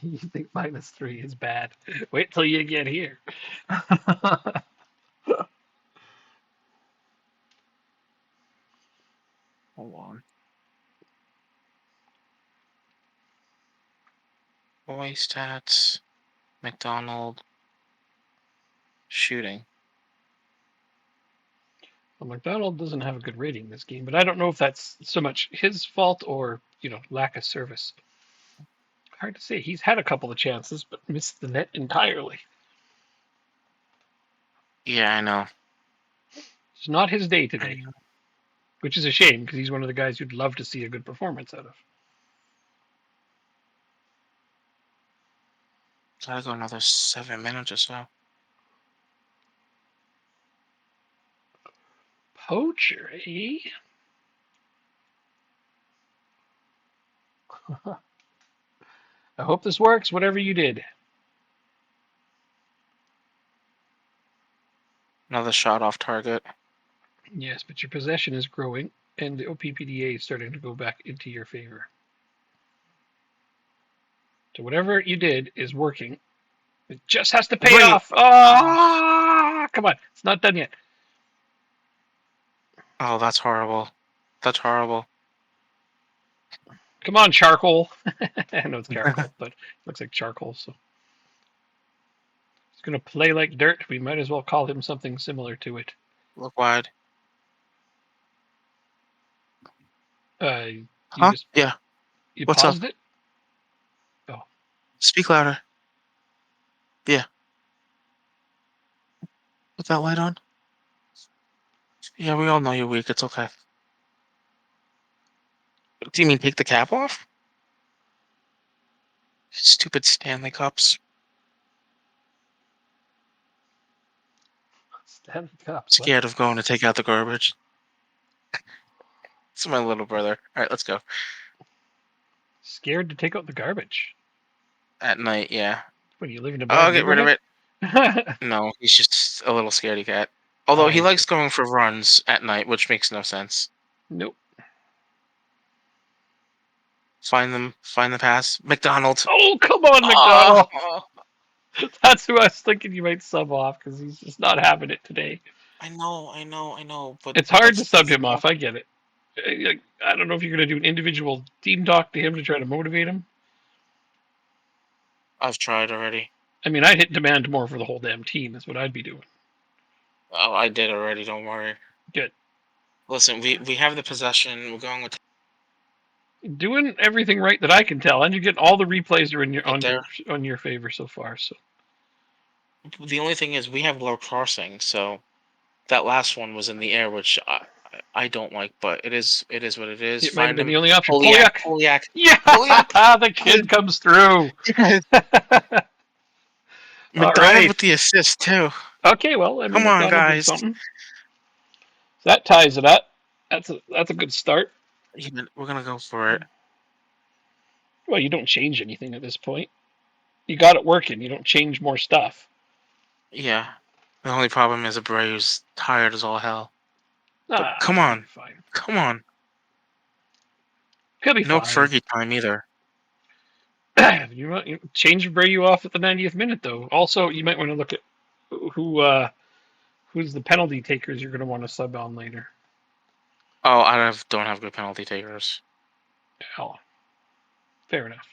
You think -3 is bad? Wait till you get here. Hold on. Boy stats. McDonald. Shooting. Well, McDonald doesn't have a good rating this game, but I don't know if that's so much his fault or, lack of service. Hard to say. He's had a couple of chances, but missed the net entirely. Yeah, I know. It's not his day today, which is a shame because he's one of the guys you'd love to see a good performance out of. Gotta go another 7 minutes or so. Poacher, eh? I hope this works, whatever you did. Another shot off target. Yes, but your possession is growing, and the OPPDA is starting to go back into your favor. So whatever you did is working. It just has to pay off. Oh, come on. It's not done yet. Oh, that's horrible. That's horrible. Come on, charcoal. I know it's charcoal, but it looks like charcoal, so. He's going to play like dirt. We might as well call him something similar to it. Look wide. Yeah. You What's paused up? it? Oh. Speak louder. Yeah. Put that light on. Yeah, we all know you're weak. It's okay. Do you mean take the cap off? Stupid Stanley Cups. Stanley Cup. Scared of going to take out the garbage. It's my little brother. All right, let's go. Scared to take out the garbage. At night, yeah. What, are you living in a I'll bad get rid of neighborhood? it. No, he's just a little scaredy cat. Although he likes going for runs at night, which makes no sense. Nope. Find them. Find the pass. McDonald. Oh, come on, McDonald. That's who I was thinking you might sub off because he's just not having it today. I know. But It's hard to that's sub him the off. I get it. I don't know if you're going to do an individual team talk to him to try to motivate him. I've tried already. I mean, I'd hit demand more for the whole damn team. Is what I'd be doing. Oh, I did already. Don't worry. Good. Listen, we have the possession. We're going with Doing everything right that I can tell, and you get all the replays are in your right there. on your favor so far. So The only thing is we have low crossing, so that last one was in the air, which I don't like, but it is what it is. it might have Find been him. the only option. Polyak. Yeah, Polyak. the kid comes through. McDonald right. with the assist too. Okay, well, I mean, Come on, McDonald did guys. something. So that ties it up. That's a good start. We're gonna go for it. Well, you don't change anything at this point. You got it working. You don't change more stuff. Yeah. The only problem is Abreu's tired as all hell. But come on. Fine. Come on. He'll be No fine. Fergie time either. You change Abreu off at the 90th minute, though. Also, you might want to look at who's the penalty takers you're going to want to sub on later. Oh, don't have good penalty takers. Hell, fair enough.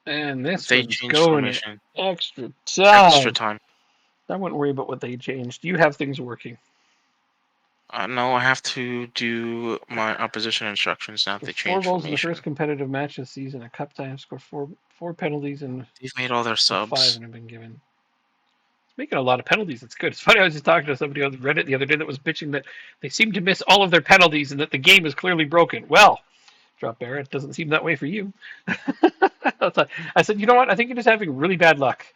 And this they one's changed going formation. extra time. Extra time. I wouldn't worry about what they changed. You have things working. No, I have to do my opposition instructions now. They changed 4 goals formation. in the first competitive match this season. A cup tie, scored four penalties, and they've made all their subs. 5 and have been given. It's making a lot of penalties. It's good. It's funny. I was just talking to somebody on Reddit the other day that was bitching that they seem to miss all of their penalties and that the game is clearly broken. Well, Drop Bear, it doesn't seem that way for you. I said, you know what? I think you're just having really bad luck.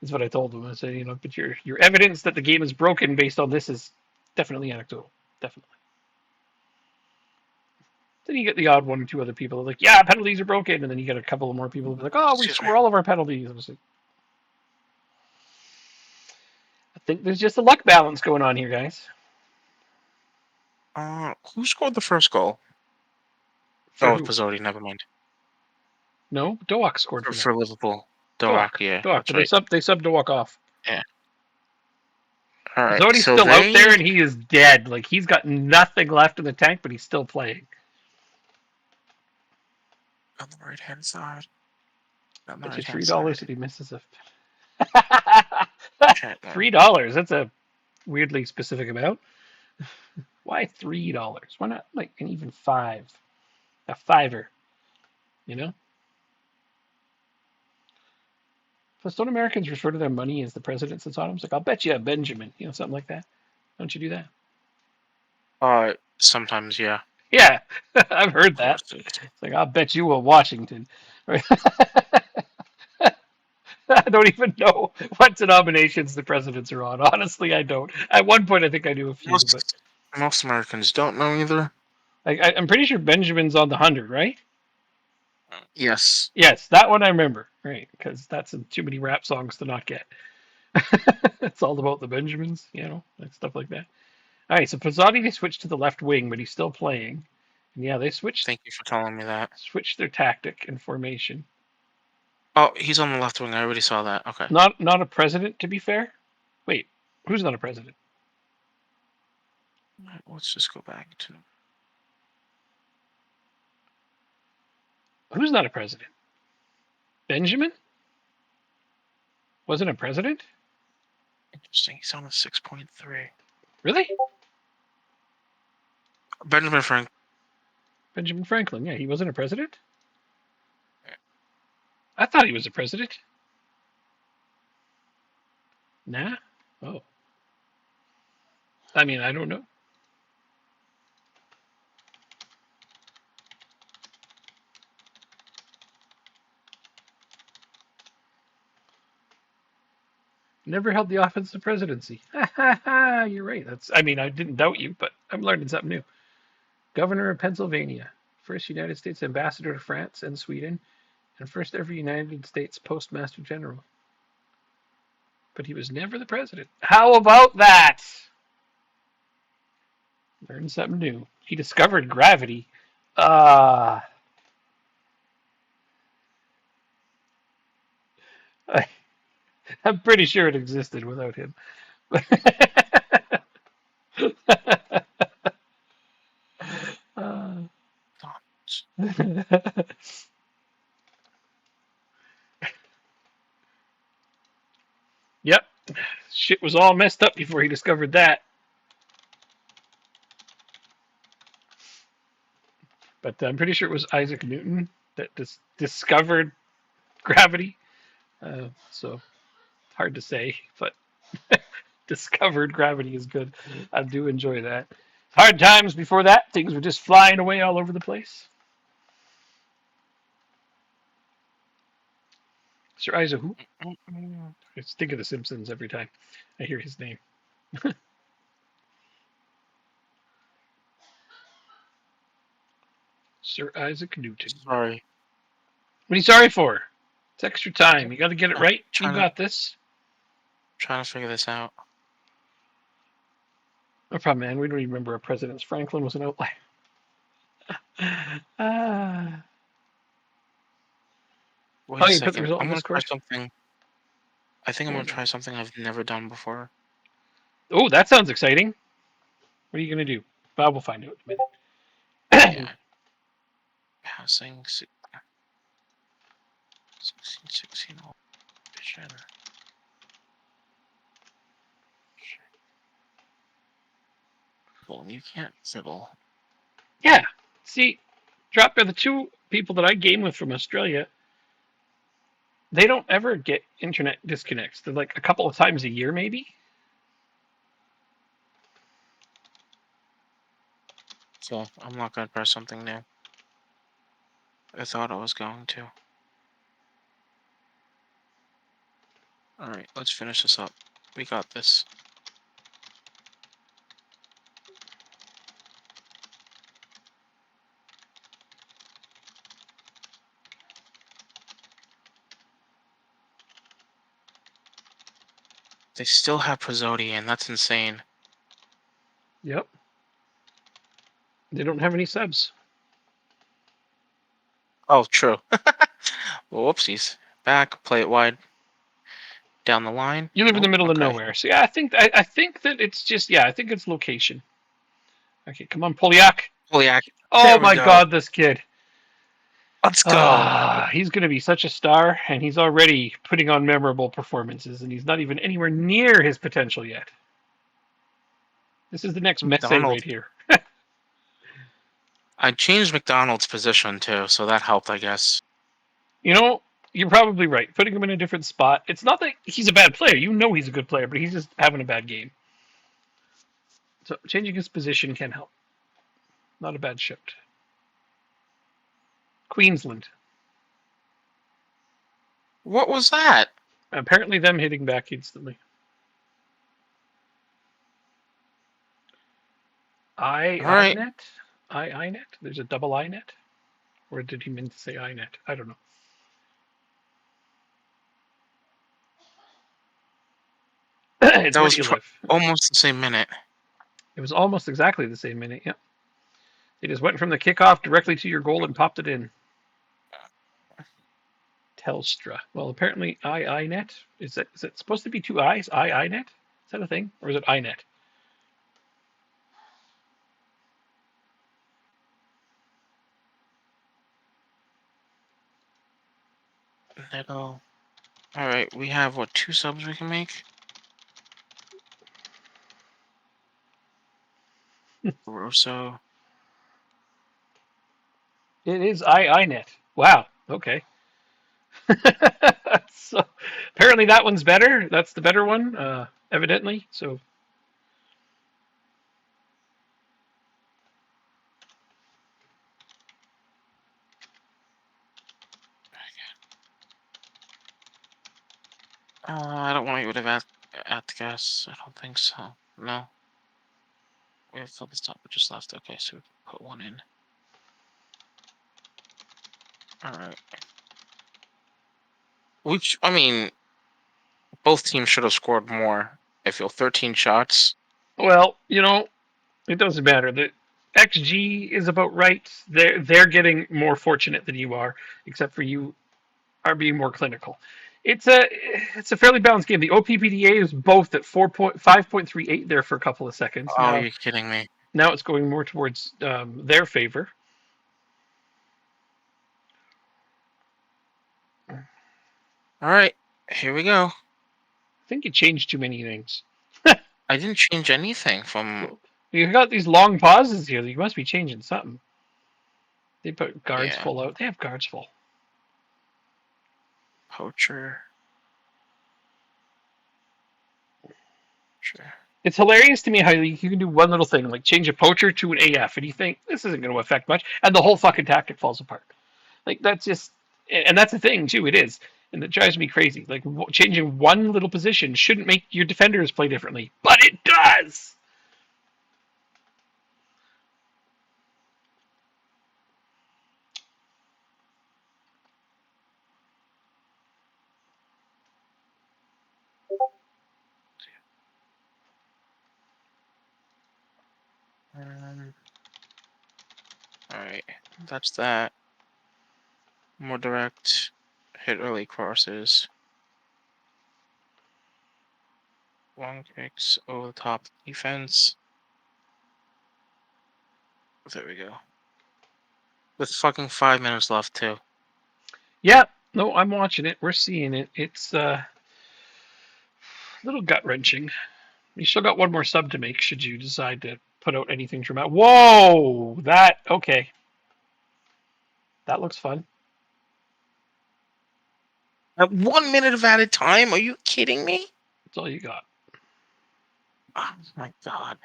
Is what I told him. I said, but your evidence that the game is broken based on this is definitely anecdotal. Definitely. Then you get the odd 1 or 2 other people like, yeah, penalties are broken, and then you get a couple of more people like, oh, we score all of our penalties. I was like, I think there's just a luck balance going on here, guys. Who scored the first goal? It was already. Never mind. No, Doak scored for Liverpool. Doak, yeah. Doak, but right. they subbed Doak off. Yeah. All right. Zody's still out there, and he is dead. Like, he's got nothing left in the tank, but he's still playing. On the right-hand side. That's $3 if he misses a... $3? That's a weirdly specific amount. Why $3? Why not, like, an even 5? A $5. Plus, don't Americans refer to their money as the presidents and Sodoms? Like, I'll bet you a Benjamin, something like that. Don't you do that? Sometimes, yeah. Yeah, I've heard that. It's like, I'll bet you a Washington. I don't even know what denominations the presidents are on. Honestly, I don't. At one point, I think I knew a few. Most Americans don't know either. I'm pretty sure Benjamin's on the 100, right? Yes. Yes, that one I remember. Right, because that's too many rap songs to not get. It's all about the Benjamins, stuff like that. All right, so Pizzotti, they switched to the left wing, but he's still playing. And yeah, they switched. Thank you for telling me that. Switched their tactic and formation. Oh, he's on the left wing. I already saw that. Okay. Not a president, to be fair. Wait, who's not a president? Let's just go back to... Who's not a president? Benjamin? Wasn't a president? Interesting. He's on a 6.3. Really? Benjamin Franklin. Yeah, he wasn't a president? I thought he was a president. Nah? Oh. I mean, I don't know. Never held the office of presidency. You're right. I didn't doubt you, but I'm learning something new. Governor of Pennsylvania, first United States ambassador to France and Sweden, and first ever United States Postmaster General. But he was never the president. How about that? Learned something new. He discovered gravity. Ah. I'm pretty sure it existed without him. Uh, yep. Shit was all messed up before he discovered that. But I'm pretty sure it was Isaac Newton that discovered gravity. So hard to say, but discovered gravity is good. I do enjoy that. Hard times before that, things were just flying away all over the place. Sir Isaac who? I just think of The Simpsons every time I hear his name. Sir Isaac Newton. Sorry. What are you sorry for? It's extra time. You got to get it right. You got this. Trying to figure this out. No problem, man. We don't even remember our presidents. Franklin was an outlier. Wait a you put the second. result I'm in gonna try Discord? something. I think I'm gonna try something I've never done before. Oh, that sounds exciting. What are you gonna do? Bob will find out in a minute. Yeah. Passing 16, 16 vision. Well, you can't fiddle. Yeah. See, drop by the two people that I game with from Australia. They don't ever get internet disconnects. They're like a couple of times a year, maybe. So I'm not gonna press something new. I thought I was going to. Alright, let's finish this up. We got this. They still have Prizodian. That's insane. Yep. They don't have any subs. Oh, true. Well, whoopsies. Back, play it wide. Down the line. You live in the middle of Okay. nowhere. So yeah, I think that it's just I think it's location. Okay, come on, Polyak. Polyak. Oh There we my go. God, this kid. Let's go. He's going to be such a star, and he's already putting on memorable performances, and he's not even anywhere near his potential yet. This is the next Messi right here. I changed McDonald's position too, so that helped, I guess. You know, you're probably right. Putting him in a different spot. It's not that he's a bad player. You know he's a good player, but he's just having a bad game. So changing his position can help. Not a bad shift. Queensland. What was that? Apparently them hitting back instantly. INet? INet? There's a double INet? Or did he mean to say INet? I don't know. It's That where was you live. almost the same minute. It was almost exactly the same minute, yep. They just went from the kickoff directly to your goal and popped it in. Telstra. Well, apparently INet. Is it supposed to be two I's? INet? Is that a thing? Or is it INet? Nickel. Alright, we have, what, 2 subs we can make? Rosso. It is INet. Wow. Okay. So apparently that one's better. That's the better one, evidently. So I don't want you to have at the gas. I don't think so. No. We have filled the stop, but just left. Okay, so we can put one in. Alright. Which, I mean, both teams should have scored more. I feel 13 shots. well, it doesn't matter. XG is about right. They're getting more fortunate than you are, except for you are being more clinical. It's a fairly balanced game. The OPPDA is both at 5.38 there for a couple of seconds. Oh, Now you're kidding me. now it's going more towards their favor. All right, here we go. I think you changed too many things. I didn't change anything from. You got these long pauses here. You must be changing something. They put guards Yeah, full out. They have guards full. poacher. Sure. It's hilarious to me how you can do one little thing, like change a poacher to an AF, and you think this isn't going to affect much, and the whole fucking tactic falls apart. Like that's just, and that's the thing too. It is, and it drives me crazy. Like changing one little position shouldn't make your defenders play differently, but it does. All right, that's that. More direct, hit early crosses. Long kicks over the top defense. There we go. With fucking 5 minutes left too. Yeah, no, I'm watching it. We're seeing it. It's a little gut wrenching. You still got one more sub to make. Should you decide to put out anything dramatic? Whoa, that okay. That looks fun. At 1 minute of added time? Are you kidding me? That's all you got. Oh my god.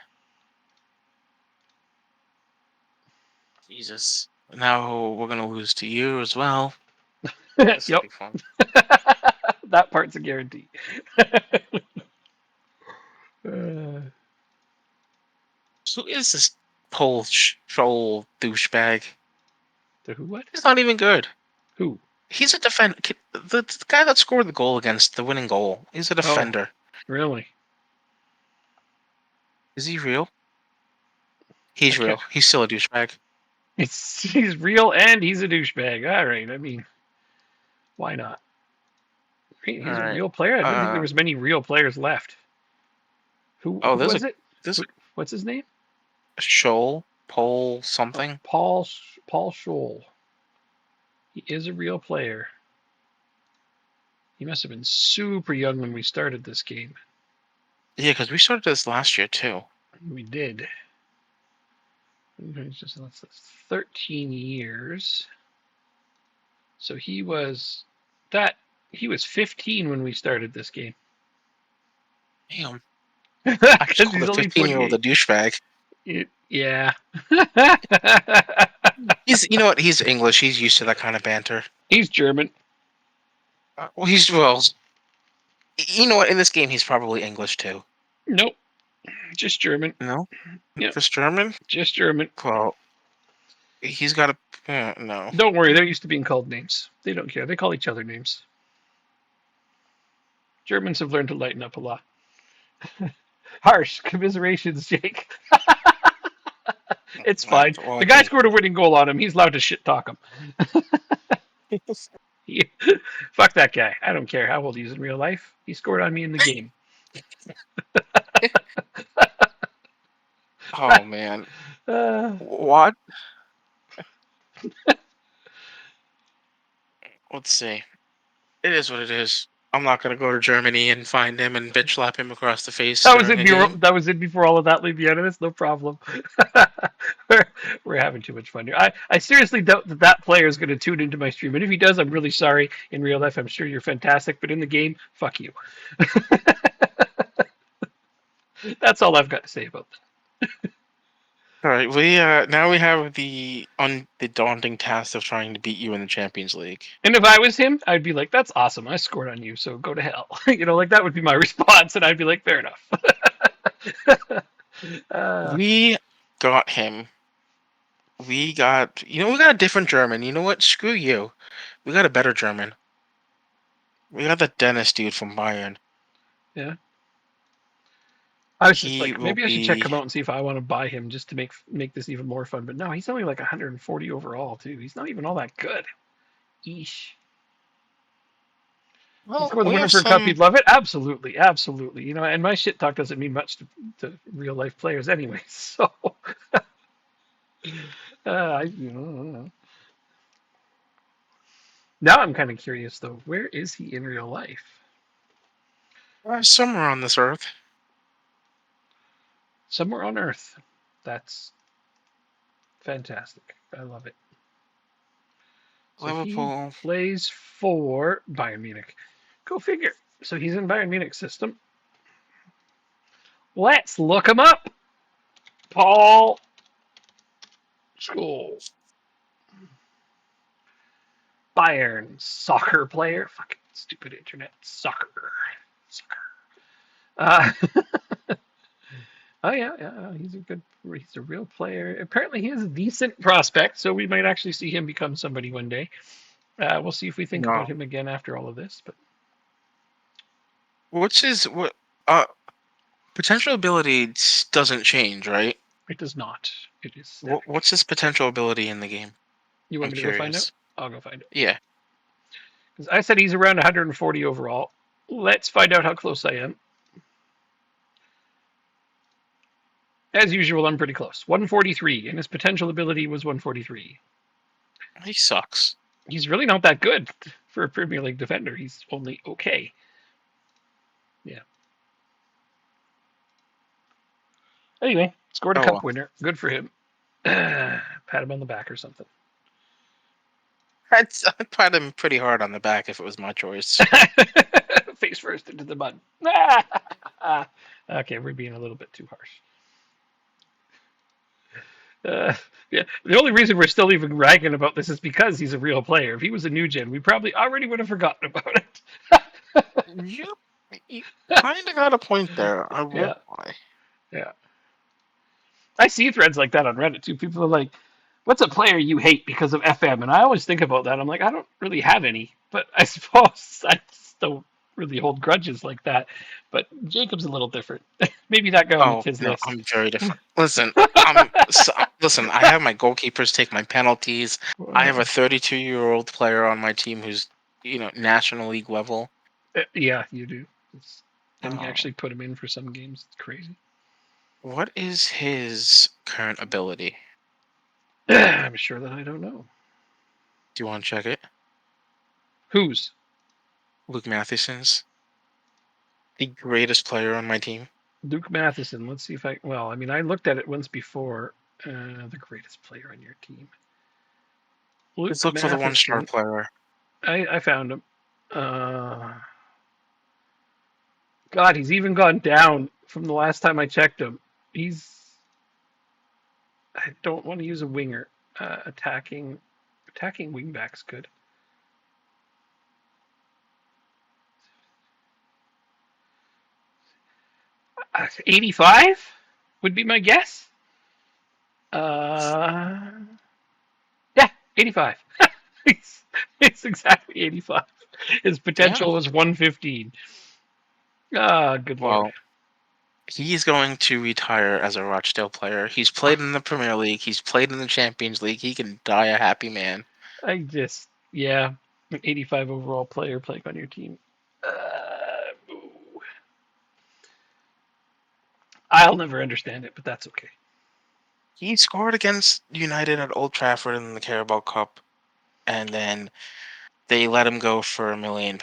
Jesus. Now we're gonna lose to you as well. This will Yep. be fun. That part's a guarantee. uh, So who is this Polish troll douchebag? the who? What? He's not even good. Who? He's a defender. The guy that scored the goal against the winning goal. He's a Oh, defender. really? Is he real? I He's can't. real. He's still a douchebag. He's real and he's a douchebag. All right. I mean, why not? All He's a right. real player. I didn't think there was many real players left. Oh, Who was it? there's a What's his name? Shoal Pole something. Paul Scholl. He is a real player. He must have been super young when we started this game. Yeah, because we started this last year too. We did. That's 13 years. So he was 15 when we started this game. Damn. I just Because called he's a only 15-year-old a 28. douchebag. Yeah. You know what? He's English. He's used to that kind of banter. He's German. Well, you know what? In this game, he's probably English too. Nope. Just German. No, Yep. just German. Just German. Well, he's got a no. Don't worry, they're used to being called names. They don't care. They call each other names. Germans have learned to lighten up a lot. Harsh commiserations, Jake. It's fine. Well, The guy scored a winning goal on him. He's allowed to shit talk him. Fuck that guy. I don't care how old he is in real life. He scored on me in the game. Oh man. Uh, What? Let's see. It is what it is. I'm not gonna go to Germany and find him and bitch slap him across the face during a game. that was it before all of that. Leave me out of this. No problem. We're having too much fun here. I seriously doubt that player is going to tune into my stream. And if he does, I'm really sorry. In real life, I'm sure you're fantastic. But in the game, fuck you. That's all I've got to say about that. All right, we now we have the daunting task of trying to beat you in the Champions League. And if I was him, I'd be like, "That's awesome! I scored on you, so go to hell." Like that would be my response, and I'd be like, "Fair enough." We got him. We got a different German. You know what? Screw you. We got a better German. We got the Dennis dude from Bayern. Yeah. I was just He like, will maybe I should check be. him out and see if I want to buy him just to make this even more fun. But no, he's only like 140 overall too. He's not even all that good. Eesh. You Well, score the we winner have for a cup, some. you'd love it? Absolutely, absolutely. You know, and my shit talk doesn't mean much to real life players anyway. So, you know. Now I'm kind of curious though. Where is he in real life? Somewhere on this earth. Somewhere on Earth. That's fantastic. I love it. So he Liverpool. plays for Bayern Munich. Go figure. So he's in Bayern Munich system. Let's look him up. Paul Scholes. Bayern soccer player. Fucking stupid internet. Soccer. Uh, oh yeah. He's a real player. Apparently he is a decent prospect, so we might actually see him become somebody one day. We'll see if we think about No. him again after all of this, but Which is what? Potential ability doesn't change, right? it does not. It is static. What's his potential ability in the game? You want I'm me to go find out? curious. I'll go find it. Yeah. Because I said he's around 140 overall. Let's find out how close I am. As usual, I'm pretty close. 143, and his potential ability was 143. He sucks. He's really not that good for a Premier League defender. He's only okay. Yeah. Anyway, scored a Oh cup well. winner. Good for him. Pat him on the back or something. I'd pat him pretty hard on the back if it was my choice. Face first into the mud. Okay, we're being a little bit too harsh. Yeah, the only reason we're still even ragging about this is because he's a real player. If he was a new gen, we probably already would have forgotten about it. Yep. You kind of got a point there. I Yeah, won't lie. yeah. I see threads like that on Reddit too. People are like, "What's a player you hate because of FM?" And I always think about that. I'm like, I don't really have any, but I suppose I just don't really hold grudges like that. But Jacob's a little different. Maybe that guy will make Oh his no, list. I'm very different. Listen, listen. I have my goalkeepers take my penalties. I have a 32-year-old player on my team who's National League level. Yeah, you do. And you Uh, actually put him in for some games. It's crazy. what is his current ability? I'm sure that I don't know. Do you want to check it? Whose? Luke Matheson's, the greatest player on my team. Luke Matheson. Let's see if I. Well, I mean, I looked at it once before. The greatest player on your team. Let's Luke look for the one-star Matheson. player. I found him. God, he's even gone down from the last time I checked him. He's. I don't want to use a winger. Attacking wingback's good. 85 would be my guess. Yeah, 85. it's exactly 85. His Yeah. potential was 115. Ah, good lord. Well, he's going to retire as a Rochdale player. He's played in the Premier League. He's played in the Champions League. He can die a happy man. Yeah, an 85 overall player playing on your team. I'll never understand it, but that's okay. He scored against United at Old Trafford in the Carabao Cup, and then they let him go for £1 million,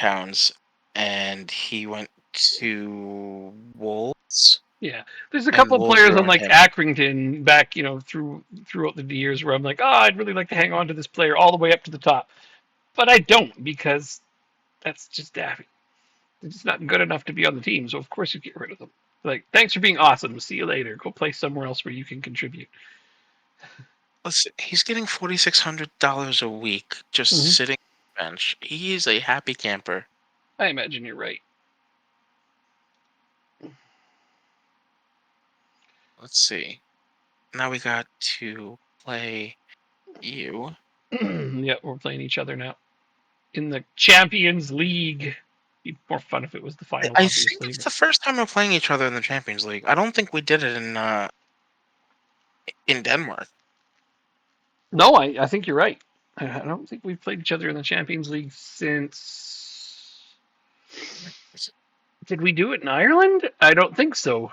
and he went to Wolves, Yeah, there's a and couple of Wolves players on ruined like him. Accrington back, throughout the years where I'm like, oh, I'd really like to hang on to this player all the way up to the top, but I don't because that's just daffy. They're just not good enough to be on the team, so of course you get rid of them. Like, thanks for being awesome. See you later. Go play somewhere else where you can contribute. Listen, he's getting $4,600 a week just Mm-hmm. sitting on the bench. He's a happy camper. I imagine you're right. Let's see. Now we got to play you. Yeah, we're playing each other now in the Champions League. It'd be more fun if it was the final, I think obviously. it's But the first time we're playing each other in the Champions League. I don't think we did it in Denmark. no, I think you're right. I don't think we've played each other in the Champions League since. Did we do it in Ireland? I don't think so.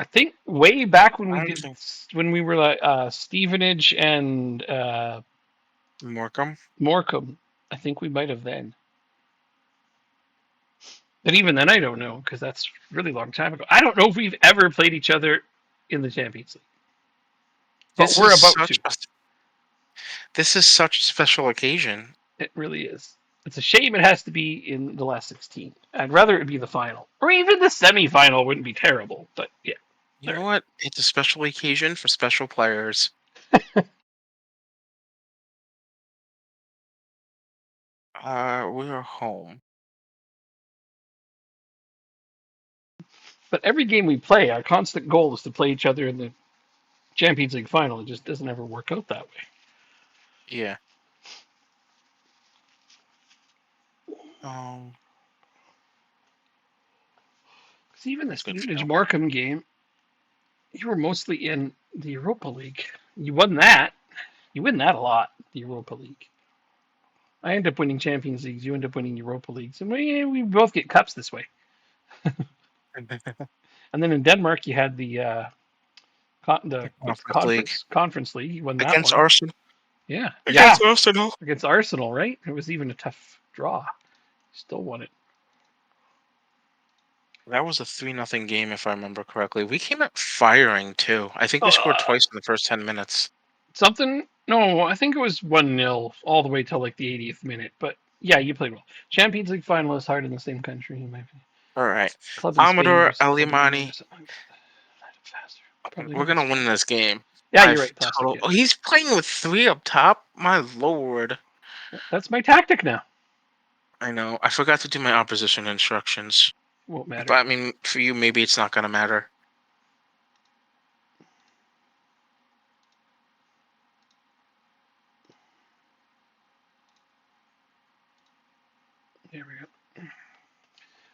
I think way back when we I don't did, think when we were like Stevenage and Morecambe. Morecambe, I think we might have then. But even then, I don't know because that's a really long time ago. I don't know if we've ever played each other in the Champions League, but This we're is about to. this is such a special occasion. It really is. It's a shame it has to be in the last 16. I'd rather it be the final, or even the semi-final wouldn't be terrible. But yeah, You know what? It's a special occasion for special players. We are home. but every game we play, our constant goal is to play each other in the Champions League final. It just doesn't ever work out that way. Yeah. Um. Because even the That's good Stevenage feel. Morecambe game, you were mostly in the Europa League. You won that. You win that a lot, the Europa League. I end up winning Champions Leagues. You end up winning Europa Leagues, and we both get cups this way. And then in Denmark, you had the what's the Conference League conference league. You won that against one. Arsenal. Yeah, yeah, Against Arsenal. against Arsenal, right? It was even a tough draw. Still won it. That was a 3-0 game, if I remember correctly. We came out firing too. I think we scored Uh, twice in the first 10 minutes. something? No, I think it was 1-0 all the way till like the 80th minute. But yeah, you played well. Champions League final is hard in the same country, in my opinion. All right, Club in Spain Amador versus club in England or Aliamani. something like that. Faster. Probably We're gonna win this game. Yeah, you're right. Plastic. Total. Yeah. Oh, he's playing with 3 up top. My lord. That's my tactic now. I know. I forgot to do my opposition instructions. Won't But matter. I mean, for you, maybe it's not gonna matter. There we go.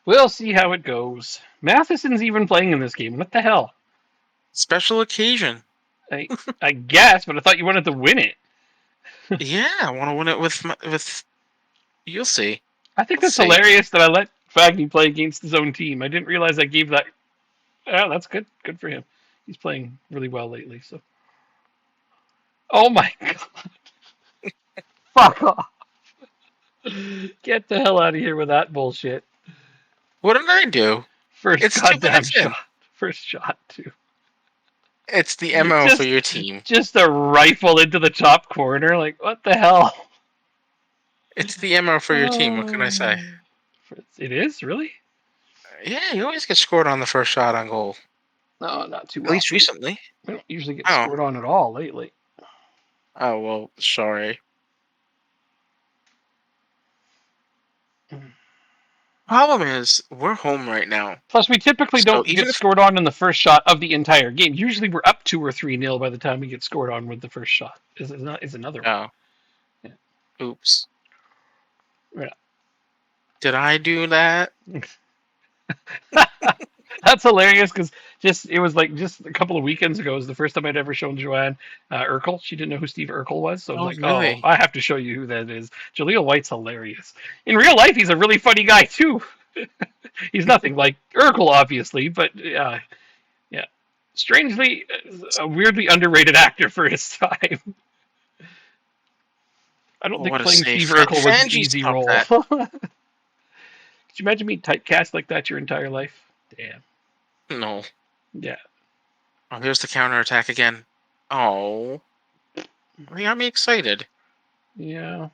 We'll see how it goes. Matheson's even playing in this game. What the hell? Special occasion. I guess, but I thought you wanted to win it. Yeah, I want to win it with. You'll see. I think Let's that's see. hilarious that I let Fagny play against his own team. I didn't realize I gave that. Oh, that's good. Good for him. He's playing really well lately. So. Oh my god! Fuck off! Get the hell out of here with that bullshit. What did I do? First It's 2 goddamn minutes in. shot. First shot too. It's the MO for your team. Just a rifle into the top corner. Like what the hell? It's the MO for your team. What can I say? It is really. Yeah, you always get scored on the first shot on goal. No, not too At least often. recently. We don't usually get Oh. scored on at all lately. Oh well, sorry. Problem is, we're home right now. Plus, we typically So don't get scored on in the first shot of the entire game. Usually, we're up 2 or 3-0 by the time we get scored on with the first shot. Is another one. Oh. Yeah. Oops. Yeah. Did I do that? That's hilarious because it was like just a couple of weekends ago was the first time I'd ever shown Joanne Urkel. She didn't know who Steve Urkel was, so I was like, really? "Oh, I have to show you who that is." Jaleel White's hilarious. In real life, he's a really funny guy too. He's nothing like Urkel, obviously, but yeah, strangely, a weirdly underrated actor for his time. I don't think What a playing save. Steve Urkel was an Fangi's easy caught role. that. Could you imagine being typecast like that your entire life? Damn. No. Yeah. Oh, here's the counterattack again. Oh. He got me excited. Yeah.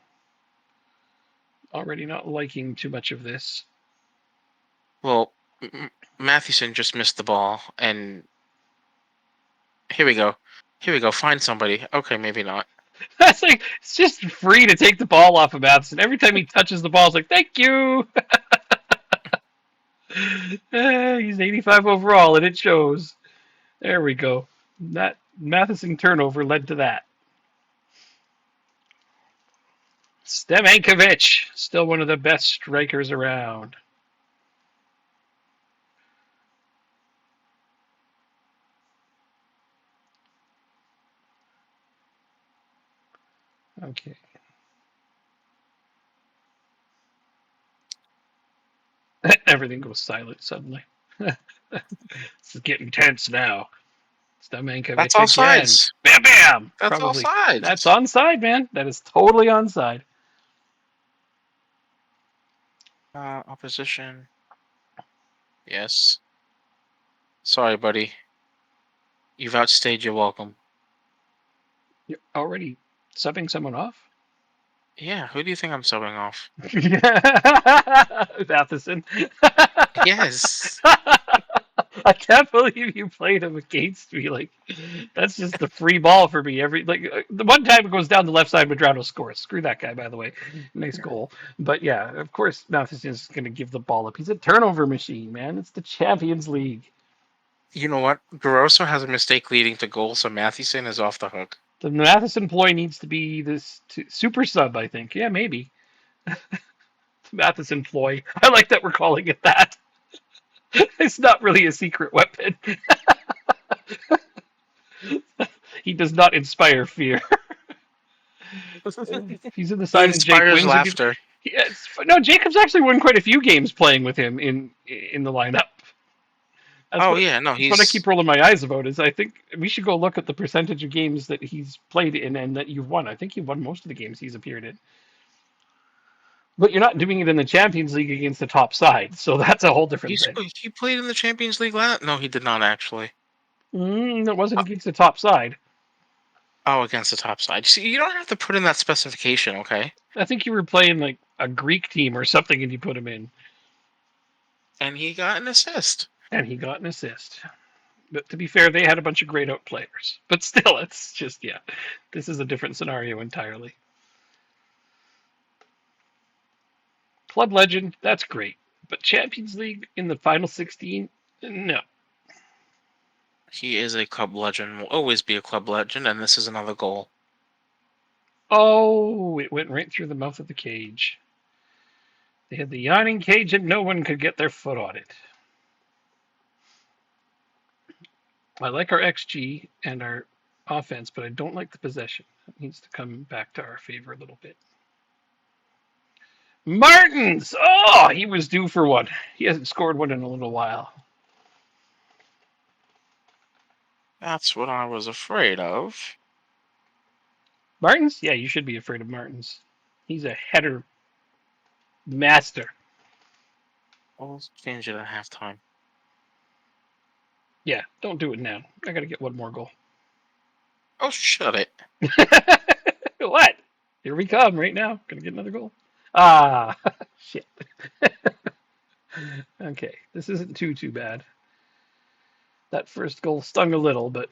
Already not liking too much of this. Well, Mathewson just missed the ball, and here we go. Here we go. Find somebody. Okay, maybe not. That's like it's just free to take the ball off of Matheson. Every time he touches the ball, it's like, thank you. He's 85 overall, and it shows. There we go. That Matheson turnover led to that. Stemenkovic, still one of the best strikers around. Okay. Everything goes silent suddenly. This is getting tense now. That's Stemenkovic all again. sides. Bam, bam. That's all Probably. That's sides. onside, man. That is totally onside. Opposition. Yes. Sorry, buddy. You've outstayed your welcome. You're already subbing someone off? Yeah, who do you think I'm subbing off? Matheson. Yes. I can't believe you played him against me. Like, that's just the free ball for me. The one time it goes down the left side, Madrano scores. Screw that guy, by the way. Nice goal. But yeah, of course, Matheson's going to give the ball up. He's a turnover machine, man. It's the Champions League. You know what? Garoso has a mistake leading to goal, so Matheson is off the hook. The Matheson ploy needs to be this super sub, I think. Yeah, maybe. Matheson ploy. I like that we're calling it that. It's not really a secret weapon. He does not inspire fear. He's in the He side and Jake inspires wins. laughter. No, Jacob's actually won quite a few games playing with him in the lineup. That's Oh what yeah, no, that's what I he's keep rolling my eyes about. Is I think we should go look at the percentage of games that he's played in and that you've won. I think you've won most of the games he's appeared in. But you're not doing it in the Champions League against the top side, so that's a whole different thing. he played in the Champions League last. No, he did not actually. That wasn't against the top side. Oh, against the top side. See, you don't have to put in that specification, okay? I think you were playing like a Greek team or something, and you put him in, And he got an assist. and he got an assist. But to be fair, they had a bunch of grayed out players. But still, it's just this is a different scenario entirely. Club legend, that's great. But Champions League in the final 16, no. He is a club legend. Will always be a club legend, and this is another goal. Oh, it went right through the mouth of the cage. They had the yawning cage and no one could get their foot on it. I like our XG and our offense, but I don't like the possession. It needs to come back to our favor a little bit. Martins! Oh, he was due for one. He hasn't scored one in a little while. That's what I was afraid of. Martins? Yeah, you should be afraid of Martins. He's a header master. We'll change it at halftime. Yeah, don't do it now. I gotta get one more goal. Oh, shut it. What? Here we come right now. Gonna get another goal. Ah, shit. Okay, this isn't too bad. That first goal stung a little, but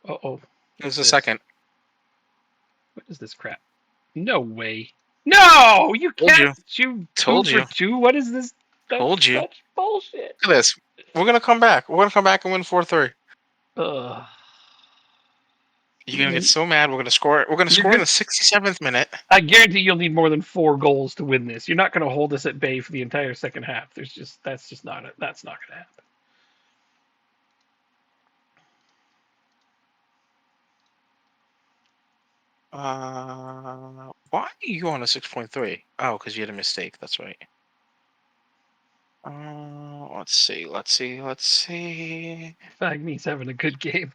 oh. There's a second. What is this crap? No way. No, you Told can't you. shoot Told two for you. two. What is this? That's Told you. such bullshit. Look at this. We're gonna come back. We're gonna come back and win 4-3. Ugh. You're gonna get so mad. We're gonna score. We're gonna score in the 67th minute. I guarantee you'll need more than 4 goals to win this. You're not going to hold us at bay for the entire second half. That's not going to happen. Why are you on a 6.3? Oh, because you had a mistake. That's right. Let's see. Fagme's having a good game.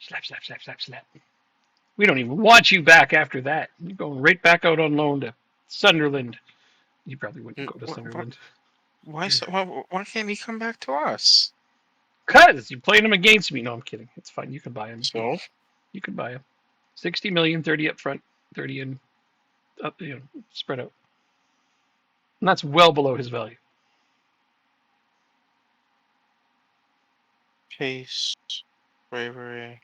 Slap. We don't even want you back after that. You're going right back out on loan to Sunderland. You probably wouldn't go to Sunderland. Why can't he come back to us? Because you're playing him against me. No, I'm kidding. It's fine. You can buy him. So? You can buy him. 60 million, 30 up front, 30 in up, spread out. And that's well below his value. Pace, bravery.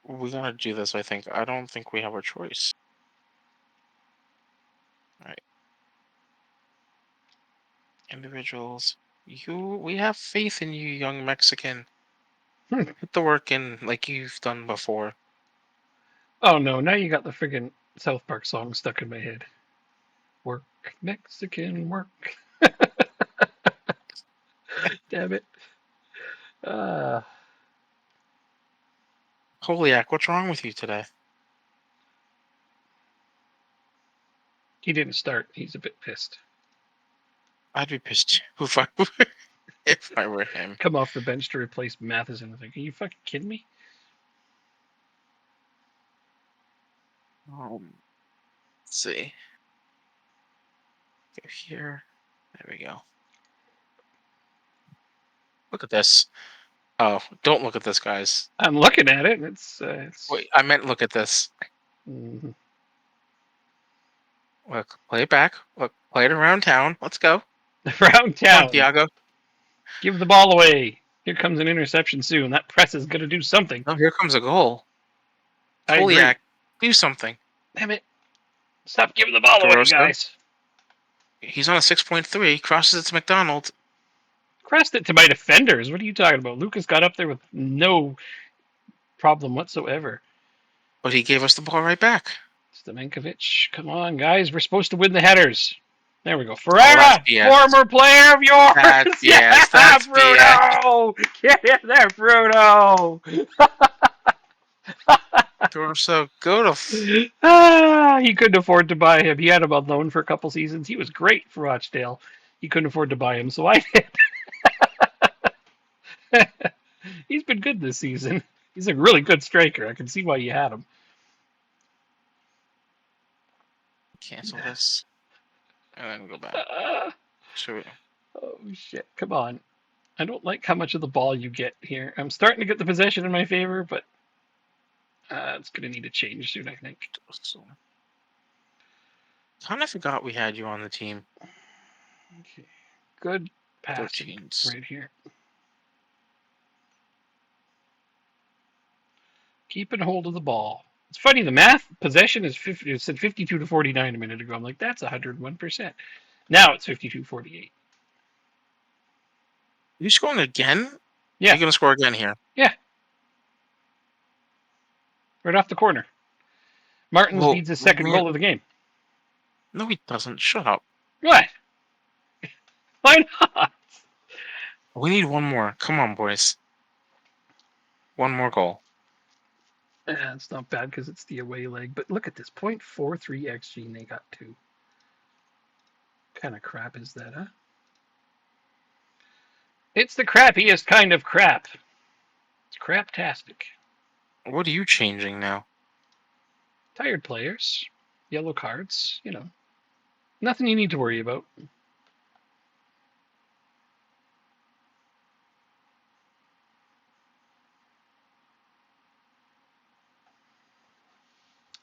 We gotta do this, I think. I don't think we have a choice. Alright. Individuals. We have faith in you, young Mexican. Put the work in like you've done before. Oh no, now you got the friggin' South Park song stuck in my head. Work, Mexican work. Damn it. Uh, Holiak, what's wrong with you today? he didn't start. He's a bit pissed. I'd be pissed too if I were him. Come off the bench to replace Matheson. I think, are you fucking kidding me? Let's see. Go here. There we go. Look at this. Oh, don't look at this, guys. I'm looking at it. It's Wait, I meant look at this. Mm-hmm. Look, play it back. Look, play it around town. Let's go. Around Come on, town. Thiago. Give the ball away. Here comes an interception soon. That press is going to do something. Oh, here comes a goal. I agree. Holiak, do something. Damn it. Stop giving the ball away, guys. He's on a 6.3. Crosses it to McDonald. Crossed it to my defenders. What are you talking about? Lucas got up there with no problem whatsoever. But he gave us the ball right back. Stamenkovic, come on, guys. We're supposed to win the headers. There we go. Ferreira, former player of yours. That's BS. That's Bruno. Get in there, Bruno. So go to. He couldn't afford to buy him. He had him on loan for a couple seasons. He was great for Rochdale. He couldn't afford to buy him, so I did. He's been good this season. He's a really good striker. I can see why you had him. Cancel this. And then go back. Sure. Oh, shit. Come on. I don't like how much of the ball you get here. I'm starting to get the possession in my favor, but it's going to need a change soon, I think. Kind of forgot we had you on the team. Okay. Good passing right here. Keeping hold of the ball. It's funny, the math possession is 50. It said 52 to 49 a minute ago. I'm like, that's 101%. Now it's 52-48. You scoring again? Yeah. You're going to score again here? Yeah. Right off the corner. Martins needs his second goal of the game. No, he doesn't. Shut up. What? Why not? We need one more. Come on, boys. One more goal. It's not bad because it's the away leg. But look at this. 0.43 XG and they got 2. What kind of crap is that, huh? It's the crappiest kind of crap. It's craptastic. What are you changing now? Tired players. Yellow cards. You know. Nothing you need to worry about.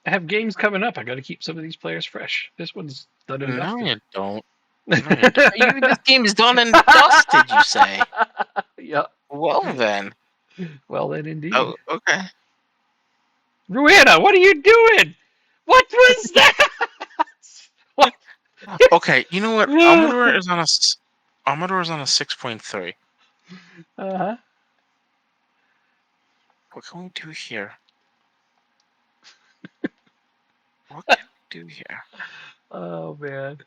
I have games coming up. I got to keep some of these players fresh. This one's done and dusted. No, you don't. No, you don't. This game is done and dusted, you say? Yeah. Well, then. Well, then, indeed. Oh, okay. Rueda, what are you doing? What was that? What? Okay, you know what? Amador is on a 6.3. Uh-huh. What can we do here? What can we do here? Oh, man.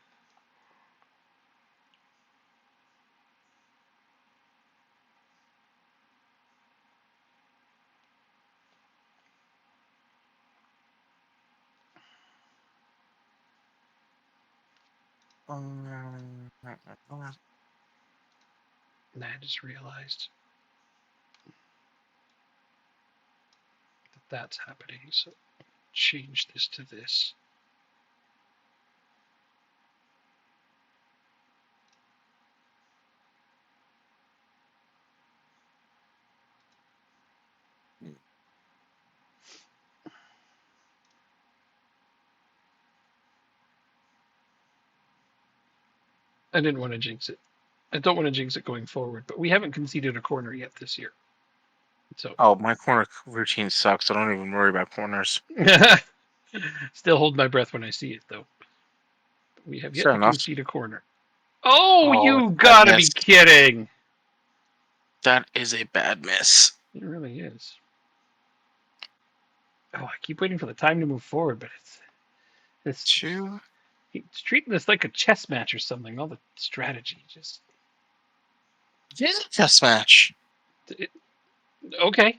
And I just realized that that's happening, so change this to this. I didn't want to jinx it. I don't want to jinx it going forward, but we haven't conceded a corner yet this year. So. Oh, my corner routine sucks. I don't even worry about corners. Still hold my breath when I see it, though. We have yet to concede a corner. Oh, you gotta be kidding! That is a bad miss. It really is. Oh, I keep waiting for the time to move forward, but it's 2. it's treating this like a chess match or something. All the strategy just It is a chess match. Okay.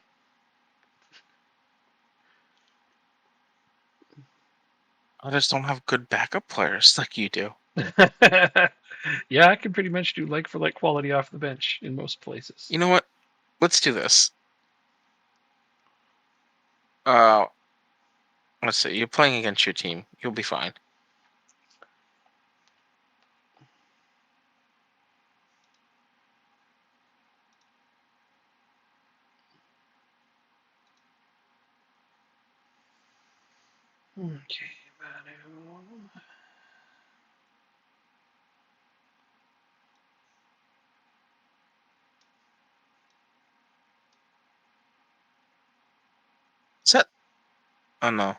I just don't have good backup players like you do. Yeah, I can pretty much do like for like quality off the bench in most places. You know what? Let's do this. Let's see. You're playing against your team. You'll be fine. Okay, Manu. Is that? Oh no,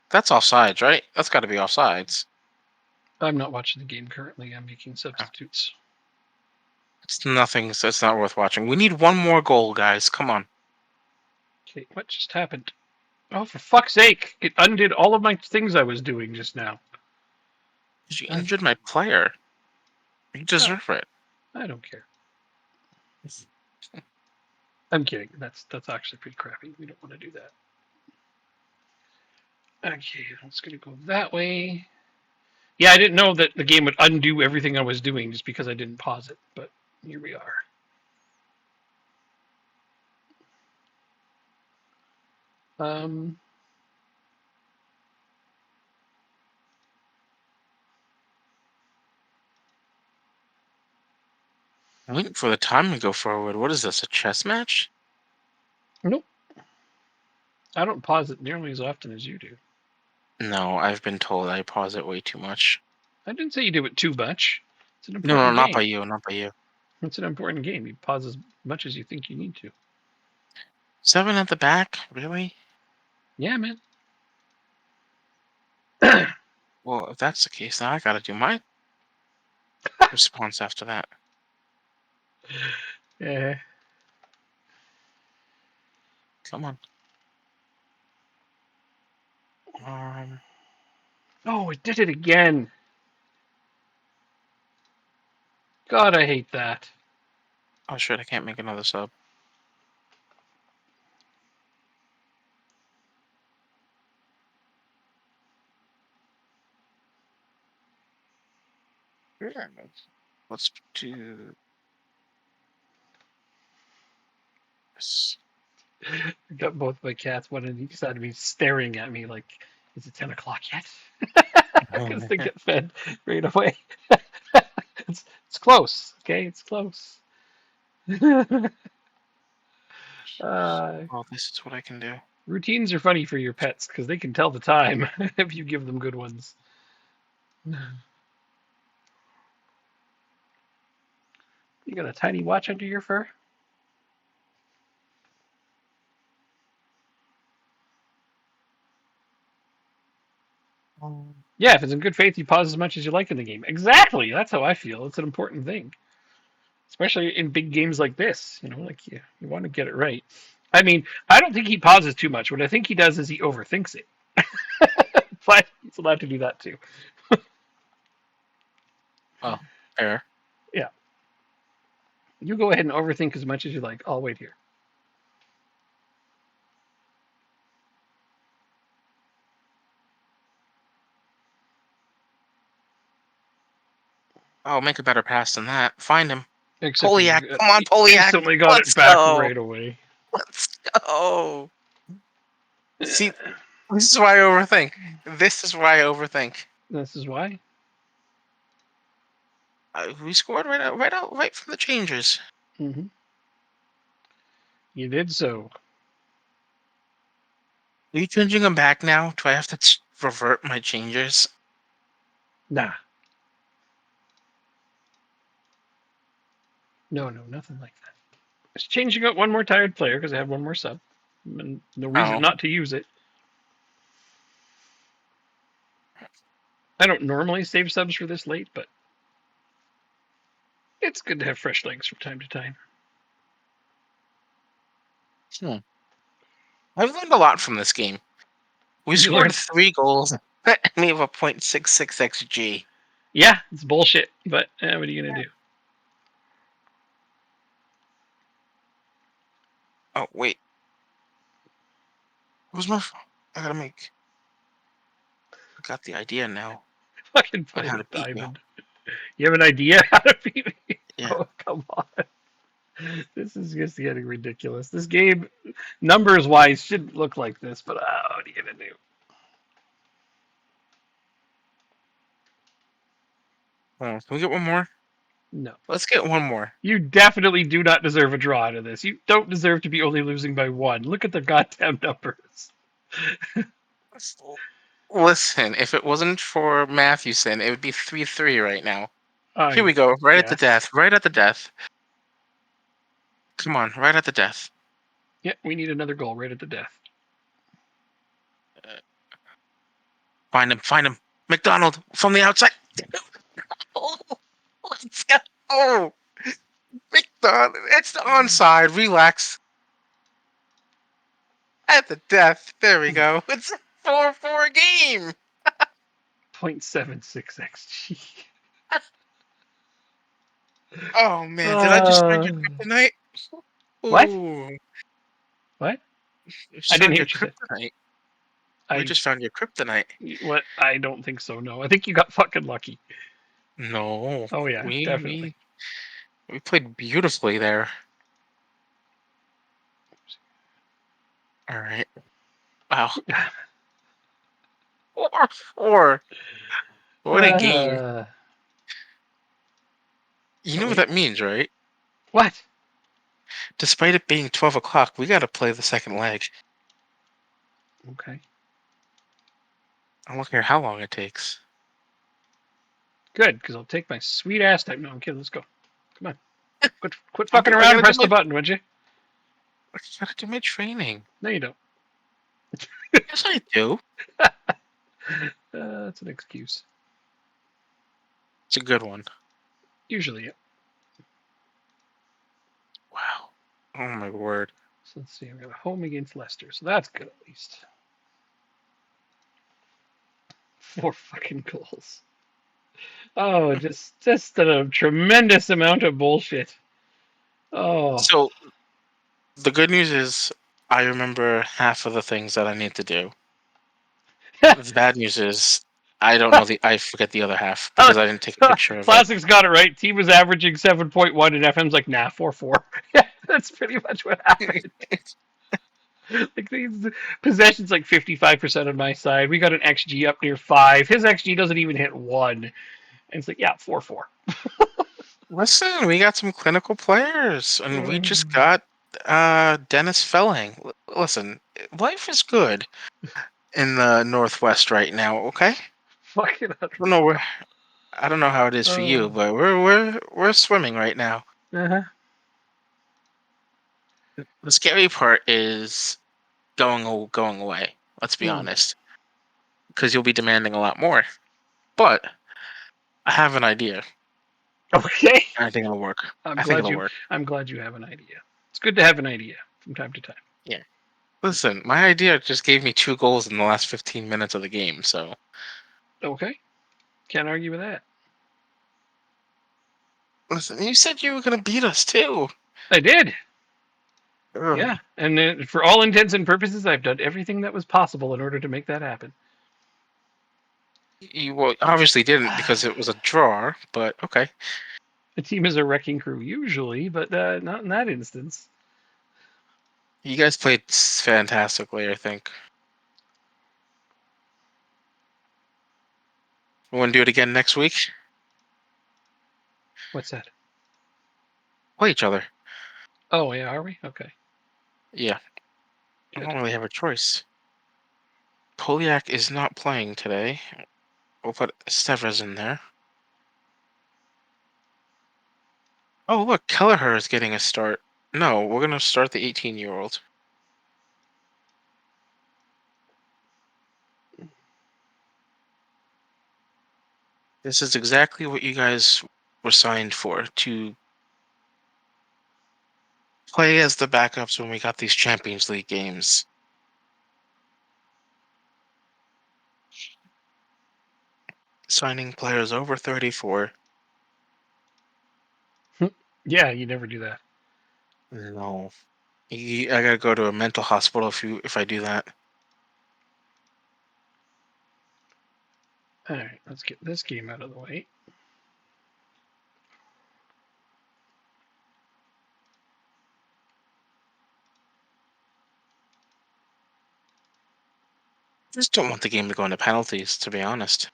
that's offsides, right? That's got to be offsides. I'm not watching the game currently. I'm making substitutes. It's nothing, so it's not worth watching. We need one more goal, guys. Come on. Okay, what just happened? Oh, for fuck's sake! It undid all of my things I was doing just now. You injured my player. You deserve it. I don't care. I'm kidding. That's actually pretty crappy. We don't want to do that. Okay, that's gonna go that way. Yeah, I didn't know that the game would undo everything I was doing just because I didn't pause it, but here we are. Um, I'm waiting for the time to go forward. What is this, a chess match? nope. I don't pause it nearly as often as you do. No, I've been told I pause it way too much. I didn't say you do it too much. It's an No, important not by game. you, not by you. It's an important game. You pause as much as you think you need to. 7 at the back? Really? Yeah, man. Well, if that's the case, now I gotta do my response after that. Yeah. Come on. Oh, it did it again. God, I hate that. Oh shit, I can't make another sub. Yeah, let's do this. I got both my cats, one on each side of me, staring at me like, is it 10 o'clock yet? Because they get fed right away. It's close, okay? It's close. Oh, this is what I can do. Routines are funny for your pets because they can tell the time if you give them good ones. You got a tiny watch under your fur? Yeah, if it's in good faith, you pause as much as you like in the game. Exactly. That's how I feel. It's an important thing, especially in big games like this. You know, like you want to get it right. I mean, I don't think he pauses too much. What I think he does is he overthinks it. But he's allowed to do that too. Oh, fair. Yeah. You go ahead and overthink as much as you like. I'll wait here. Oh, make a better pass than that. Find him. Except for Poliak, you come on, Poliak. instantly got Let's it back go. right away. Let's go. See, this is why I overthink. This is why I overthink. This is why. We scored right from the changes. Mm-hmm. You did so. Are you changing them back now? Do I have to revert my changes? Nah. No, nothing like that. Just changing out one more tired player because I have one more sub. And no reason Oh. not to use it. I don't normally save subs for this late, but it's good to have fresh legs from time to time. I've learned a lot from this game. We You scored learned. 3 goals, and we have a .66 xG. Yeah, it's bullshit. But what are you gonna do? Oh wait, who's my? I gotta make. I got the idea now Fucking on put how in a to beat you. diamond. You have an idea how to beat me? Yeah. Oh, come on. This is just getting ridiculous. This game, numbers wise, shouldn't look like this, but what are you gonna do? Can we get one more? No. Let's get one more. You definitely do not deserve a draw out of this. You don't deserve to be only losing by one. Look at the goddamn numbers. Listen, if it wasn't for Mathewson, it would be 3-3 right now. Here I we go, right at the guess. death, right at the death. Come on, right at the death. Yeah, we need another goal right at the death. Find him. McDonald from the outside. Oh, let's go. Oh, McDonald, it's the onside. Relax. At the death. There we go. It's a 4-4 game. 0.76 XG. Oh man, did I just find your kryptonite? What? Ooh, What? you I just didn't found hear your what you said. kryptonite. We I just found your kryptonite. what? I don't think so. No, I think you got fucking lucky. No, Oh yeah, we definitely. we we played beautifully there. All right. Wow. 4-4. What a game. Uh, You oh know what wait, that means, right? what? Despite it being 12 o'clock, we got to play the second leg. Okay, I don't care how long it takes. good, because I'll take my sweet ass time. No, I'm kidding. Let's go. Come on. Quit I fucking around. gotta do Press the button, would you? I gotta do my training. No, you don't. Yes, I do. That's an excuse. It's a good one. Usually, yeah. Wow. Oh my word. So let's see. I've got a home against Leicester, so that's good at least. 4 fucking goals. Oh, just a tremendous amount of bullshit. Oh, So the good news is I remember half of the things that I need to do. The bad news is I forget the other half because I didn't take a picture of it. Classics got it right. Team was averaging 7.1, and FM's like, nah, 4-4. Yeah, that's pretty much what happened. Like these possessions, like 55% on my side. We got an XG up near 5. His XG doesn't even hit 1. And it's like, yeah, 4-4. Listen, we got some clinical players and we just got Dennis Felling. Listen, life is good in the Northwest right now, okay? Fucking don't know where I don't know how it is for you, but we're swimming right now. Uh-huh. The scary part is going away. Let's be honest, because you'll be demanding a lot more. But I have an idea. Okay. I think it'll work. I'm I think glad it'll you work. I'm glad you have an idea. It's good to have an idea from time to time. Yeah. Listen, my idea just gave me 2 goals in the last 15 minutes of the game, so Okay. Can't argue with that. listen, you said you were gonna beat us too. I did. Ugh. Yeah. And for all intents and purposes, I've done everything that was possible in order to make that happen. You well, obviously didn't because it was a draw, but okay. The team is a wrecking crew usually, but not in that instance. You guys played fantastically, I think. We want to do it again next week? What's that? Play each other. Oh, yeah, are we? Okay. Yeah. I Good. don't really have a choice. Poliak is not playing today. We'll put Stevres in there. Oh, look, Kelleher is getting a start. No, we're going to start the 18-year-old. This is exactly what you guys were signed for, to play as the backups when we got these Champions League games. Signing players over 34. Yeah, you never do that. No. I gotta go to a mental hospital if I do that. All right, let's get this game out of the way. I just don't want the game to go into penalties, to be honest.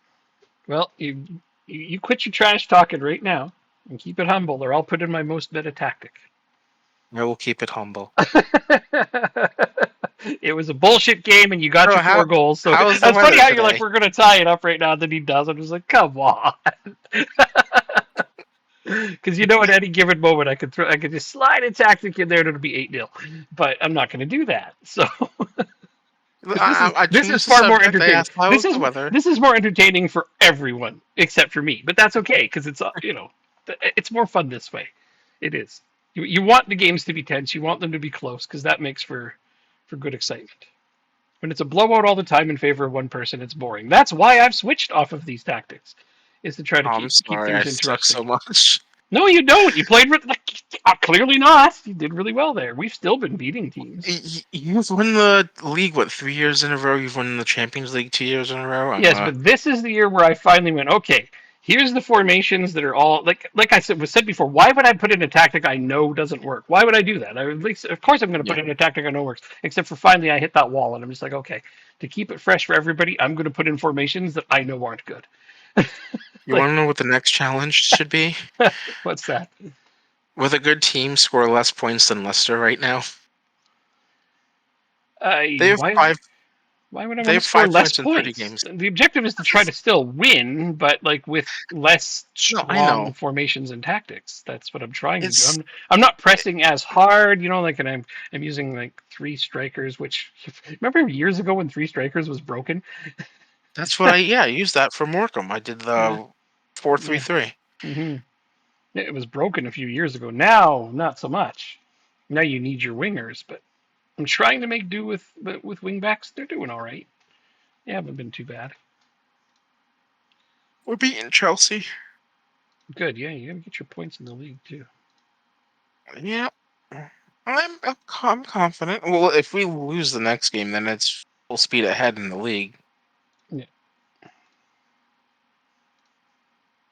Well, you quit your trash talking right now and keep it humble, or I'll put in my most meta tactic. I will keep it humble. It was a bullshit game, and you got Bro, your 4 goals. So how is the that's funny weather how you're like, today? we're gonna tie it up right now. Then he does. I'm just like, come on. Because you know, at any given moment, I could just slide a tactic in there, and it'll be 8-0. But I'm not going to do that. So, because I this is changed the far more subject. I entertaining. asked how is the weather. This is more entertaining for everyone except for me. But that's okay because it's it's more fun this way. It is. You want the games to be tense. You want them to be close because that makes for good excitement. When it's a blowout all the time in favor of one person, it's boring. That's why I've switched off of these tactics, is to try to Oh, I'm keep sorry, I things suck interesting. so much. No, you don't. You played clearly not. You did really well there. We've still been beating teams. You've won the league, what, 3 years in a row? You've won the Champions League 2 years in a row? Yes, but this is the year where I finally went, okay, here's the formations that are all like I said before, why would I put in a tactic I know doesn't work? Why would I do that? Of course I'm going to Yeah. put in a tactic I know works, except for finally I hit that wall and I'm just like, okay, to keep it fresh for everybody, I'm going to put in formations that I know aren't good. You Like, want to know what the next challenge should be? what's that? With a good team score less points than Leicester right now. They have Why five. Why would I They want to have score five less points in 30 points? games. The objective is to try to still win, but like with less No, I strong know. formations and tactics. That's what I'm trying to do. It's I'm not pressing as hard, like, and I'm using like 3 strikers, which remember years ago when 3 strikers was broken? that's what I used that for Morecambe. I did Yeah, the 4-3-3. yeah. hmm It was broken a few years ago. Now, not so much. Now you need your wingers, but I'm trying to make do with wingbacks. They're doing all right. They haven't been too bad. We're beating Chelsea. Good, yeah. You gotta get your points in the league too. Yeah. I'm confident. Well, if we lose the next game, then it's full speed ahead in the league. Yeah.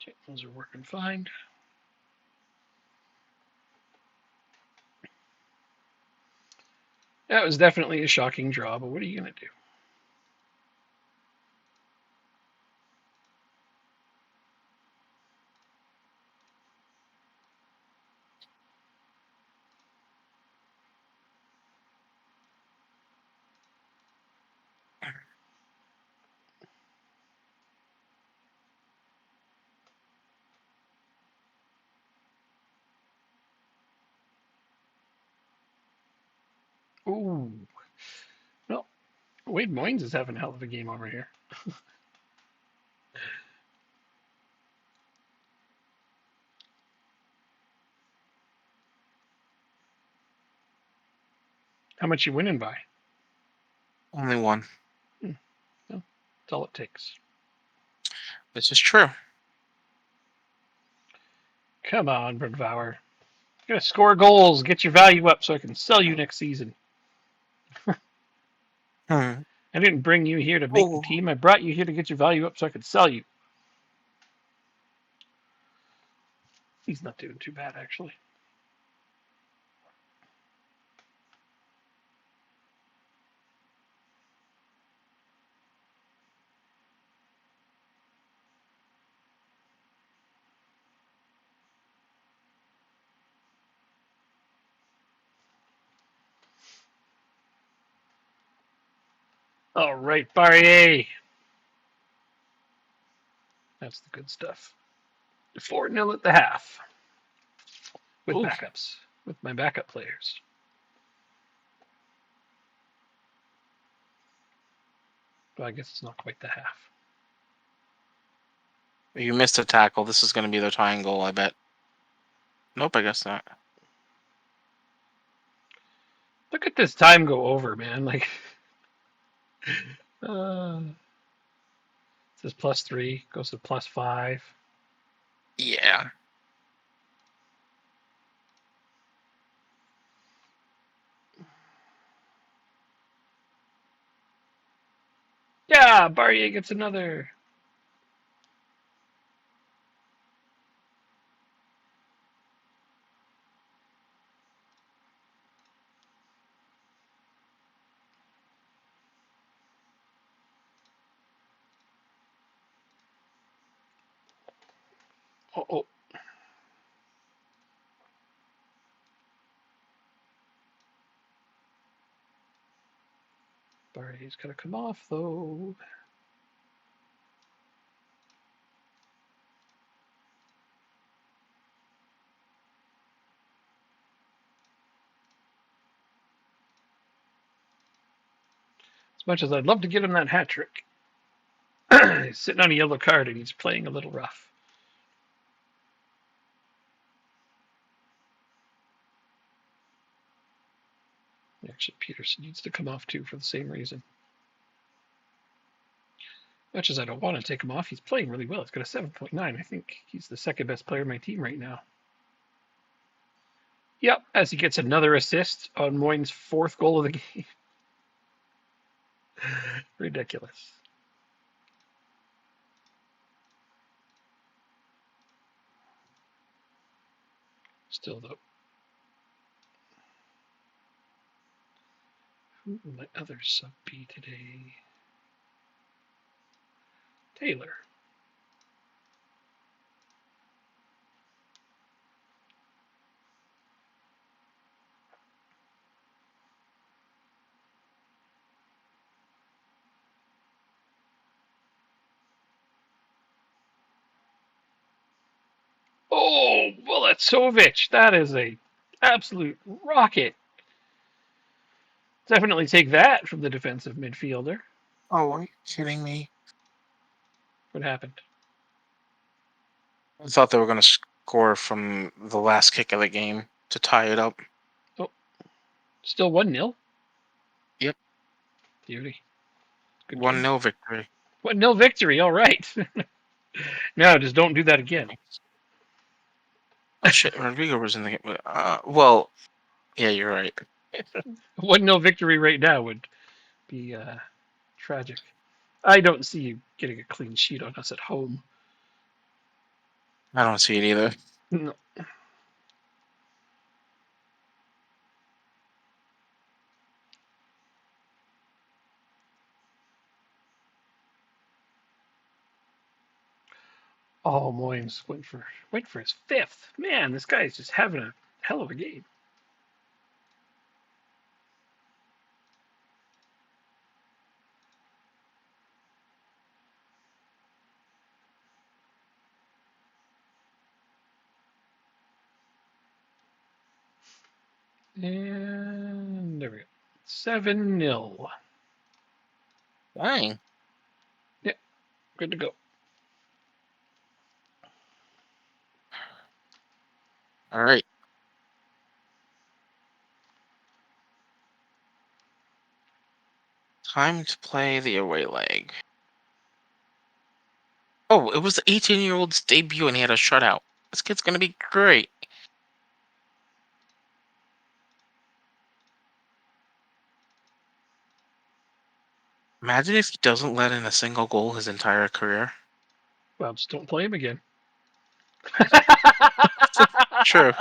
Okay, those are working fine. That was definitely a shocking draw, but what are you going to do? Ooh. Well, Wade Moynes is having a hell of a game over here. How much you winning by? Only one. Hmm. Well, that's all it takes. This is true. Come on, Brandvauer. You gotta score goals, get your value up so I can sell you next season. Hmm. I didn't bring you here to make the Oh, team. I brought you here to get your value up so I could sell you. He's not doing too bad, actually. All right, Barrier. That's the good stuff. 4-0 at the half with ooh. backups, with my backup players. Well, I guess it's not quite the half. You missed a tackle. This is going to be the tying goal, I bet. Nope, I guess not. Look at this time go over, man. Like, uh, says +3, goes to +5. Yeah. Yeah, Barrier gets another. Oh. Barrier's going to come off, though. As much as I'd love to get him that hat trick. He's sitting on a yellow card and he's playing a little rough. Actually, Peterson needs to come off too for the same reason. Much as I don't want to take him off, he's playing really well. He's got a 7.9. I think he's the second best player on my team right now. Yep, as he gets another assist on Moyne's 4th goal of the game. Ridiculous. Still, though. Who will my other sub be today? Taylor. Oh, Vulatsovic. That is a absolute rocket. Definitely take that from the defensive midfielder. Oh, are you kidding me? What happened? I thought they were going to score from the last kick of the game to tie it up. Oh, still 1-0? Yep. Beauty. Good 1-0 victory. 1-0 victory, all right. No, just don't do that again. Oh, shit. Rodrigo was in the game. Well, yeah, you're right. 1-0 victory right now would be tragic. I don't see you getting a clean sheet on us at home. I don't see it either. No. Oh, Moynes went for his 5th. Man, this guy is just having a hell of a game. And there we go. 7-0. Dang. Yeah, good to go. All right. Time to play the away leg. Oh, it was the 18-year-old's debut and he had a shutout. This kid's going to be great. Imagine if he doesn't let in a single goal his entire career. Well, just don't play him again. True.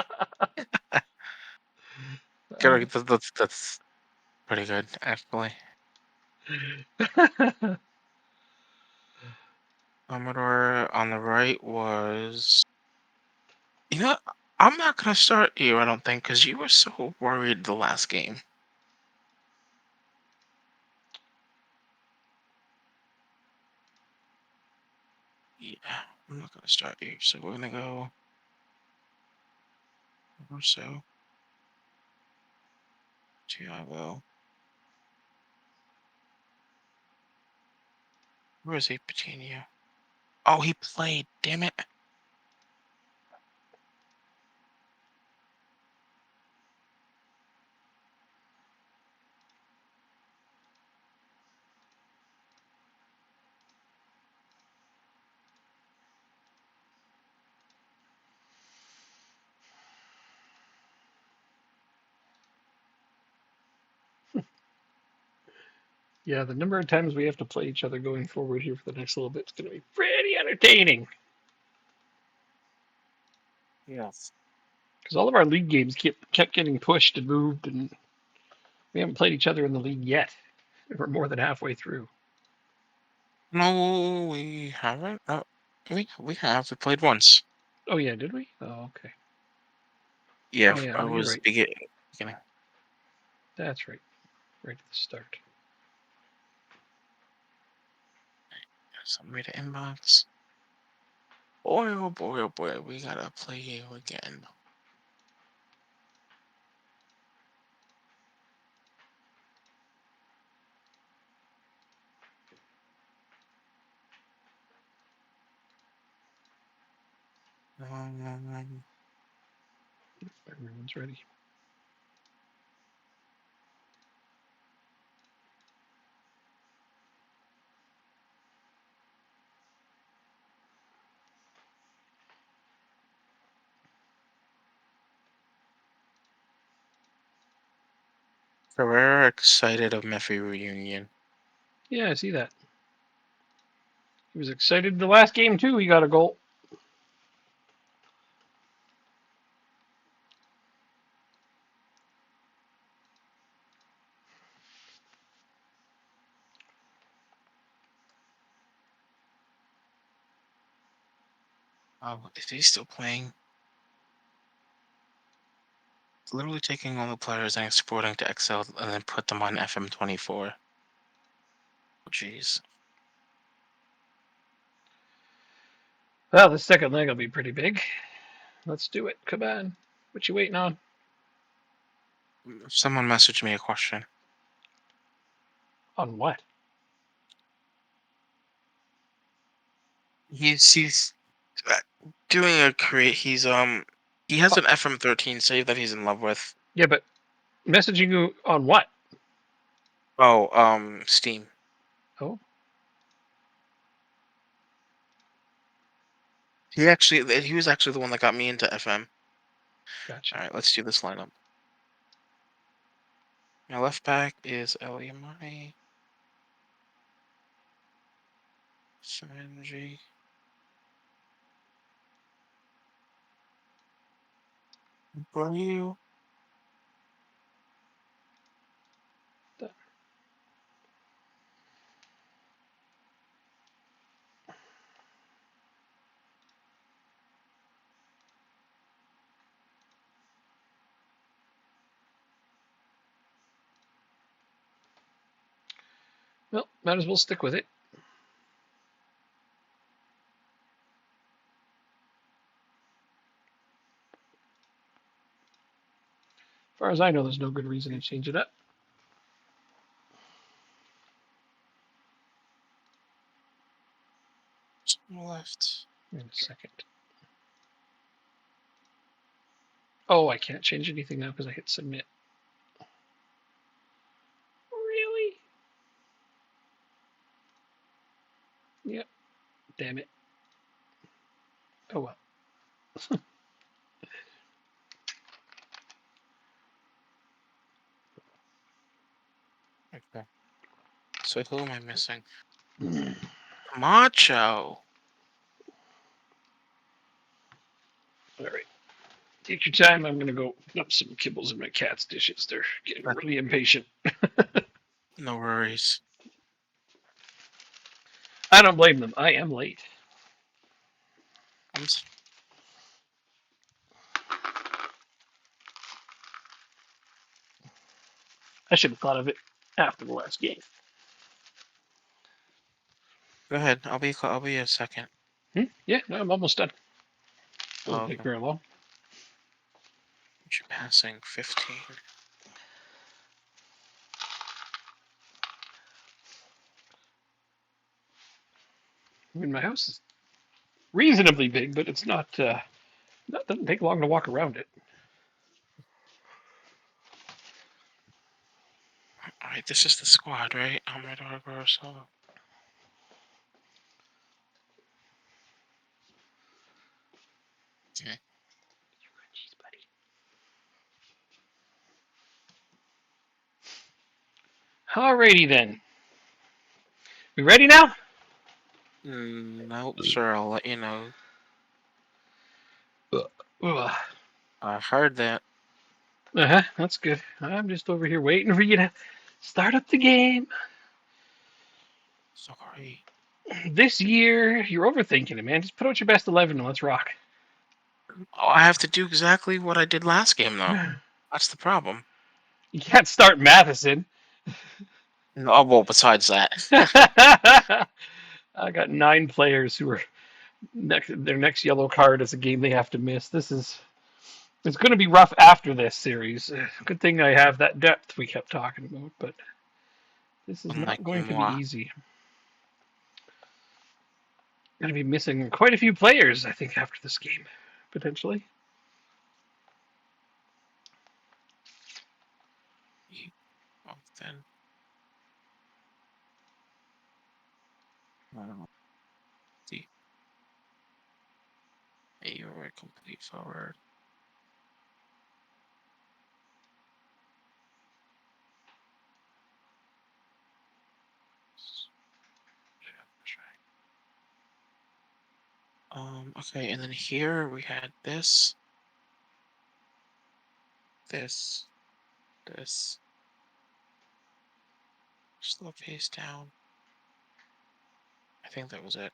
That's pretty good, actually. Commodore on the right was... You know, I'm not going to start you, I don't think, because you were so worried the last game. Yeah, I'm not going to start you, so we're going to go... Or so. Tiago. Where is he, Patino? Oh, he played, damn it. Yeah, the number of times we have to play each other going forward here for the next little bit is going to be pretty entertaining. Yes. Because all of our league games kept getting pushed and moved, and we haven't played each other in the league yet. We're more than halfway through. No, we haven't. We have. We played once. Oh yeah, did we? Oh okay. Yeah, Oh yeah, I no, you're was right. beginning. That's right. Right at the start. Some read the inbox. Boy, oh boy, oh boy, we gotta play you again. Everyone's ready. So we're excited of Mephi reunion. Yeah, I see that. He was excited the last game too. He got a goal. Oh, is he still playing? It's literally taking all the players and exporting to Excel and then put them on FM24. Oh, jeez. Well, the second leg will be pretty big. Let's do it. Come on. What you waiting on? Someone messaged me a question. On what? He's uh, doing a create. He has Oh, an FM13 save that he's in love with. yeah, but messaging you on what? Oh, Steam. Oh, He was actually the one that got me into FM. gotcha. All right, let's do this lineup. My left back is Eliamani, Sanji, Braille. Well, might as well stick with it. As far as I know, there's no good reason to change it up. Left. In a second. Oh, I can't change anything now because I hit submit. Really? Yep. Damn it. Oh well. Okay. So who am I missing? All Macho. right. Take your time. I'm gonna go open up some kibbles in my cat's dishes. They're getting really impatient. No worries. I don't blame them. I am late. I'm s- I should have thought of it after the last game. Go ahead. I'll be a second. Yeah, no, I'm almost done. Oh, Doesn't take okay. very long. You're passing 15. I mean, my house is reasonably big, but it's not. Doesn't take long to walk around it. All right, this is the squad, right? Amador Grosso. Okay. Jeez, buddy. Alrighty then. We ready now? Nope, sure, I'll let you know. Ugh. I heard that. That's good. I'm just over here waiting for you to start up the game. Sorry. This year, you're overthinking it, man. Just put out your best 11 and let's rock. Oh, I have to do exactly what I did last game, though. That's the problem. You can't start Matheson. No, well, besides that. I got 9 players who are their next yellow card is a game they have to miss. It's going to be rough after this series. Good thing I have that depth we kept talking about, but this is not Unlike going to be moi. easy. Going to be missing quite a few players, I think, after this game, potentially. Oh, then. I don't know. See. Hey, you're a complete forward. Okay, and then here we had this, this, slow pace down. I think that was it.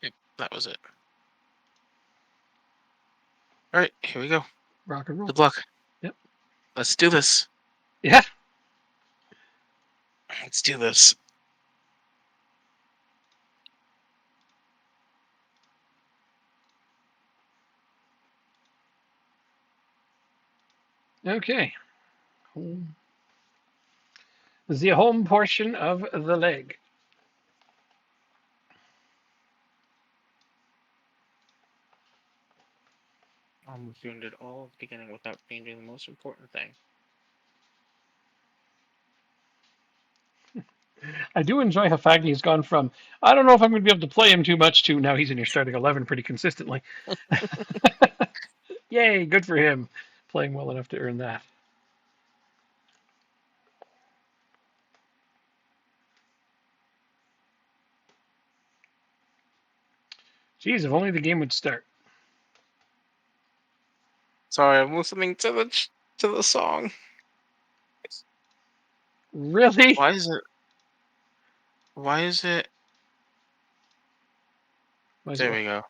Yep, that was it. All right, here we go. Rock and roll. Good luck. Yep. Let's do this. Yeah. Let's do this. Okay. Home. The home portion of the leg. Almost doing it all at the beginning without changing the most important thing. I do enjoy how Fagny's gone from, I don't know if I'm going to be able to play him too much, to now he's in your starting 11 pretty consistently. Yay, good for him. Playing well enough to earn that. Geez, if only the game would start. Sorry, I'm listening to the song. Really? Why is it? Why is it? There we go.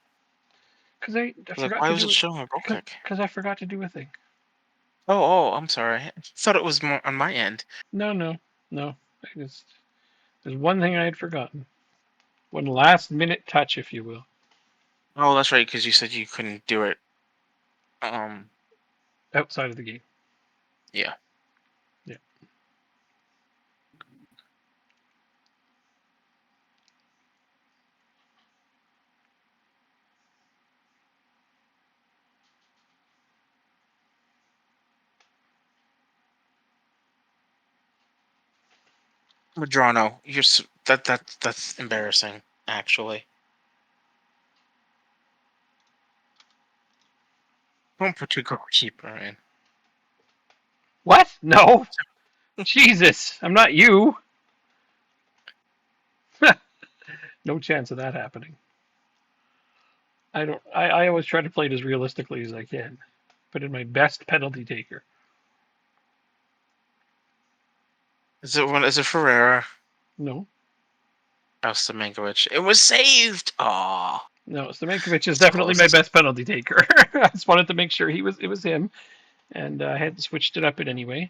Because I Like, forgot why to was do it it. showing a goal kick? Because I forgot to do a thing. Oh, I'm sorry. I thought it was more on my end. No. There's one thing I had forgotten. One last minute touch, if you will. Oh, that's right, because you said you couldn't do it. Outside of the game. Yeah. Yeah. Madrano, that's embarrassing, actually. Don't put your goalkeeper in. What? No. Jesus, I'm not you. No chance of that happening. I always try to play it as realistically as I can. Put in my best penalty taker. Is it Ferreira? No. Oh, Stamenkovic. It was saved. Oh, No, Stamenkovic is it's definitely my close. best penalty taker. I just wanted to make sure it was him, and I had switched it up in anyway.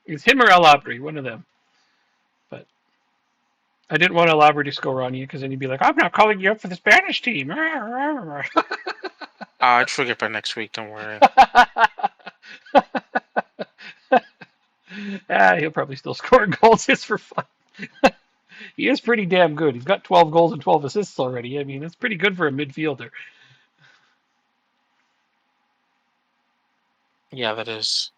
It's him or El Abri, one of them. But I didn't want El Abri to score on you because then you'd be like, I'm not calling you up for the Spanish team. I'd forget by next week. Don't worry. He'll probably still score goals just for fun. He is pretty damn good. He's got 12 goals and 12 assists already. I mean, that's pretty good for a midfielder. Yeah, that is.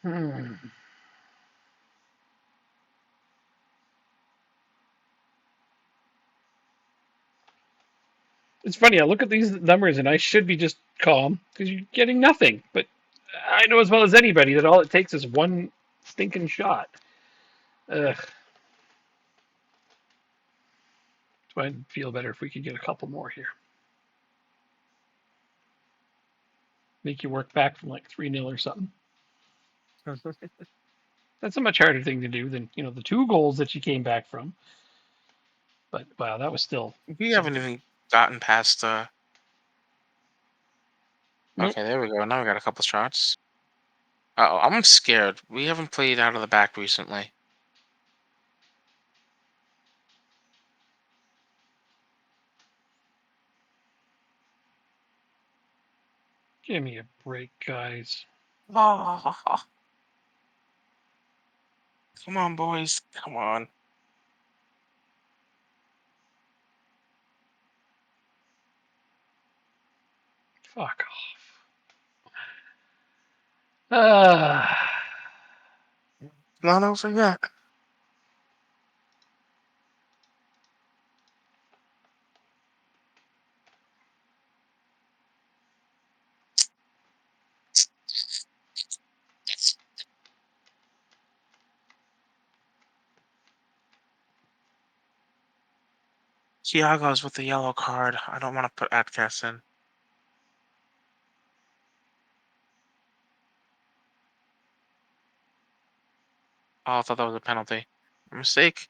Hmm. It's funny. I look at these numbers and I should be just calm because you're getting nothing. But I know as well as anybody that all it takes is one stinking shot. Ugh. So I'd feel better if we could get a couple more here. Make you work back from like 3-0 or something. That's a much harder thing to do than the 2 goals that you came back from. But wow, that was still. We haven't even gotten past the. Nope. Okay, there we go. Now we got a couple shots. Oh, I'm scared. We haven't played out of the back recently. Give me a break, guys. Oh, come on, boys. Come on. Fuck off. Not over yet. Thiago's with the yellow card. I don't want to put Atkas in. Oh, I thought that was a penalty. Mistake.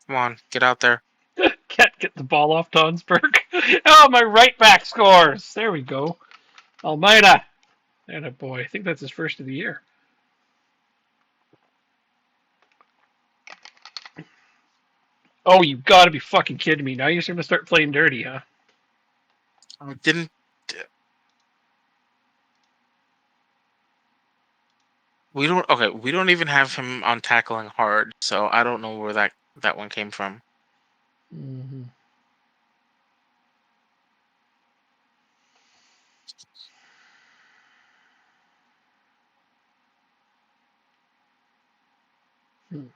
Come on, get out there. Can't get the ball off Tonsberg. Oh, my right back scores. There we go. Almeida. And a boy. I think that's his first of the year. Oh, you gotta be fucking kidding me. Now you're going to start playing dirty, huh? I didn't. We don't. Okay, we don't even have him on tackling hard, so I don't know where that one came from. Mm-hmm. Hmm.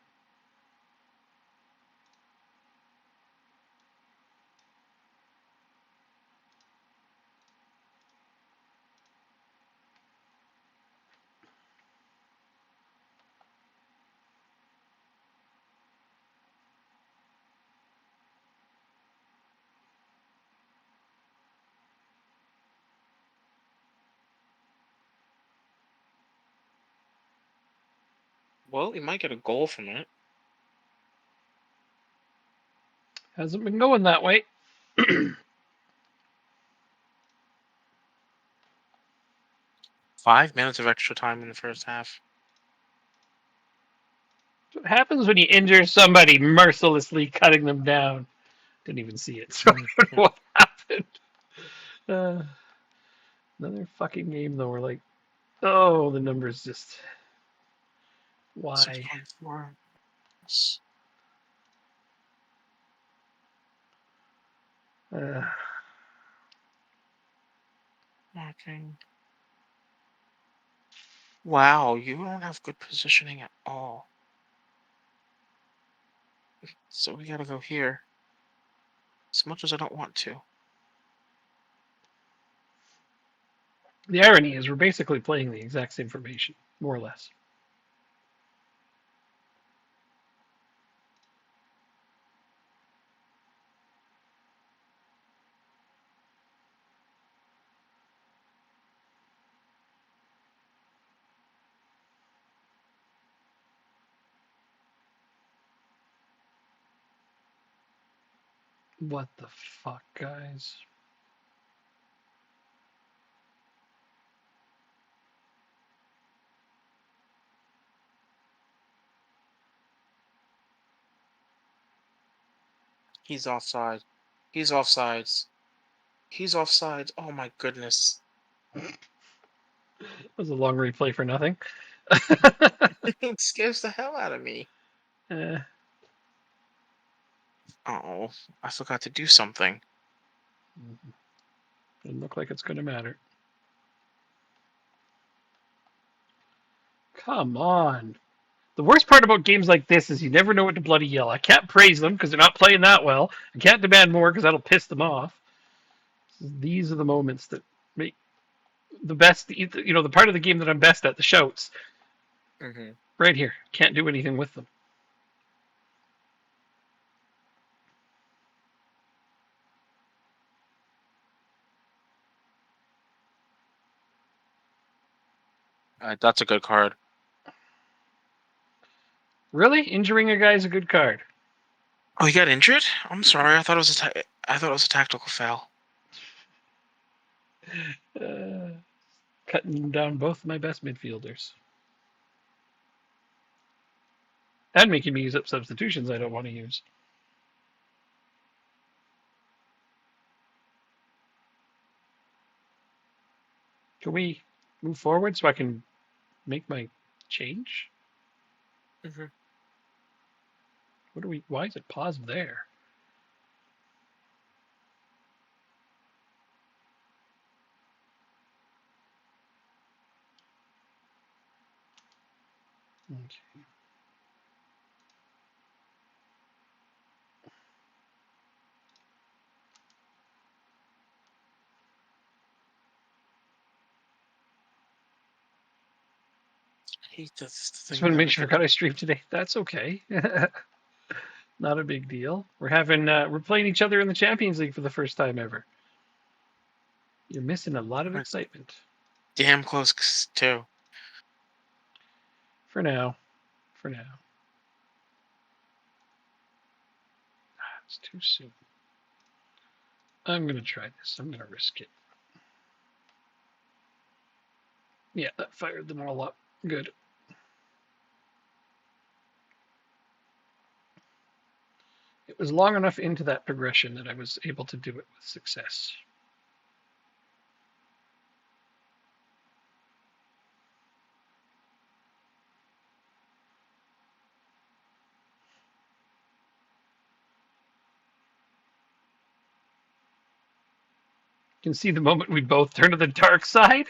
Well, he might get a goal from it. Hasn't been going that way. 5 minutes of extra time in the first half. What happens when you injure somebody mercilessly cutting them down? Didn't even see it. So I don't know what happened. Another fucking game though. We're like, oh, the numbers just. Why? 6.4. Marking. Wow, you don't have good positioning at all. So we gotta go here. As much as I don't want to. The irony is we're basically playing the exact same formation, more or less. What the fuck, guys? He's offside. He's offsides. He's offsides. Oh my goodness. That was a long replay for nothing. It scares the hell out of me. uh, Oh, I forgot to do something. Mm-hmm. Doesn't look like it's going to matter. Come on. The worst part about games like this is you never know what to bloody yell. I can't praise them because they're not playing that well. I can't demand more because that'll piss them off. These are the moments that make the best, the part of the game that I'm best at, the shouts. Mm-hmm. Right here. Can't do anything with them. That's a good card. Really? Injuring a guy is a good card. Oh, he got injured? I'm sorry. I thought it was a tactical foul. Cutting down both my best midfielders. And making me use up substitutions I don't want to use. Can we move forward so I can make my change? Mm-hmm. Why is it paused there? Okay. I hate this Just thing want to that make we sure I can. got I stream today. That's okay. Not a big deal. We're playing each other in the Champions League for the first time ever. You're missing a lot of excitement. Damn close too. For now. It's too soon. I'm gonna try this. I'm gonna risk it. Yeah, that fired them all up. Good. It was long enough into that progression that I was able to do it with success. You can see the moment we both turn to the dark side.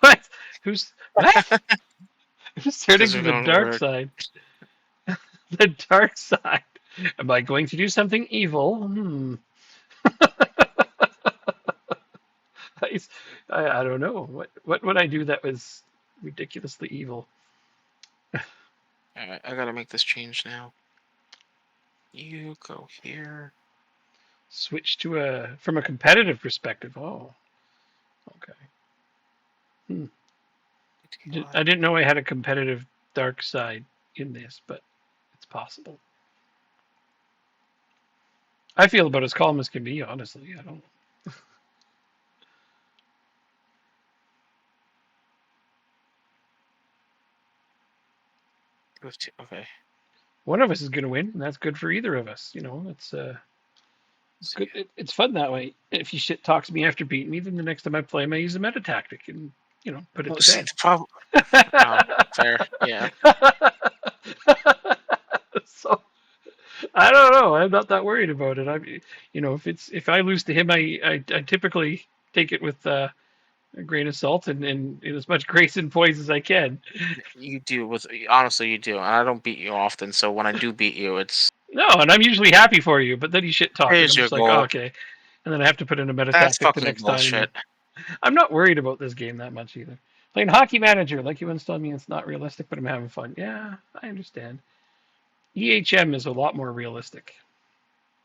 What? Who's what? Who's turning Because to we're the going dark word. side? The dark side. Am I going to do something evil? I don't know. What would I do that was ridiculously evil? Alright, I gotta make this change now. You go here. Switch to from a competitive perspective. Oh, okay. I didn't know I had a competitive dark side in this, but it's possible. I feel about as calm as can be, honestly. I don't. Okay. One of us is going to win, and that's good for either of us. It's good. It's fun that way. If you shit talks me after beating me, then the next time I play him, I use a meta tactic and put it to See, bed. the problem. Fair. Yeah. So I don't know. I'm not that worried about it. If I lose to him, I typically take it with a grain of salt and as much grace and poise as I can. You do honestly, you do. And I don't beat you often, so when I do beat you, it's No, and I'm usually happy for you, but then you shit talk, and praise I'm your just like, oh, goal. okay. And then I have to put in a meta That's tactic the fucking next time. bullshit. I'm not worried about this game that much either. Playing Hockey Manager, like you once told me, it's not realistic, but I'm having fun. Yeah, I understand. EHM is a lot more realistic.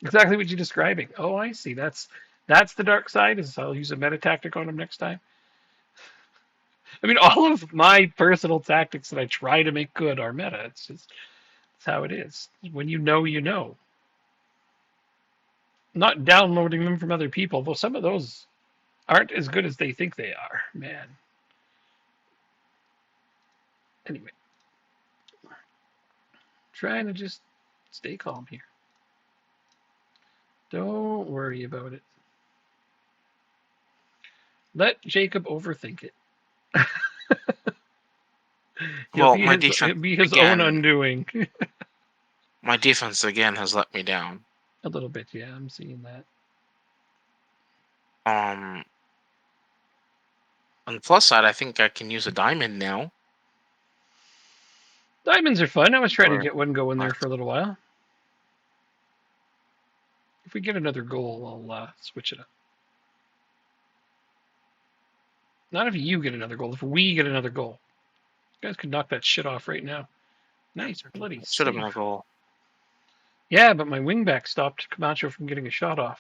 Exactly what you're describing. Oh, I see. That's the dark side. Is I'll use a meta tactic on him next time. I mean, all of my personal tactics that I try to make good are meta. It's how it is. When you know, you know. Not downloading them from other people, though some of those aren't as good as they think they are. Man. Anyway, trying to just stay calm here. Don't worry about it. Let Jacob overthink it. Well, my He'll defense be his own again. undoing. My defense again has let me down. A little bit, yeah. I'm seeing that. On the plus side, I think I can use a diamond now. Diamonds are fun. I was trying to Or get one going there not. for a little while. If we get another goal, I'll switch it up. Not if you get another goal. If we get another goal. You guys could knock that shit off right now. Nice bloody Should have save. been a goal. Yeah, but my wingback stopped Camacho from getting a shot off.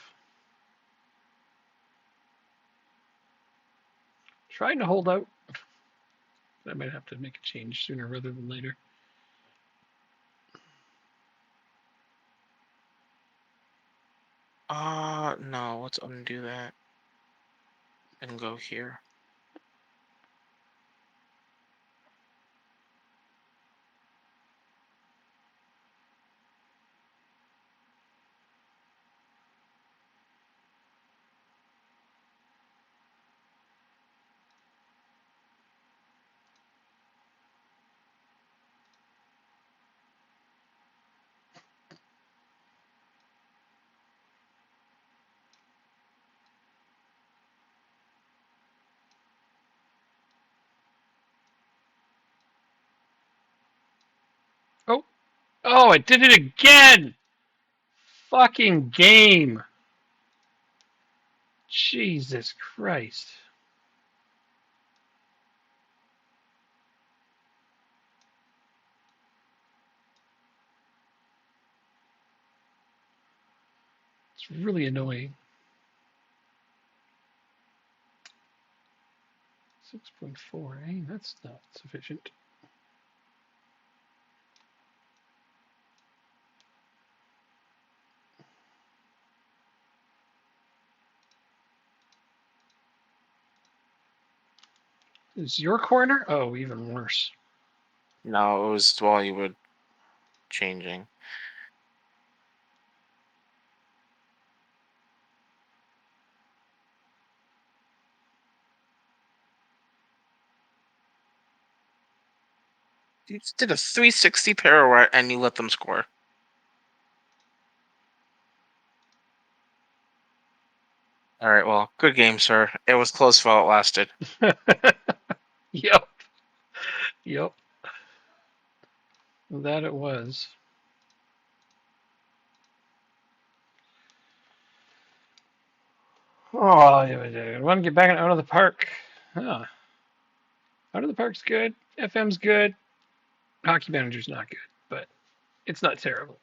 Trying to hold out. I might have to make a change sooner rather than later. No, let's undo that. And go here. Oh, I did it again! Fucking game. Jesus Christ. It's really annoying. 6.4, eh? That's not sufficient. Is your corner? Oh, even worse. No, it was while you were changing. You just did a 360 pirouette and you let them score. All right, well, good game, sir. It was close while it lasted. Yep. Yep. That it was. Oh, I want to get back out of the park. Huh. Out of the park's good. FM's good. Hockey Manager's not good, but it's not terrible.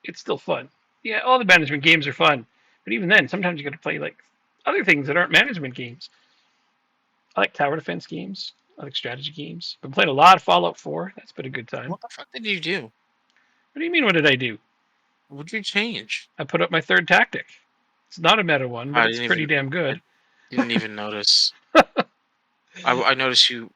It's still fun. Yeah, all the management games are fun, but even then, sometimes you got to play like other things that aren't management games. I like tower defense games. I like strategy games. Been playing a lot of Fallout 4. That's been a good time. What the fuck did you do? What do you mean? What did I do? What did you change? I put up my third tactic. It's not a meta one, but I it's didn't pretty even. damn I good. didn't even notice. I noticed you.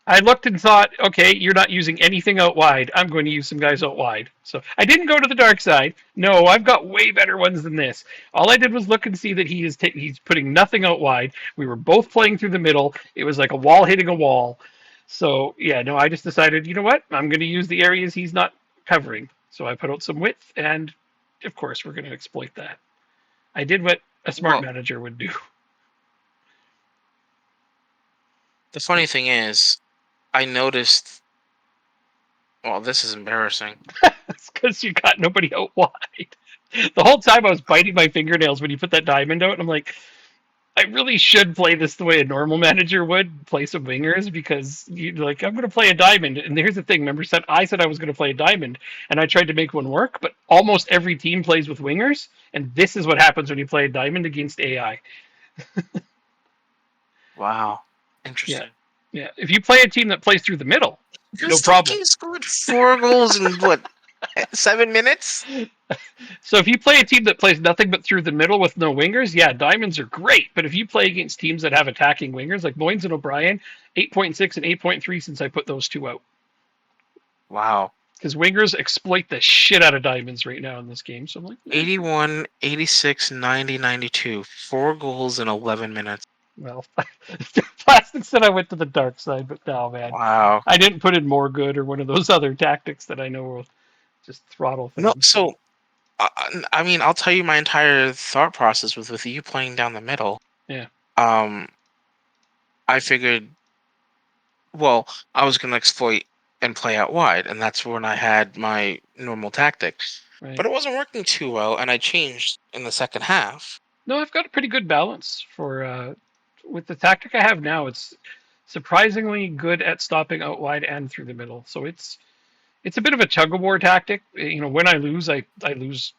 I looked and thought, okay, you're not using anything out wide. I'm going to use some guys out wide. So I didn't go to the dark side. No, I've got way better ones than this. All I did was look and see that he's putting nothing out wide. We were both playing through the middle. It was like a wall hitting a wall. So yeah, no, I just decided, you know what? I'm going to use the areas he's not covering. So I put out some width, and of course we're going to exploit that. I did what a smart Well, manager would do. the funny thing is, I noticed. Well, this is embarrassing. It's because you got nobody out wide. The whole time I was biting my fingernails when you put that diamond out, and I'm like, I really should play this the way a normal manager would, play some wingers, because you like I'm going to play a diamond. And here's the thing: remember, I said I was going to play a diamond, and I tried to make one work, but almost every team plays with wingers, and this is what happens when you play a diamond against AI. Wow, Yeah, interesting. yeah. If you play a team that plays through the middle, no This problem. team scored 4 goals in what, 7 minutes? So if you play a team that plays nothing but through the middle with no wingers, yeah, diamonds are great. But if you play against teams that have attacking wingers like Moynes and O'Brien, 8.6 and 8.3 since I put those two out. Wow. Because wingers exploit the shit out of diamonds right now in this game. So I'm like, 81, 86, 90, 92. 4 goals in 11 minutes. well, Plastic said I went to the dark side, but no, man. Wow. I didn't put in more good or one of those other tactics that I know will just throttle No, things. so I mean, I'll tell you my entire thought process with you playing down the middle. Yeah. Um, I figured, well, I was gonna exploit and play out wide, and that's when I had my normal tactics. But Right. it wasn't working too well, and I changed in the second half. No, I've got a pretty good balance for with the tactic I have now. It's surprisingly good at stopping out wide and through the middle. So it's a bit of a tug of war tactic. You know, when I lose, I lose.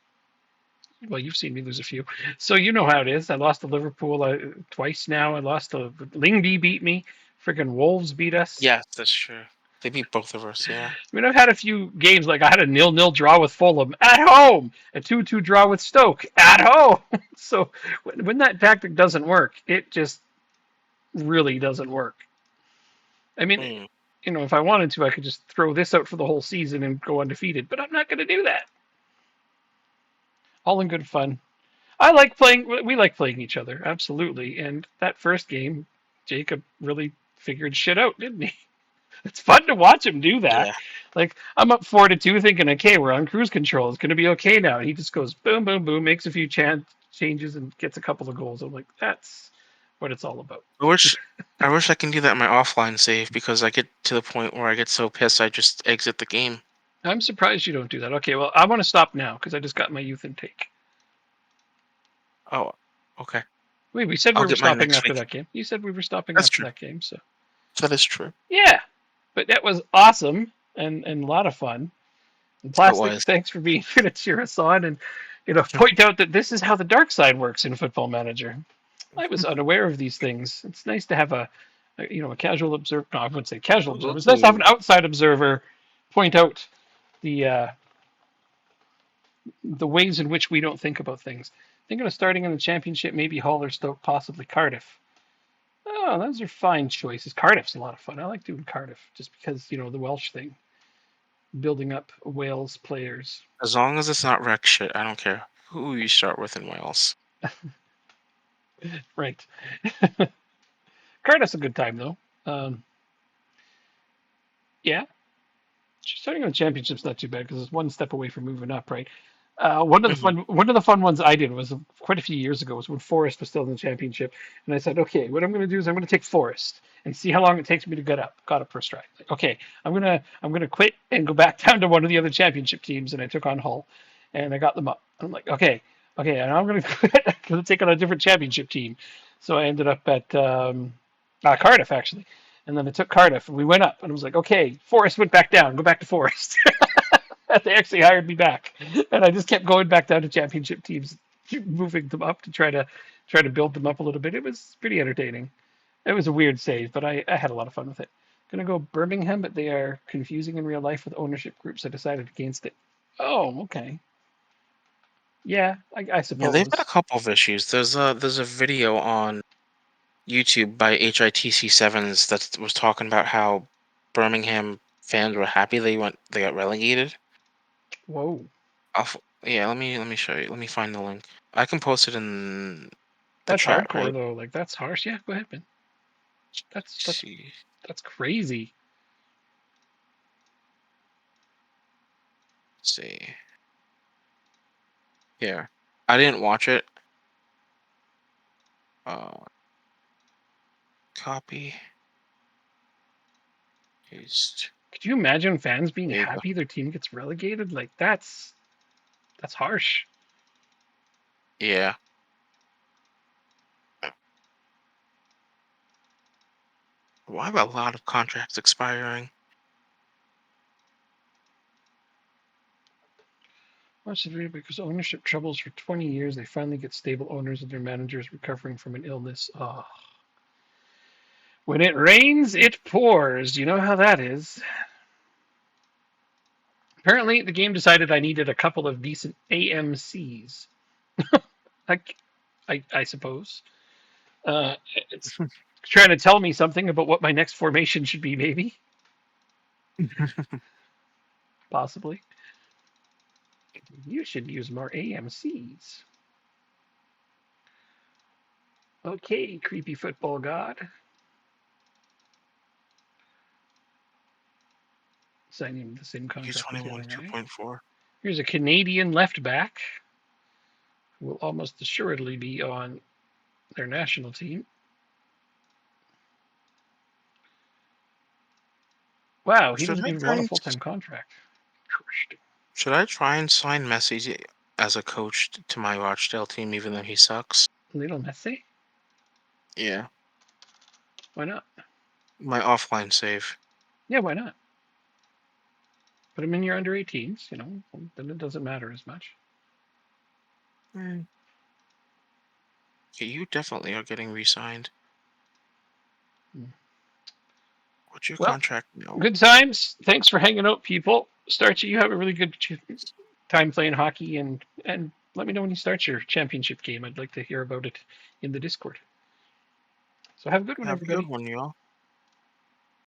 Well, you've seen me lose a few, so you know how it is. I lost to Liverpool twice now. I lost to Lingby beat me. Friggin' Wolves beat us. Yes, that's true. They beat both of us, yeah. I mean, I've had a few games like I had a 0-0 draw with Fulham at home, a 2-2 draw with Stoke at home. So when that tactic doesn't work, it just really doesn't work. I mean, Mm. you know, if I wanted to, I could just throw this out for the whole season and go undefeated, but I'm not going to do that. All in good fun. I like playing. We like playing each other, absolutely. And that first game, Jacob really figured shit out, didn't he? It's fun to watch him do that. Yeah. Like I'm up 4-2, thinking, okay, we're on cruise control. It's going to be okay now. And he just goes boom, boom, boom, makes a few changes and gets a couple of goals. I'm like, that's what it's all about. I wish I can do that in my offline save because I get to the point where I get so pissed I just exit the game. I'm surprised you don't do that. Okay, well, I want to stop now because I just got my youth intake. Oh, okay. Wait, we said I'll we were get mine stopping next after week. that game. You said we were stopping That's after true. that game, so That is true. yeah. But that was awesome and a lot of fun. And It Plastic, was. thanks for being here to cheer us on and point out that this is how the dark side works in Football Manager. I was unaware of these things. It's nice to have a casual observer. No, I wouldn't say casual observer. It's nice to have an Ooh. outside observer point out the the ways in which we don't think about things. Thinking of starting in the championship, maybe Hull or Stoke, possibly Cardiff. Oh, those are fine choices. Cardiff's a lot of fun. I like doing Cardiff just because, the Welsh thing, building up Wales players. As long as it's not wreck shit, I don't care who you start with in Wales. Right. Cardiff's a good time, though. Um, yeah, starting in the championship's not too bad because it's one step away from moving up, right? Hmm. One of the fun ones I did was quite a few years ago was when Forest was still in the championship, and I said, okay, what I'm going to do is I'm going to take Forest and see how long it takes me to get up. Got up for a strike. Like, okay, I'm gonna quit and go back down to one of the other championship teams, and I took on Hull, and I got them up. I'm like, okay, and I'm going to quit. I'm going to take on a different championship team. So I ended up at Cardiff actually, and then I took Cardiff, and we went up, and I was like, okay, Forest went back down. Go back to Forest. They actually hired me back, and I just kept going back down to championship teams, moving them up to try to build them up a little bit. It was pretty entertaining. It was a weird save, but I had a lot of fun with it. Gonna go Birmingham, but they are confusing in real life with ownership groups. I decided against it. Oh, okay. Yeah, I Yeah, they've got a suppose. couple of issues. There's a video on YouTube by HITC7s that was talking about how Birmingham fans were happy they got relegated. Whoa, Yeah, let me show you. Let me find the link. I can post it in the that's chat, hardcore right? though. Like that's harsh. Yeah, go ahead, man. That's Let's that's see. that's crazy. Let's see. Here. I didn't watch it. Uh, copy, paste. Could you imagine fans being There you go. happy their team gets relegated? Like that's harsh. Yeah. Why have a lot of contracts expiring? Watch the video because ownership troubles for 20 years. They finally get stable owners and their managers recovering from an illness. Oh. When it rains, it pours. You know how that is. Apparently, the game decided I needed a couple of decent AMCs. Like, I suppose. It's trying to tell me something about what my next formation should be, maybe. Possibly. You should use more AMCs. Okay, creepy football god. Signing the same Use contract with you, 21 all right? 2.4. Here's a Canadian left back who will almost assuredly be on their national team. Wow, he doesn't even want a full-time contract. Should I try and sign Messi as a coach to my Rochdale team, even though he sucks? Little Messi? Yeah. Why not? My offline save. Yeah, why not? Put him in your under 18s, then it doesn't matter as much. Yeah, you definitely are getting re-signed. What's your contract now? Good times. Thanks for hanging out, people. Starchy, you have a really good time playing hockey, and let me know when you start your championship game. I'd like to hear about it in the Discord. So have a good one, everybody. Have a good one, y'all.